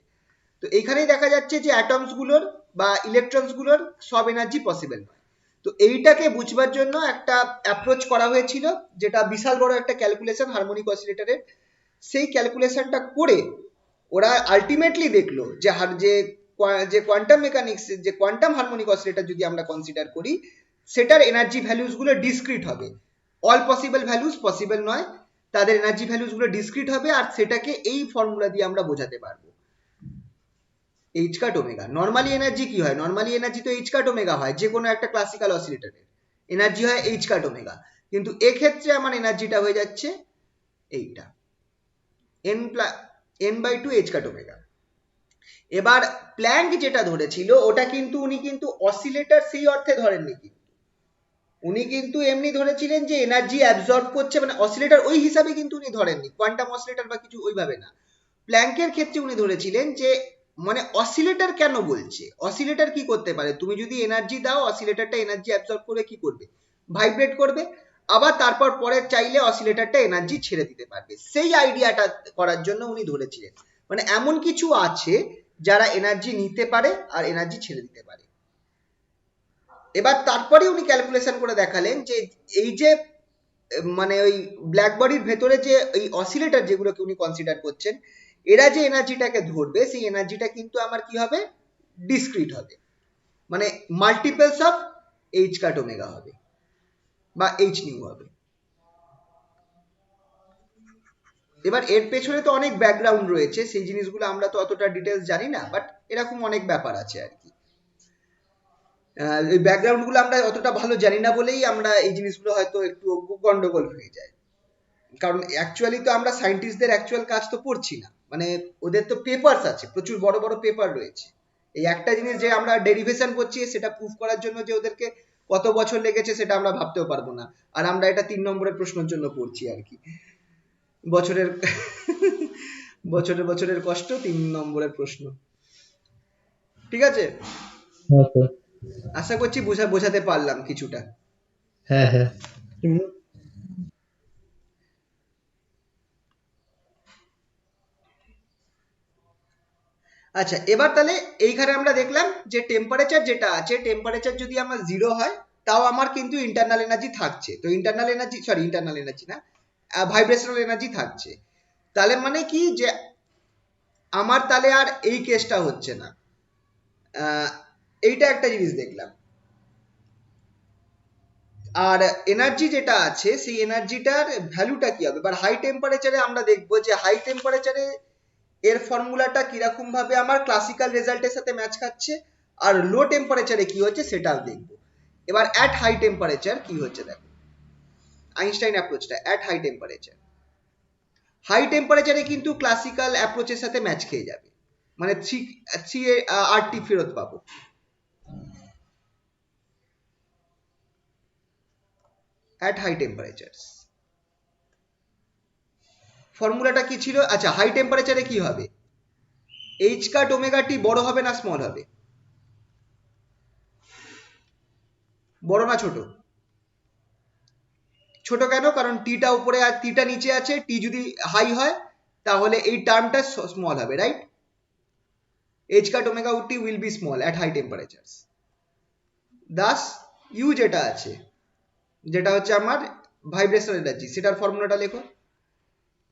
S1: তো এইখানেই দেখা যাচ্ছে যে অ্যাটমস গুলোর বা ইলেকট্রনস গুলোর সব এনার্জি পসিবল নয়। তো এইটাকে বুঝবার জন্য একটা অ্যাপ্রোচ করা হয়েছিল, যেটা বিশাল বড় একটা ক্যালকুলেশন হারমোনিক অসিলেটরের। সেই ক্যালকুলেশনটা করে ওরা আলটিমেটলি দেখলো যে যে কোয়ান্টাম মেকানিক্স, যে কোয়ান্টাম হারমোনিক অসিলেটর যদি আমরা কনসিডার করি, সেটার এনার্জি ভ্যালুস গুলো ডিসক্রিট হবে। অল পসিবল ভ্যালুস পসিবল নয়, তাদের এনার্জি ভ্যালুস গুলো ডিসক্রিট হবে, আর সেটাকে এই ফর্মুলা দিয়ে আমরা বোঝাতে পারবো, H cut omega. Normally energy কি হয়? নর্মালি এনার্জি তো এইচ কাট ওমেগা হয়, যে কোনো একটা ক্লাসিক্যাল অসিলেটরের এনার্জি হয় এইচ কাট ওমেগা, কিন্তু এক্ষেত্রে আমার এনার্জিটা হয়ে যাচ্ছে এইটা n/2 এইচ কাট ওমেগা। এবার প্ল্যাঙ্ক যেটা ধরেছিল ওটা কিন্তু উনি কিন্তু অসিলেটর সেই অর্থে ধরেননি, কিন্তু উনি কিন্তু এমনি ধরেছিলেন যে এনার্জি অ্যাবজর্ব করছে, মানে অসিলেটর ওই হিসাবে কিন্তু উনি ধরেননি, কোয়ান্টাম অসিলেটর বা কিছু ওইভাবে না। প্ল্যাঙ্কের ক্ষেত্রে উনি ধরেছিলেন যে মানে অসিলেটর কেন বলছে, অসিলেটর কি করতে পারে, তুমি যদি এনার্জি দাও অসিলেটরটা এনার্জি অ্যাবজর্ব করে কি করবে, ভাইব্রেট করবে, আবার তারপর পরে চাইলে অসিলেটরটা এনার্জি ছেড়ে দিতে পারবে। সেই আইডিয়াটা করার জন্য উনি ধরেছিলেন মানে এমন কিছু আছে যারা এনার্জি নিতে পারে আর এনার্জি ছেড়ে দিতে পারে। এবার তারপরে উনি ক্যালকুলেশন করে দেখালেন যে এই যে মানে ওই ব্ল্যাক বডির ভেতরে যে এই অসিলেটর যেগুলোকে উনি কনসিডার করছেন, এরা যে এনার্জিটাকে ধরবে সেই এনার্জিটা কিন্তু আমার কি হবে, ডিসক্রিট হবে, মানে multiples of H cut omega হবে বা এইচ নিউ হবে। এবার এর পেছনে তো অনেক ব্যাকগ্রাউন্ড রয়েছে, সেই জিনিসগুলো আমরা তো অতটা ডিটেলস জানি না, বাট এরকম অনেক ব্যাপার আছে আর কি। এই ব্যাকগ্রাউন্ড গুলো আমরা অতটা ভালো জানি না বলেই আমরা এই জিনিসগুলো হয়তো একটু গন্ডগোল হয়ে যায়, কারণ অ্যাকচুয়ালি তো আমরা সায়েন্টিস্টদের অ্যাকচুয়াল কাজ তো পড়ছি না, মানে ওদের তো পেপারস আছে, প্রচুর বড় বড় পেপার রয়েছে। এই একটা জিনিস যে আমরা ডেরিভেশন করছি সেটা প্রুফ করার জন্য যে ওদেরকে কত বছর লেগেছে সেটা আমরা ভাবতেও পারবো না, আর আমরা এটা 3 নম্বরের প্রশ্নের জন্য পড়ছি আর কি। বছরের বছরের কষ্ট, 3 নম্বরের প্রশ্ন। ঠিক আছে,
S3: হ্যাঁ স্যার।
S1: আশা করছি বোঝাতে পারলাম কিছুটা।
S3: হ্যাঁ হ্যাঁ।
S1: আচ্ছা, এবার তাহলে এইখানে আমরা দেখলাম যে টেম্পারেচার যেটা আছে, টেম্পারেচার যদি আমার 0 হয় তাও আমার কিন্তু ইন্টারনাল এনার্জি থাকছে, তো ইন্টারনাল এনার্জি না, ভাইব্রেশনাল এনার্জি থাকছে। তাহলে মানে কি যে আমার তাহলে আর এই কেসটা হচ্ছে না। এইটা একটা জিনিস দেখলাম। আর এনার্জি যেটা আছে সেই এনার্জিটার ভ্যালুটা কি হবে, এবার হাই টেম্পারেচারে আমরা দেখবো যে হাই টেম্পারেচারে এর ফর্মুলাটা কিরকম ভাবে আমার ক্লাসিক্যাল রেজাল্টের সাথে ম্যাচ খাচ্ছে, আর লো টেম্পারেচারে কি হচ্ছে সেটাও দেখবো। এবার অ্যাট হাই টেম্পারেচার কি হচ্ছে দেখো, আইনস্টাইন অ্যাপ্রোচটা অ্যাট হাই টেম্পারেচারে কিন্তু ক্লাসিক্যাল অ্যাপ্রোচের সাথে ম্যাচ খেয়ে যাবে, মানে 3 RT ফেরত পাবো। অ্যাট হাই টেম্পারেচার ফর্মুলাটা কি ছিল, আচ্ছা হাই টেম্পারেচারে কি হবে, এইচ কাট ওমেগা টি বড় হবে না স্মল হবে, বড় না ছোট? ছোট কেন, কারণ টিটা উপরে আর টিটা নিচে আছে, টি যদি হাই হয় তাহলে এই টার্মটা স্মল হবে, right? H cut omega t will be small at high temperatures. Thus you যেটা আছে, যেটা হচ্ছে আমার ভাইব্রেশনাল এনার্জি, সেটার ফর্মুলাটা লেখো,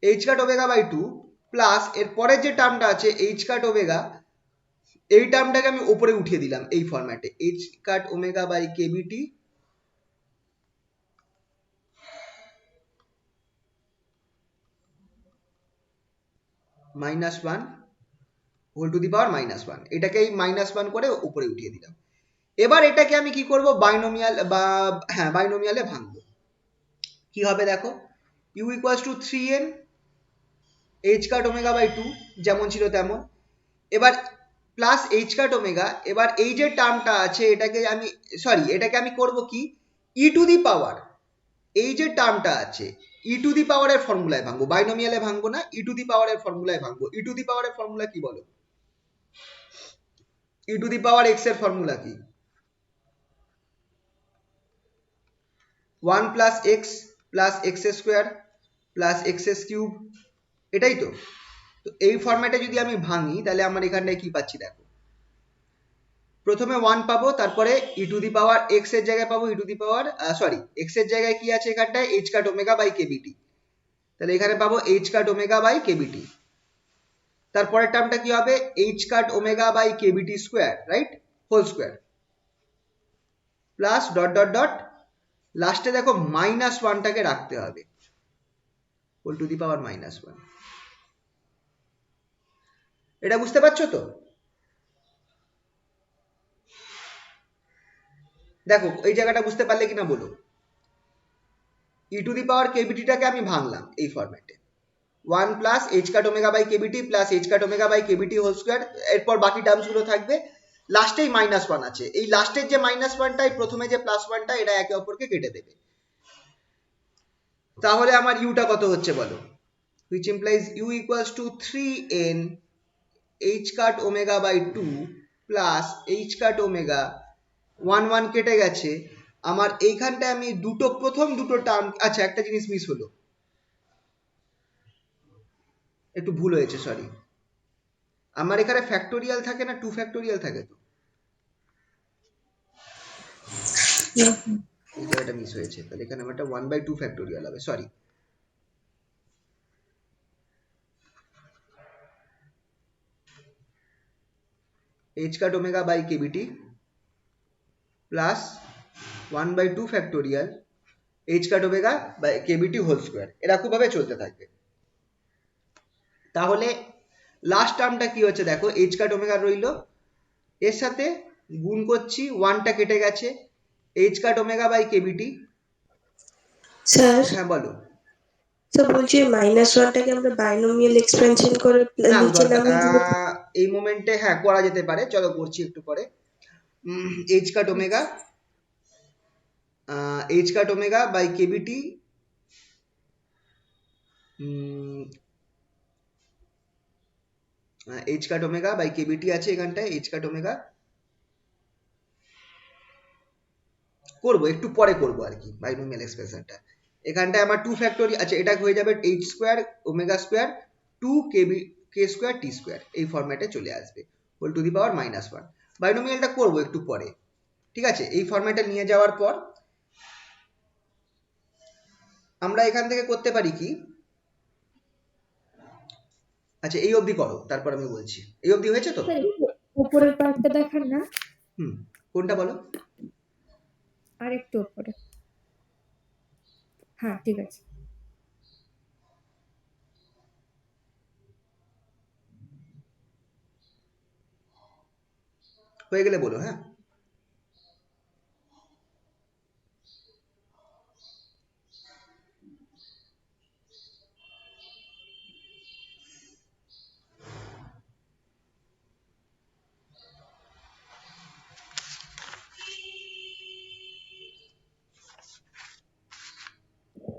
S1: h cut omega by 2 plus এর পরের যে টার্মটা আছে এইচ কাট ওমেগা, এই টার্মটাকে আমি উপরে উঠিয়ে দিলাম এই ফরম্যাটে, H cut omega by KBT -1 whole to the power -1, এটাকে এই -1 করে উপরে উঠিয়ে দিলাম। এবার এটাকে আমি কি করব, বাইনোমিয়াল বা হ্যাঁ বাইনোমিয়ালে ভাঙবো। কি হবে দেখো, u equals to 3n h cut omega by 2 যেমন ছিল তেমন। এবার প্লাস এইচ কাট ওমেগা, এবার এই যে টার্মটা আছে এটাকে আমি করব কি ই টু দি পাওয়ার, এই যে টার্মটা আছে ই টু দি পাওয়ারের ফর্মুলায় ভাঙবো, বাইনোমিয়ালে ভাঙবো না, ই টু দি পাওয়ারের ফর্মুলায় ভাঙবো। ই টু দি পাওয়ারের ফর্মুলা কি বলো? ই টু দি পাওয়ার এক্স এর ফর্মুলা কি? 1 plus x plus x square plus x cube, এটাই তো। তো এই ফরম্যাটে যদি আমি ভাঙি তাহলে আমার এখানটায় কি পাচ্ছি দেখো, প্রথমে 1 পাবো, তারপরে e to the power x এর জায়গায় পাবো ই টু দি পাওয়ার এক্স এর জায়গায় কি আছে এখানটায় h cut omega by KBT, তাহলে এখানে পাবো h cut omega by KBT. তারপরের টার্মটা কি হবে, h cut omega by KBT square, right, whole square, plus dot dot dot, লাস্টে দেখো মাইনাস ওয়ানটাকে রাখতে হবে, whole to the power minus one. এটা বুঝতে পারছো তো? দেখো এই জায়গাটা বুঝতে পারলে কিনা বলো। ই টু দি পাওয়ার কেবিটিটাকে আমি ভাঙলাম এই ফরম্যাটে, 1 plus h cut omega by KBT plus h cut omega by KBT whole square, এরপর বাকি টার্মস গুলো থাকবে, লাস্টেই মাইনাস ওয়ান আছে, এই লাস্টের যে মাইনাস ওয়ানটাই প্রথমে যে প্লাস ওয়ানটা, এরা একে অপরকে কেটে দেবে। তাহলে আমার ইউটা কত হচ্ছে বলো, which implies u equals to 3n h cut omega by 2 plus h cut omega, 1 1 কেটে গেছে আমার এইখানটায়। আমি প্রথম দুটো টার্ম, আচ্ছা একটা জিনিস মিস হলো, একটু ভুল হয়েছে, সরি। আমার এখানে ফ্যাক্টোরিয়াল থাকে না 2 ফ্যাক্টোরিয়াল থাকে, তো এই জায়গাটা মিস হয়েছে, তাহলে এখানে আমারটা 1/2 ফ্যাক্টোরিয়াল হবে, sorry. h cut omega by kbt plus 1/2 factorial h cut omega by kbt whole square, এরকম ভাবে চলতে থাকবে। তাহলে লাস্ট টার্মটা কি হচ্ছে দেখো, h cut omega রইলো, এর সাথে গুণ করছি, 1টা কেটে গেছে, h cut omega by kbt।
S4: Sir
S1: হ্যাঁ বলো।
S4: স্যার বলছি মাইনাস ওয়ানটাকে আমরা বাইনোমিয়াল এক্সপেনশন করে
S1: না
S4: নিচে
S1: দরকার,
S4: নামিয়ে দিতে
S1: এই মোমেন্টে হ্যাঁ করা যেতে পারে, চলো করছি একটু পরে। h cut omega h cut omega by kbt, h cut omega by kbt আছে এখানটায়, h cut omega করবো একটু পরে করবো আর কি বাইনোমিয়াল এক্সপ্রেশনটা। এখানটায় আমার 2 ফ্যাক্টোরিয়াল, আচ্ছা এটা হয়ে যাবে h square omega square 2 K square T square, এই ফরম্যাটে চলে আসবে, whole to the power minus one. বাইনোমিয়ালটা করবো একটু পরে, ঠিক আছে। এই ফরম্যাটে নিয়ে যাওয়ার পর আমরা এখান থেকে করতে পারি কি, আচ্ছা এই অবধি করো, তারপর আমি বলছি। এই অবধি হয়েছে তো?
S5: স্যার উপরের পার্টটা দেখান না,
S1: কোনটা বলো?
S5: আর একটু উপরে। হ্যাঁ ঠিক আছে।
S1: হয়ে গেলে বলো, হ্যাঁ।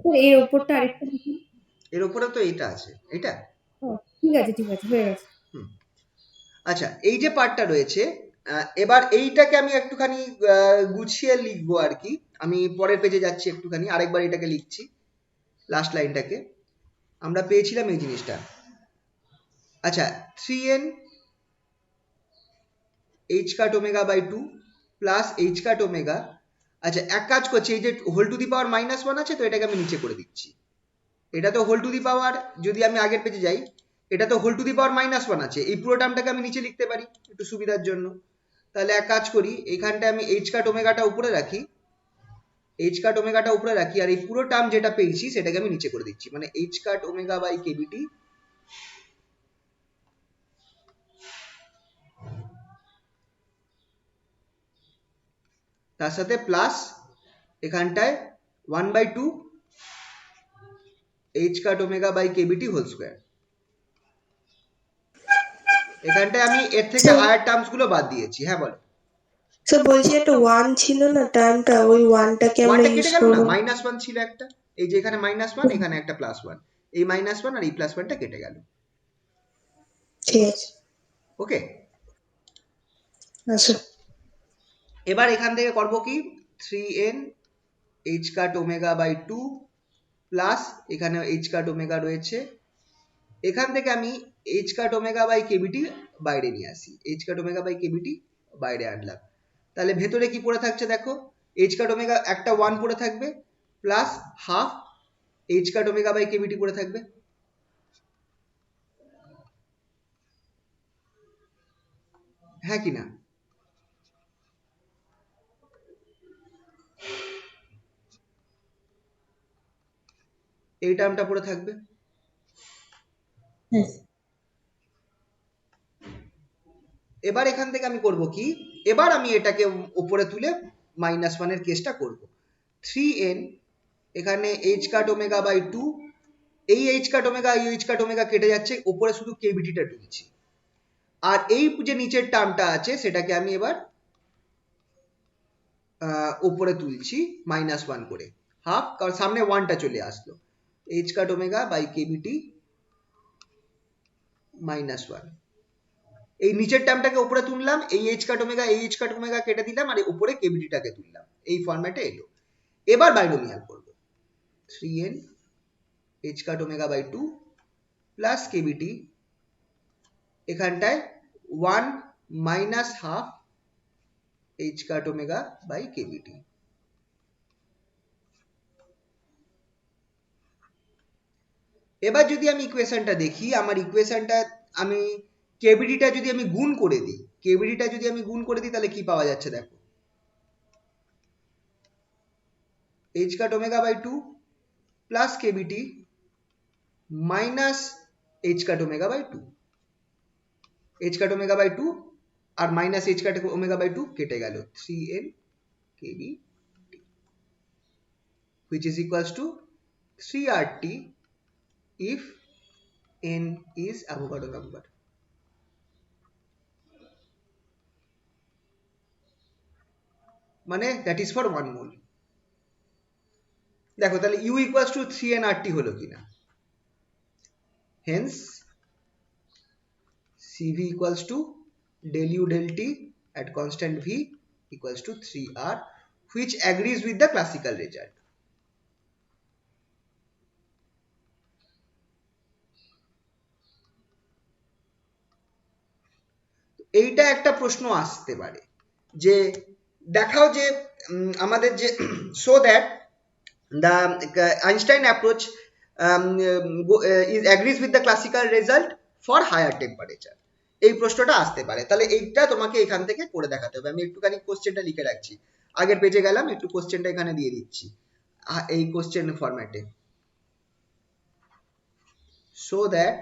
S5: স্যার এর ওপরটা আরেকটা দেখান।
S1: এর উপরে তো এইটা আছে, এটা।
S5: ঠিক আছে ঠিক আছে, হয়ে গেছে।
S1: আচ্ছা এই যে পার্টটা রয়েছে, এবার এইটাকে আমি একটুখানি গুছিয়ে লিখবো আর কি। আমি পরের পেজে যাচ্ছি একটুখানি, আরেকবার এটাকে লিখছি, লাস্ট লাইনটাকে। আমরা পেয়েছিলাম এই জিনিসটা, আচ্ছা 3n h cut omega by 2 plus h cut omega, আচ্ছা এক কাজ করছি, এই যে whole to the power minus one আছে তো, এটাকে আমি নিচে করে দিচ্ছি। এটা তো হোল টু দি পাওয়ার, যদি আমি আগের পেজে যাই, এটা তো whole to the power minus one আছে, এই পুরো টার্মটাকে আমি নিচে লিখতে পারি একটু সুবিধার জন্য। তাহলে এক কাজ করি, এইখানটায় আমি এইচ কাট ওমেগাটা উপরে রাখি, এইচ কাট ওমেগাটা উপরে রাখি, আর এই পুরো টার্ম যেটা পেয়েছি সেটাকে আমি নিচে করে দিচ্ছি, মানে h cut omega by KBT তার সাথে প্লাস এখানটায় 1/2 h cut omega by KBT whole square. এখানটায় আমি এর থেকে
S4: স্যার
S1: হায়ার টার্মস গুলো বাদ দিয়েছি। হ্যাঁ বলো।
S4: স্যার বলছি একটা 1 ছিল না টার্মটা, ওই 1টাকে আমরা
S1: ওয়ানটা
S4: ইউজ
S1: কেটে গেল না,
S4: করবো।
S1: -1 ছিল একটা, এই যে এখানে -1 এখানে একটা +1, এই -1 আর এই +1টা কেটে গেল।
S4: ঠিক আছে।
S1: ওকে,
S4: আচ্ছা
S1: এবার এখান থেকে করব কি, 3n h cut omega by 2 plus এখানে h কাট ওমেগা রয়েছে, এখান থেকে আমি h cut omega by KBT বাইরে নিয়ে আসি, h cut omega by KBT বাইরে আনলাম, তাহলে ভেতরে কি পড়ে থাকছে দেখো, h কাট ওমেগা একটা 1 পড়ে থাকবে plus half h cut omega by KBT পড়ে থাকবে। হ্যাঁ কি না? এই টার্মটা পড়ে থাকবে।
S2: হ্যাঁ
S1: এবার এখান থেকে আমি করব কি, এবার আমি এটাকে উপরে তুলে -1 এর কেসটা করব। 3n এখানে h কাট ওমেগা বাই 2, এই h কাট ওমেগা এই h কাট ওমেগা কেটে যাচ্ছে, উপরে শুধু কেভিটিটা তুলছি, আর এই যে নিচের টার্মটা আছে সেটাকে আমি এবার উপরে তুলছি -1 করে, হাফ, কারণ সামনে 1টা চলে আসলো, h cut omega by KBT -1, এই নিচের টার্মটাকে উপরে তুললাম, এই h কাট ওমেগা এই h কাট ওমেগা কেটে দিলাম, আর উপরে কেভিটিটাকে তুললাম, এই ফরম্যাটে এলো। এবার বাইনোমিয়াল করব, 3n h cut omega by 2 plus KBT, এখানটায় 1 minus half h cut omega by KBT. এবার যদি আমি ইকুয়েশনটা দেখি, আমার ইকুয়েশনটা আমি কেভিটিটা যদি আমি গুণ করে দিই, কেভিটিটা যদি আমি গুণ করে দিই তাহলে কি পাওয়া যাচ্ছে দেখো, h cut omega by 2 plus KBT minus h cut omega by 2, h cut omega by 2 আর minus h cut omega by 2 কেটে গেল, 3n KB which is equals to 3RT if n is Avogadro number। মানে দ্যাট ইজ ফর 1 মোল। দেখো তাহলে u equals to 3nRT হলো কিনা, hence CV equals to del u del t at constant v equals to 3R, which agrees with the classical result। এইটা একটা প্রশ্ন আসতে পারে যে দেখাও যে আমাদের যে so that the Einstein approach is agrees with the classical result for higher temperature, এই প্রশ্নটা আসতে পারে, তাহলে এইটা তোমাকে এখান থেকে করে দেখাতে হবে। আমি একটুখানি কোশ্চেনটা লিখে রাখছি, আগের পেজে গেলাম, একটু কোশ্চেনটা এখানে দিয়ে দিচ্ছি এই কোশ্চেন ফরম্যাটে, so that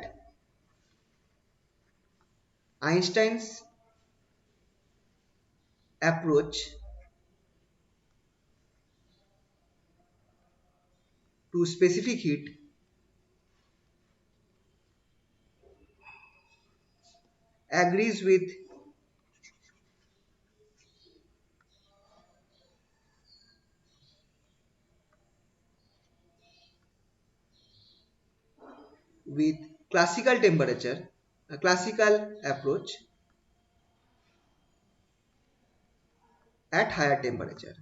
S1: Einstein's approach to specific heat agrees with classical temperature, classical approach at higher temperature।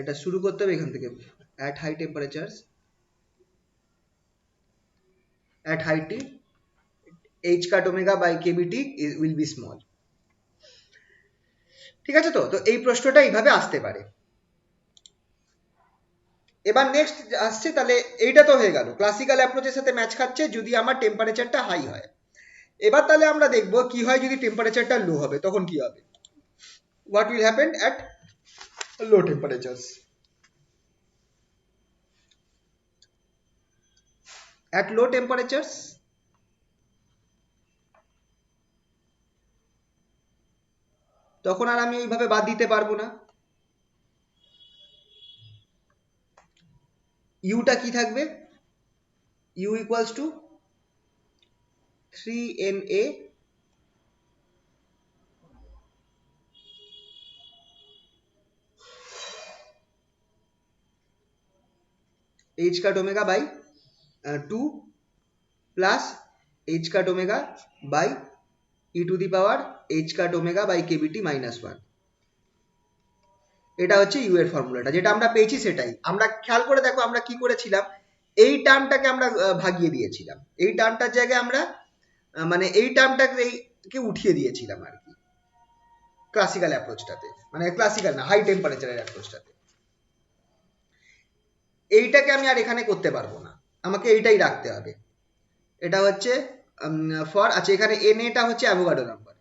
S1: এটা শুরু করতে হবে এখান থেকে, at high temperatures at high T h cut omega by kBT will be small। ঠিক আছে, তো তো এই প্রশ্নটা এইভাবে আসতে পারে। এবার নেক্সট আসছে, তাহলে এইটা তো হয়ে গেল ক্লাসিক্যাল অ্যাপ্রোচের সাথে ম্যাচ খাচ্ছে যদি আমার টেম্পারেচারটা হাই হয়। এবার তাহলে আমরা দেখব কি হয় যদি টেম্পারেচারটা লো হবে, তখন কি হবে, what will happen at low temperatures। at low temperatures তখন আর আমি এইভাবে বাদ দিতে পারবো না, ইউটা কি থাকবে, u equals to 3na h cut omega by 2 plus h cut omega by e to the power h cut omega by kbt minus 1। এটা হচ্ছে ইউ এর ফর্মুলাটা, যেটা আমরা পেয়েছি সেটাই। আমরা খেয়াল করে দেখো আমরা কি করেছিলাম, এই টার্মটাকে আমরা ভাগিয়ে দিয়েছিলাম, এই টার্মটার জায়গায় আমরা মানে এই টার্মটাকে উঠিয়ে দিয়েছিলাম আর কি, ক্লাসিক্যাল অ্যাপ্রোচটাতে, মানে ক্লাসিক্যাল না, হাই টেম্পারেচারের অ্যাপ্রোচটাতে। এইটাকে আমি আর এখানে করতে পারবো না, আমাকে এইটাই রাখতে হবে। এটা হচ্ছে ফর, আচ্ছা এখানে এন এটা হচ্ছে অ্যাভোগাড্রো নাম্বার।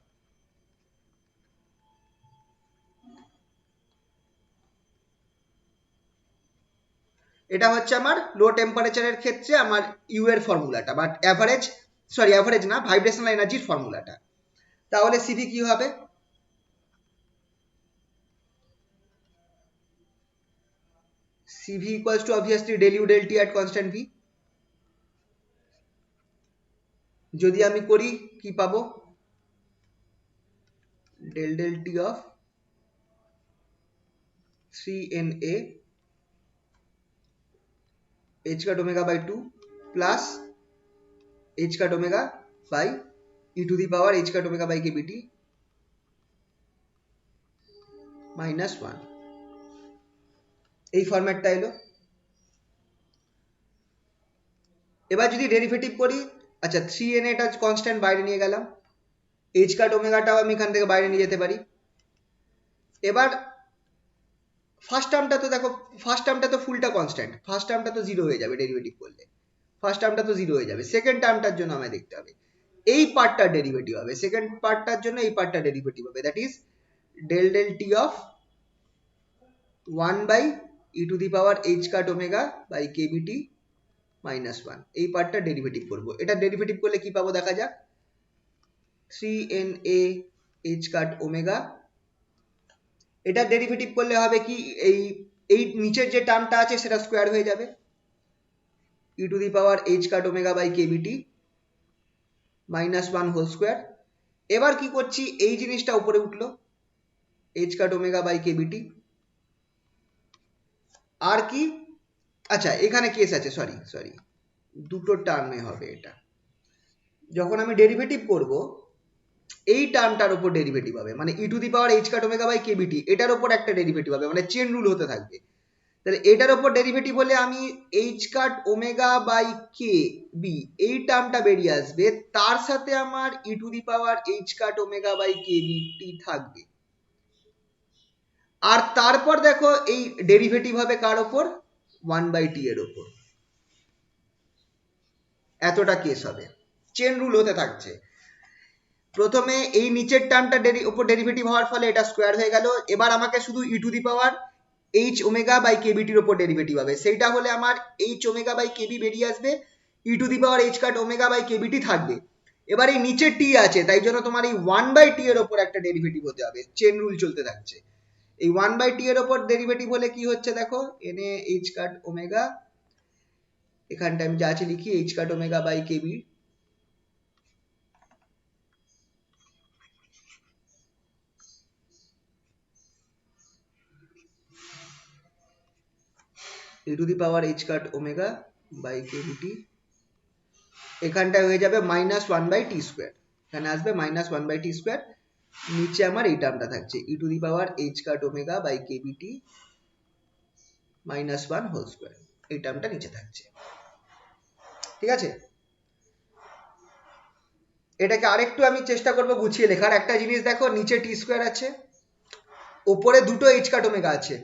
S1: এটা হচ্ছে আমার লো টেম্পারেচারের ক্ষেত্রে আমার ইউ এর ফর্মুলাটা, বাট অ্যাভারেজ না, ভাইব্রেশনাল এনার্জির ফর্মুলাটা। তাহলে সিভি কি হবে, CV equals to obviously del u del t at constant v. যদি আমি করি কি পাবো, del del t of 3na h cut omega by 2 plus h cut omega by e to the power h cut omega by kbt minus 1। এই ফরম্যাটটা এলো। এবার যদি ডেরিভেটিভ করি, আচ্ছা 3na টা কনস্ট্যান্ট বাইরে নিয়ে গেলাম, h cut omega টাও আমি এখান থেকে বাইরে নিয়ে যেতে পারি। এবার ফার্স্ট টার্মটা তো দেখো, ফার্স্ট টার্মটা তো ফুলটা কনস্ট্যান্ট, ফার্স্ট টার্মটা তো জিরো হয়ে যাবে ডেরিভেটিভ করলে, ফার্স্ট টার্মটা তো জিরো হয়ে যাবে। সেকেন্ড টার্মটার জন্য আমায় দেখতে হবে এই পার্টটার ডেরিভেটিভ হবে, সেকেন্ড পার্টটার জন্য এই পার্টটা ডেরিভেটিভ হবে, that is del del t of 1 by E to the power h cut omega by kbt minus 1। এই পার্টটা ডেরিভেটিভ করব। এটা ডেরিভেটিভ করলে কি পাবো দেখা যাক, 3na h কাট ওমেগা, এটা ডেরিভেটিভ করলে হবে কি, এই এই নিচের যে টার্মটা আছে সেটা স্কোয়ার হয়ে যাবে, E to the power h cut omega by kbt minus 1 whole square. এবার কি করছি, এই জিনিসটা উপরে উঠলো, h cut omega by kbt। আর কি, আচ্ছা এখানে কেস আছে, সরি দুটো টার্মে হবে এটা। যখন আমি ডেরিভেটিভ করব এই টার্মটার উপর ডেরিভেটিভ হবে, মানে E to the power h cut omega by kbt, এটার উপর একটা ডেরিভেটিভ হবে, মানে চেন রুল হতে থাকবে। তাহলে এটার উপর ডেরিভেটিভ হলে আমি h cut omega by kb এই টার্মটা বেরিয়ে আসবে, তার সাথে আমার ই to the power h cut omega by kbt থাকবে। আর তারপর দেখো এই ডেরিভেটিভ হবে কার ওপর, 1 বাই t এর ওপর। এতটা কেস হবে, চেন রুল হতে থাকছে। প্রথমে এই নিচের টার্মটা উপর ডেরিভেটিভ হওয়ার ফলে এটা স্কোয়ার হয়ে গেল। এবার আমাকে শুধু E to the power h omega by kbt এর উপর ডেরিভেটিভ হবে, সেইটা হলে আমার h ওমেগা বাই kb বেরিয়ে আসবে, ই to the power h cut omega by kbt থাকবে। এবার এই নিচে t আছে, তাই জন্য তোমার এই 1 বাই t এর উপর একটা ডেরিভেটিভ হতে হবে, চেন রুল চলতে থাকছে। এই 1 বাই t এর উপর ডেরিভেটিভ হলে কি হচ্ছে দেখো, na h কাট ওমেগা, এখানটা আমি যা আছে লিখি h cut omega by kb e to the power h cut omega by kbt, এখানটায় হয়ে যাবে মাইনাস 1 বাই টি স্কোয়ার, এখানে আসবে মাইনাস 1 বাই টি স্কোয়ার, নিচে আমার এই টার্মটা থাকছে ই to the power h cut omega by kbt minus 1 whole square, এই টার্মটা নিচে থাকছে। ঠিক আছে, এটাকে আরেকটু আমি চেষ্টা করব গুছিয়ে লেখার। একটা জিনিস দেখো, নিচে টি স্কোয়ার আছে, ওপরে দুটো h কাট ওমেগা আছে,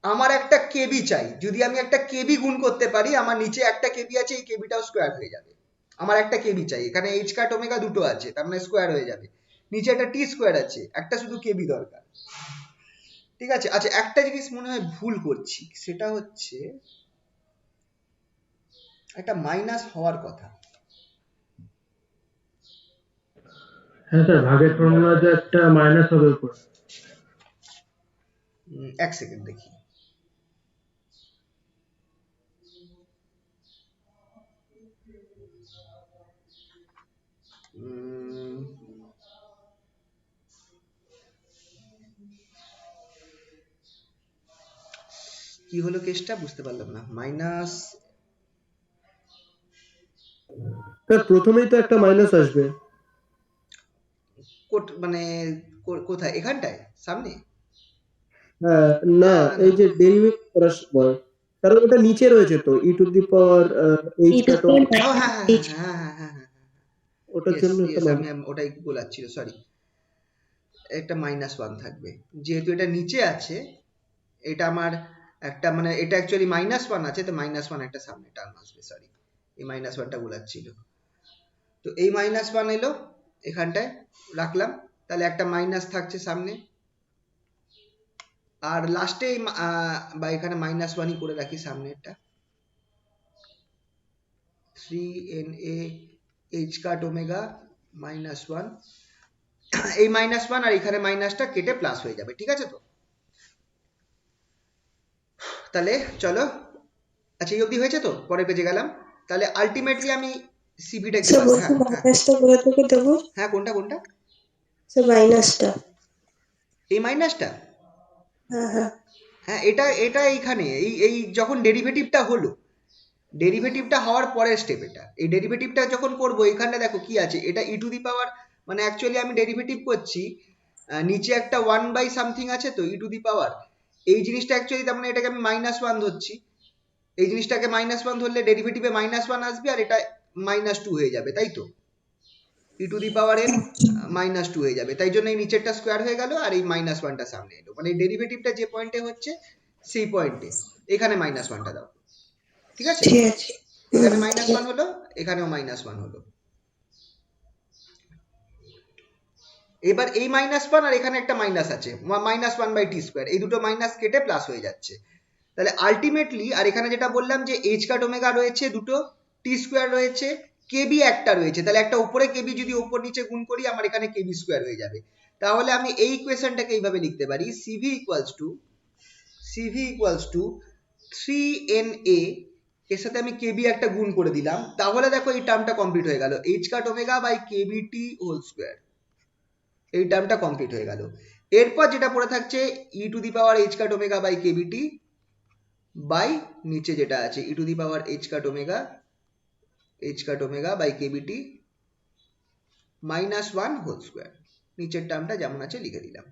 S1: আমার একটা কেবি চাই। যদি আমি একটা কেবি গুণ করতে পারি, আমার নিচে একটা কেবি আছে, এই কেবিটাও স্কোয়ার হয়ে যাবে। আমার একটা কেবি চাই, এখানে h কাট ওমেগা দুটো আছে, তার মানে স্কোয়ার হয়ে যাবে। নিচে একটা টি স্কোয়ার আছে, একটা শুধু কেবি দরকার। ঠিক আছে, আচ্ছা একটা জিনিস মনে হয় ভুল করছি, সেটা হচ্ছে একটা মাইনাস হওয়ার কথা।
S3: হ্যাঁ স্যার, ভাগের ফর্মুলাতে একটা মাইনাস হবে উপর।
S1: এক সেকেন্ড দেখি, উম, কি হলো কেসটা বুঝতে পারলাম না। মাইনাস
S6: স্যার প্রথমেই তো একটা মাইনাস আসবে।
S1: মানে কোথায়, এখানটায় সামনে?
S6: হ্যাঁ, না,
S1: না না না
S6: এই যে ডেরিভেট করার সময়, কারণ এটা নিচে রয়েছে তো E to the power H
S2: E to
S6: cut
S2: the
S6: of,
S1: ও
S2: পাওয়ার
S1: হ্যাঁ হ্যাঁ
S2: এইচ।
S1: হ্যাঁ হ্যাঁ হ্যাঁ হ্যাঁ হ্যাঁ,
S6: ওটার
S1: ইয়েস
S6: জন্য একটা
S1: ইয়েস, আমি
S6: মাইনাস।
S1: ওটাই গোলাচ্ছিল, সরি। একটা -1 থাকবে যেহেতু এটা নিচে আছে। এটা আমার একটা মানে এটা অ্যাকচুয়ালি -1 আছে, তো -1 একটা সামনে টার্ম আসবে, সরি। এই -1টা গোলাচ্ছিল। তো এই -1 এলো এখানটায়, রাখলাম। তাহলে একটা মাইনাস থাকছে সামনে, আর লাস্টে বা এখানে -1ই করে রাখি সামনেরটা। 3na h কাট ওমেগা -1, এই -1 আর এখানে মাইনাসটা কেটে প্লাস হয়ে যাবে, ঠিক আছে তো? তাহলে চলো, আচ্ছা এই অবধি হয়েছে তো, পরের পেজে গেলাম। তাহলে আলটিমেটলি আমি সিভিটা কি
S4: স্যার
S1: পাবো?
S4: বলছি
S1: হ্যাঁ হ্যাঁ
S4: মাইনাসটা কোথা থেকে দেবো?
S1: হ্যাঁ, কোনটা কোনটা?
S4: স্যার মাইনাসটা।
S1: এই মাইনাসটা?
S4: হ্যাঁ হ্যাঁ।
S1: হ্যাঁ, এটা এটা এইখানে এই এই যখন ডেরিভেটিভটা হলো, ডেরিভেটিভটা হওয়ার পরের স্টেপ এটা। এই ডেরিভেটিভটা যখন করব, এখানে দেখো কি আছে, এটা ই টু দি পাওয়ার, মানে অ্যাকচুয়ালি আমি ডেরিভেটিভ করছি, নিচে একটা 1 সামথিং আছে তো ই টু দি পাওয়ার, এই জিনিসটা অ্যাকচুয়ালি তার মানে এটাকে আমি -1 ধরছি। এই জিনিসটাকে -1 ধরলে ডেরিভেটিভে -1 আসবে, আর এটা -2 হয়ে যাবে, তাই তো? E to the power n -2 হয়ে যাবে, তাই জন্য এই নিচেরটা স্কোয়ার হয়ে গেল, আর এই -1টা সামনে এলো, মানে ডেরিভেটিভটা যে পয়েন্টে হচ্ছে সেই পয়েন্টে এখানে -1টা দাও, ঠিক আছে?
S4: ঠিক আছে।
S1: এখানে
S4: ঠিক
S1: -1
S4: আছে।
S1: হলো, এখানেও -1 হলো। এবার এই -1 আর এখানে একটা মাইনাস আছে, -1/t², এই দুটো মাইনাস কেটে প্লাস হয়ে যাচ্ছে। তাহলে আলটিমেটলি, আর এখানে যেটা বললাম যে এইচ কাট ওমেগা রয়েছে দুটো, টি স্কোয়ার রয়েছে, কেবি একটা রয়েছে, তাহলে একটা উপরে কেবি যদি উপর নিচে গুণ করি, আমার এখানে কেবি স্কোয়ার হয়ে যাবে। তাহলে আমি এই ইকুয়েশনটাকে এইভাবে লিখতে পারি, সিভি ইকুয়ালস টু 3na, এর সাথে আমি কেবি একটা গুণ করে দিলাম, তাহলে দেখো এই টার্মটা কমপ্লিট হয়ে গেল, H cut omega by KB T whole square, এই টার্মটা কমপ্লিট হয়ে গেল। এরপর যেটা পড়ে থাকছে ই to the power H cut omega by KB T by নিচে যেটা আছে E to the power H cut omega by KBT -1 whole square. নিচের টার্মটা যেমন আছে লিখে দিলাম।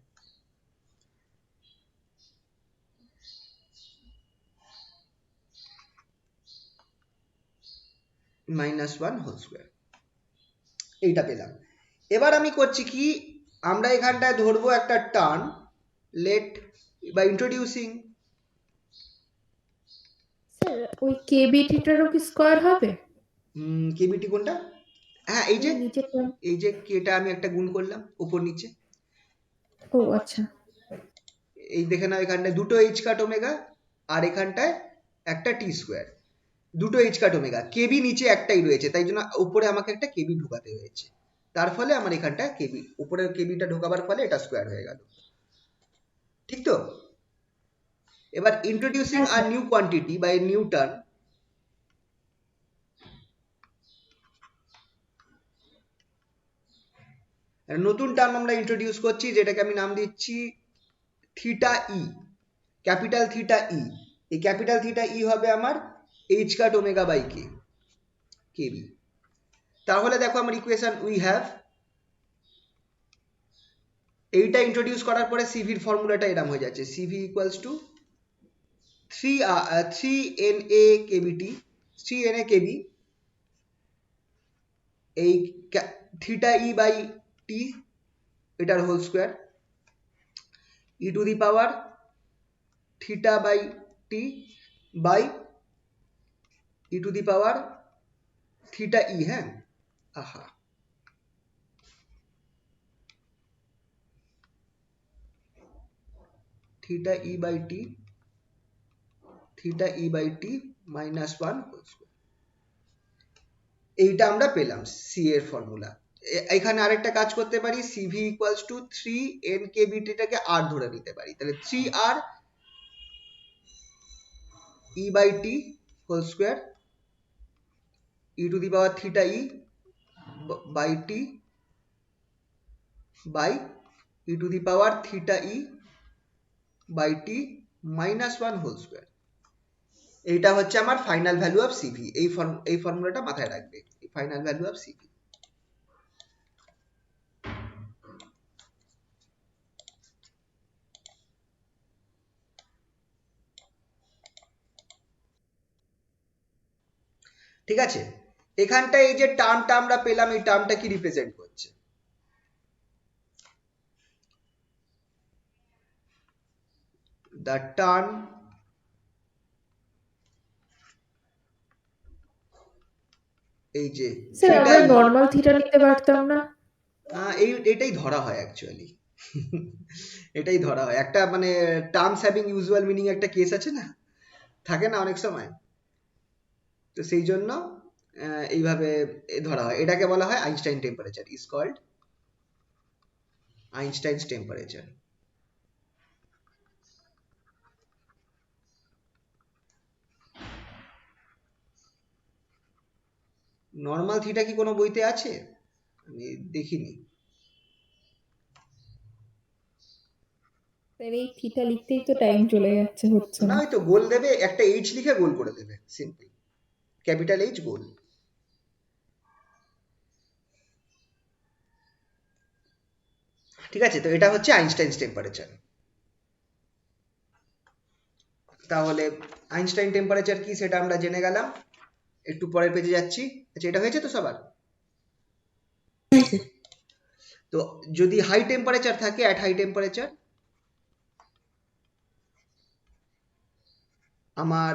S1: -1 হোল স্কোয়ার, এইটা পেলাম। এবার আমি করছি কি, আমরা এখানটায় ধরবো একটা টার্ম, লেট বা ইন্ট্রোডিউসিং।
S5: স্যার ওই কেবিটিটারও কি স্কোয়ার হবে?
S1: কেবিটি কোনটা? হ্যাঁ, এই যে
S5: ওই নিচেরটা।
S1: এই যে কেটা আমি একটা গুণ করলাম উপর নিচে,
S5: ও আচ্ছা।
S1: এই দেখে নাও এখানটায় দুটো এইচ কাট ওমেগা, আর এখানটায় একটা টি স্কোয়ার, দুটো এইচ কাট ওমেগা, কেবি নিচে একটাই রয়েছে, তাই জন্য উপরে আমাকে একটা কেবি ঢোকাতে হয়েছে। তার ফলে আমার এখানটা কেবি, উপরের কেবিটা ঢোকাবার ফলে এটা স্কোয়ার হয়ে গেল, ঠিক তো? এবার ইন্ট্রোডিউসিং
S5: হ্যাঁ
S1: আর
S5: sir.
S1: New quantity by new term, নতুন টার্ম আমরা ইন্ট্রোডিউস করছি, যেটাকে আমি নাম দিচ্ছি theta E, capital theta E. এই ক্যাপিটাল থিটা ই হবে আমার H cut omega by KB. তাহলে দেখো আমার ইকুয়েশন উই হ্যাভ, এইটা ইন্ট্রোডিউস করার পরে সিভির ফর্মুলাটা এরকম হয়ে যাচ্ছে, CV equals to 3na KBT, 3na KB, এই থিটা ই বাই টি, এটার whole square, E to the power theta by T by E to the power theta E. হ্যাঁ, আহা, theta E by T, theta E by T -1 whole square, এইটা আমরা পেলাম সি এর ফর্মুলা। এখানে আরেকটা কাজ করতে পারি, সিভি ইকুয়ালস টু 3n কেবিটিটাকে আর ধরে নিতে পারি, তাহলে 3r E by T whole square e to the power theta e by t by e to the power theta e by t minus 1 whole square. এইটা হচ্ছে আমার ফাইনাল ভ্যালু অফ সিভি। এই ফর্মুলাটা মাথায় রাখবে, ফাইনাল ভ্যালু অফ সিভি। ঠিক আছে, এখানটা এই যে টার্মটা আমরা পেলাম, এই টার্মটা কি রিপ্রেজেন্ট করছে? দ্য টার্ম এই যে
S5: স্যার
S1: থিটা
S5: আমরা নর্মাল থিটা নিতে পারতাম না?
S1: এটাই ধরা হয় অ্যাকচুয়ালি। এটাই ধরা হয়, একটা মানে টার্মস হ্যাভিং ইউজুয়াল মিনিং একটা কেস আছে না, থাকে না অনেক সময়, তো সেই জন্য এইভাবে ধরা হয়। এটাকে বলা হয় Einstein temperature, is called Einstein's temperature. Normal theta কি কোনো বইতে আছে? আমি দেখিনি।
S5: স্যার এই থিটা লিখতেই তো টাইম চলে যাচ্ছে, হচ্ছে
S1: না,
S5: না।
S1: ওই তো গোল দেবে, একটা এইচ লিখে গোল করে দেবে, সিম্পল, ক্যাপিটাল এইচ গোল। ঠিক আছে, তো এটা হচ্ছে আইনস্টাইনস টেম্পারেচার। তাহলে আইনস্টাইন টেম্পারেচার কি সেটা আমরা জেনে গেলাম। একটু পরের পেজে যাচ্ছি। আচ্ছা, এটা হয়েছে তো সবার?
S2: হ্যাঁ স্যার।
S1: তো যদি হাই টেম্পারেচার থাকে, অ্যাট হাই টেম্পারেচার আমার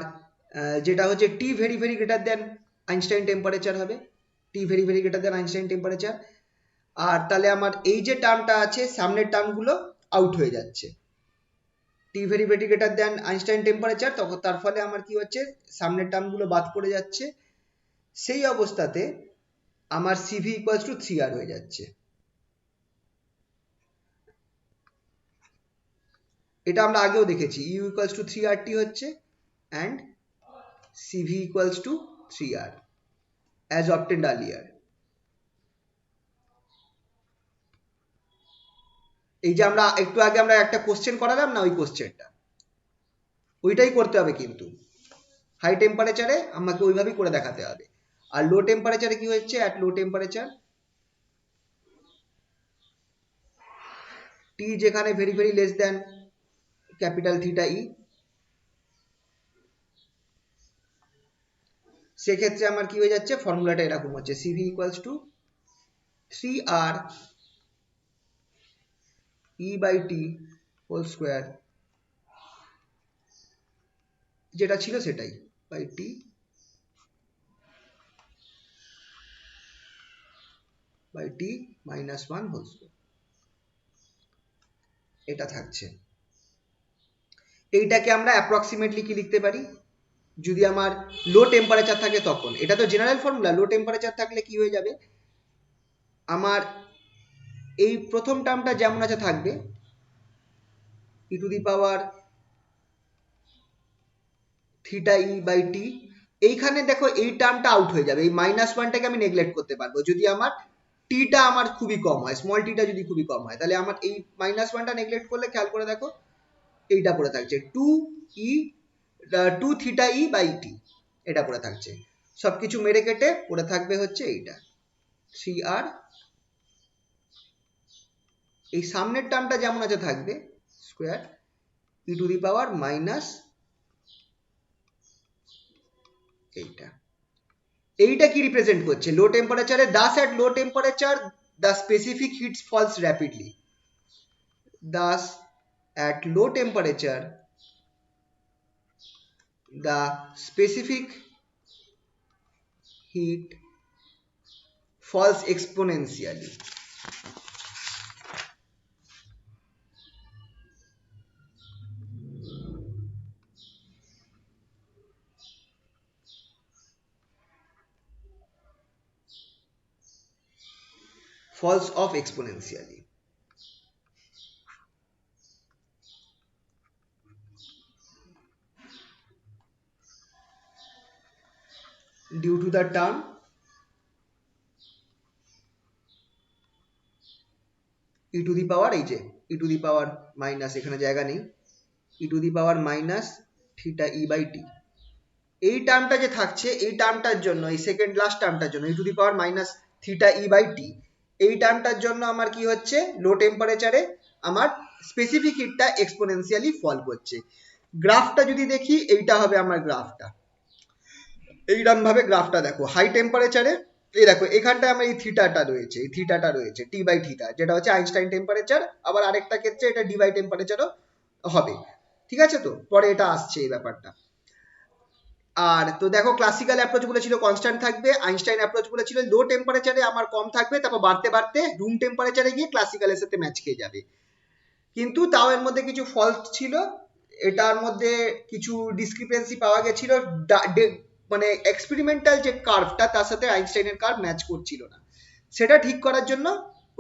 S1: যেটা হচ্ছে T very very greater than Einstein temperature হবে, T very very greater than Einstein temperature. আর তাহলে আমার এই যে টার্মটা আছে, সামনের টার্মগুলো আউট হয়ে যাচ্ছে। টি very very greater than Einstein temperature, তখন তার ফলে আমার কি হচ্ছে, সামনের টার্মগুলো বাদ পড়ে যাচ্ছে। সেই অবস্থাতে আমার সিভি ইকুয়ালস টু 3R হয়ে যাচ্ছে। এটা আমরা আগেও দেখেছি, ইউ ইকুয়ালস টু 3RT হচ্ছে and CV equals to 3R as obtained earlier. এই যে আমরা একটু আগে আমরা একটা কোশ্চেন করালাম না, ওই কোশ্চেনটা ওইটাই করতে হবে, কিন্তু হাই টেম্পারেচারে আমাকে ওইভাবেই করে দেখাতে হবে। আর লো টেম্পারেচারে কি হচ্ছে, অ্যাট লো টেম্পারেচার টি যেখানে very very less than capital theta E, সেক্ষেত্রে আমার কি হয়ে যাচ্ছে, ফর্মুলাটা এরকম হচ্ছে, CV equals to 3R E by T whole square, যেটা ছিল সেটাই, by T by T minus 1 whole square. এটা থাকছে। এইটাকে আমরা অ্যাপ্রক্সিমেটলি কি লিখতে পারি, যদি আমার লো টেম্পারেচার থাকে তখন, এটা তো জেনারেল ফর্মুলা, লো টেম্পারেচার থাকলে কি হয়ে যাবে, আমার এই প্রথম টার্মটা যেমন আছে থাকবে, E to the power theta E by T. এইখানে দেখো এই টার্মটা আউট হয়ে যাবে, এই মাইনাস ওয়ানটাকে আমি নেগলেক্ট করতে পারবো যদি আমার টিটা আমার খুবই কম হয়, স্মল টিটা যদি খুবই কম হয়, তাহলে আমার এই মাইনাস ওয়ানটা নেগলেক্ট করলে খেয়াল করে দেখো এইটা পড়ে থাকছে 2 থিটা ই বাই টি, এটা পড়ে থাকছে। সবকিছু মেরে কেটে পড়ে থাকবে হচ্ছে এইটা 3R, এই সামনের টার্মটা যেমন আছে থাকবে square E to the power minus এইটা। এইটা কি রিপ্রেজেন্ট করছে, লো টেম্পারেচারে thus at low temperature the specific heat falls rapidly, thus at low temperature the specific heat falls exponentially. Falls off exponentially. Due to the term E to the power এই যে ই টু দি পাওয়ার মাইনাস, এখানে জায়গা নেই, E to the power minus theta E by T. এই টার্মটা যে থাকছে, এই টার্মটার জন্য, এই সেকেন্ড লাস্ট টার্মটার জন্য E to the power minus theta E by T, এই টার্মটার জন্য আমার কি হচ্ছে, লো টেম্পারেচারে আমার স্পেসিফিক হিটটা এক্সপোনেনশিয়ালি ফল করছে। গ্রাফটা যদি দেখি, এইটা হবে আমার গ্রাফটা, এইরকম ভাবে গ্রাফটা দেখো। হাই টেম্পারেচারে এই দেখো এখানটায় আমার এই থিটাটা রয়েছে, এই থিটাটা রয়েছে টি বাই থিটা, যেটা হচ্ছে আইনস্টাইন টেম্পারেচার। আবার আরেকটা ক্ষেত্রে এটা ডি বাই টেম্পারেচারও হবে, ঠিক আছে? তো পরে এটা আসছে এই ব্যাপারটা। আর তো দেখো ক্লাসিক্যাল অ্যাপ্রোচ গুলো ছিল কনস্ট্যান্ট থাকবে, আইনস্টাইন অ্যাপ্রোচ গুলো ছিল লো টেম্পারেচারে আমার কম থাকবে, তারপর বাড়তে বাড়তে রুম টেম্পারেচারে গিয়ে ক্লাসিক্যালের সাথে ম্যাচ খেয়ে যাবে। কিন্তু তাও এর মধ্যে কিছু ফল্ট ছিল, এটার মধ্যে কিছু ডিসক্রিপেন্সি পাওয়া গেছিল, মানে এক্সপেরিমেন্টাল যে কার্ভটা তার সাথে আইনস্টাইনের কার্ভ ম্যাচ করছিল না। সেটা ঠিক করার জন্য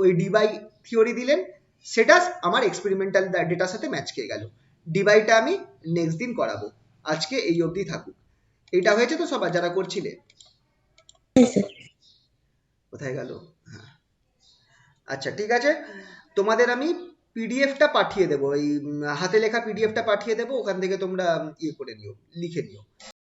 S1: ওই ডিবাই থিওরি দিলেন, সেটা আমার এক্সপেরিমেন্টাল ডেটার সাথে ম্যাচ খেয়ে গেল। ডিবাইটা আমি নেক্সট দিন করাবো, আজকে এই অবধি থাকুক। এটা হয়েছে তো সবার যারা করছিলে?
S2: হ্যাঁ স্যার।
S1: কোথায় গেল? হ্যাঁ, আচ্ছা ঠিক আছে, তোমাদের আমি পিডিএফটা পাঠিয়ে দেবো, এই হাতে লেখা পিডিএফটা পাঠিয়ে দেবো, ওখান থেকে তোমরা ইয়ে করে নিও, লিখে নিও।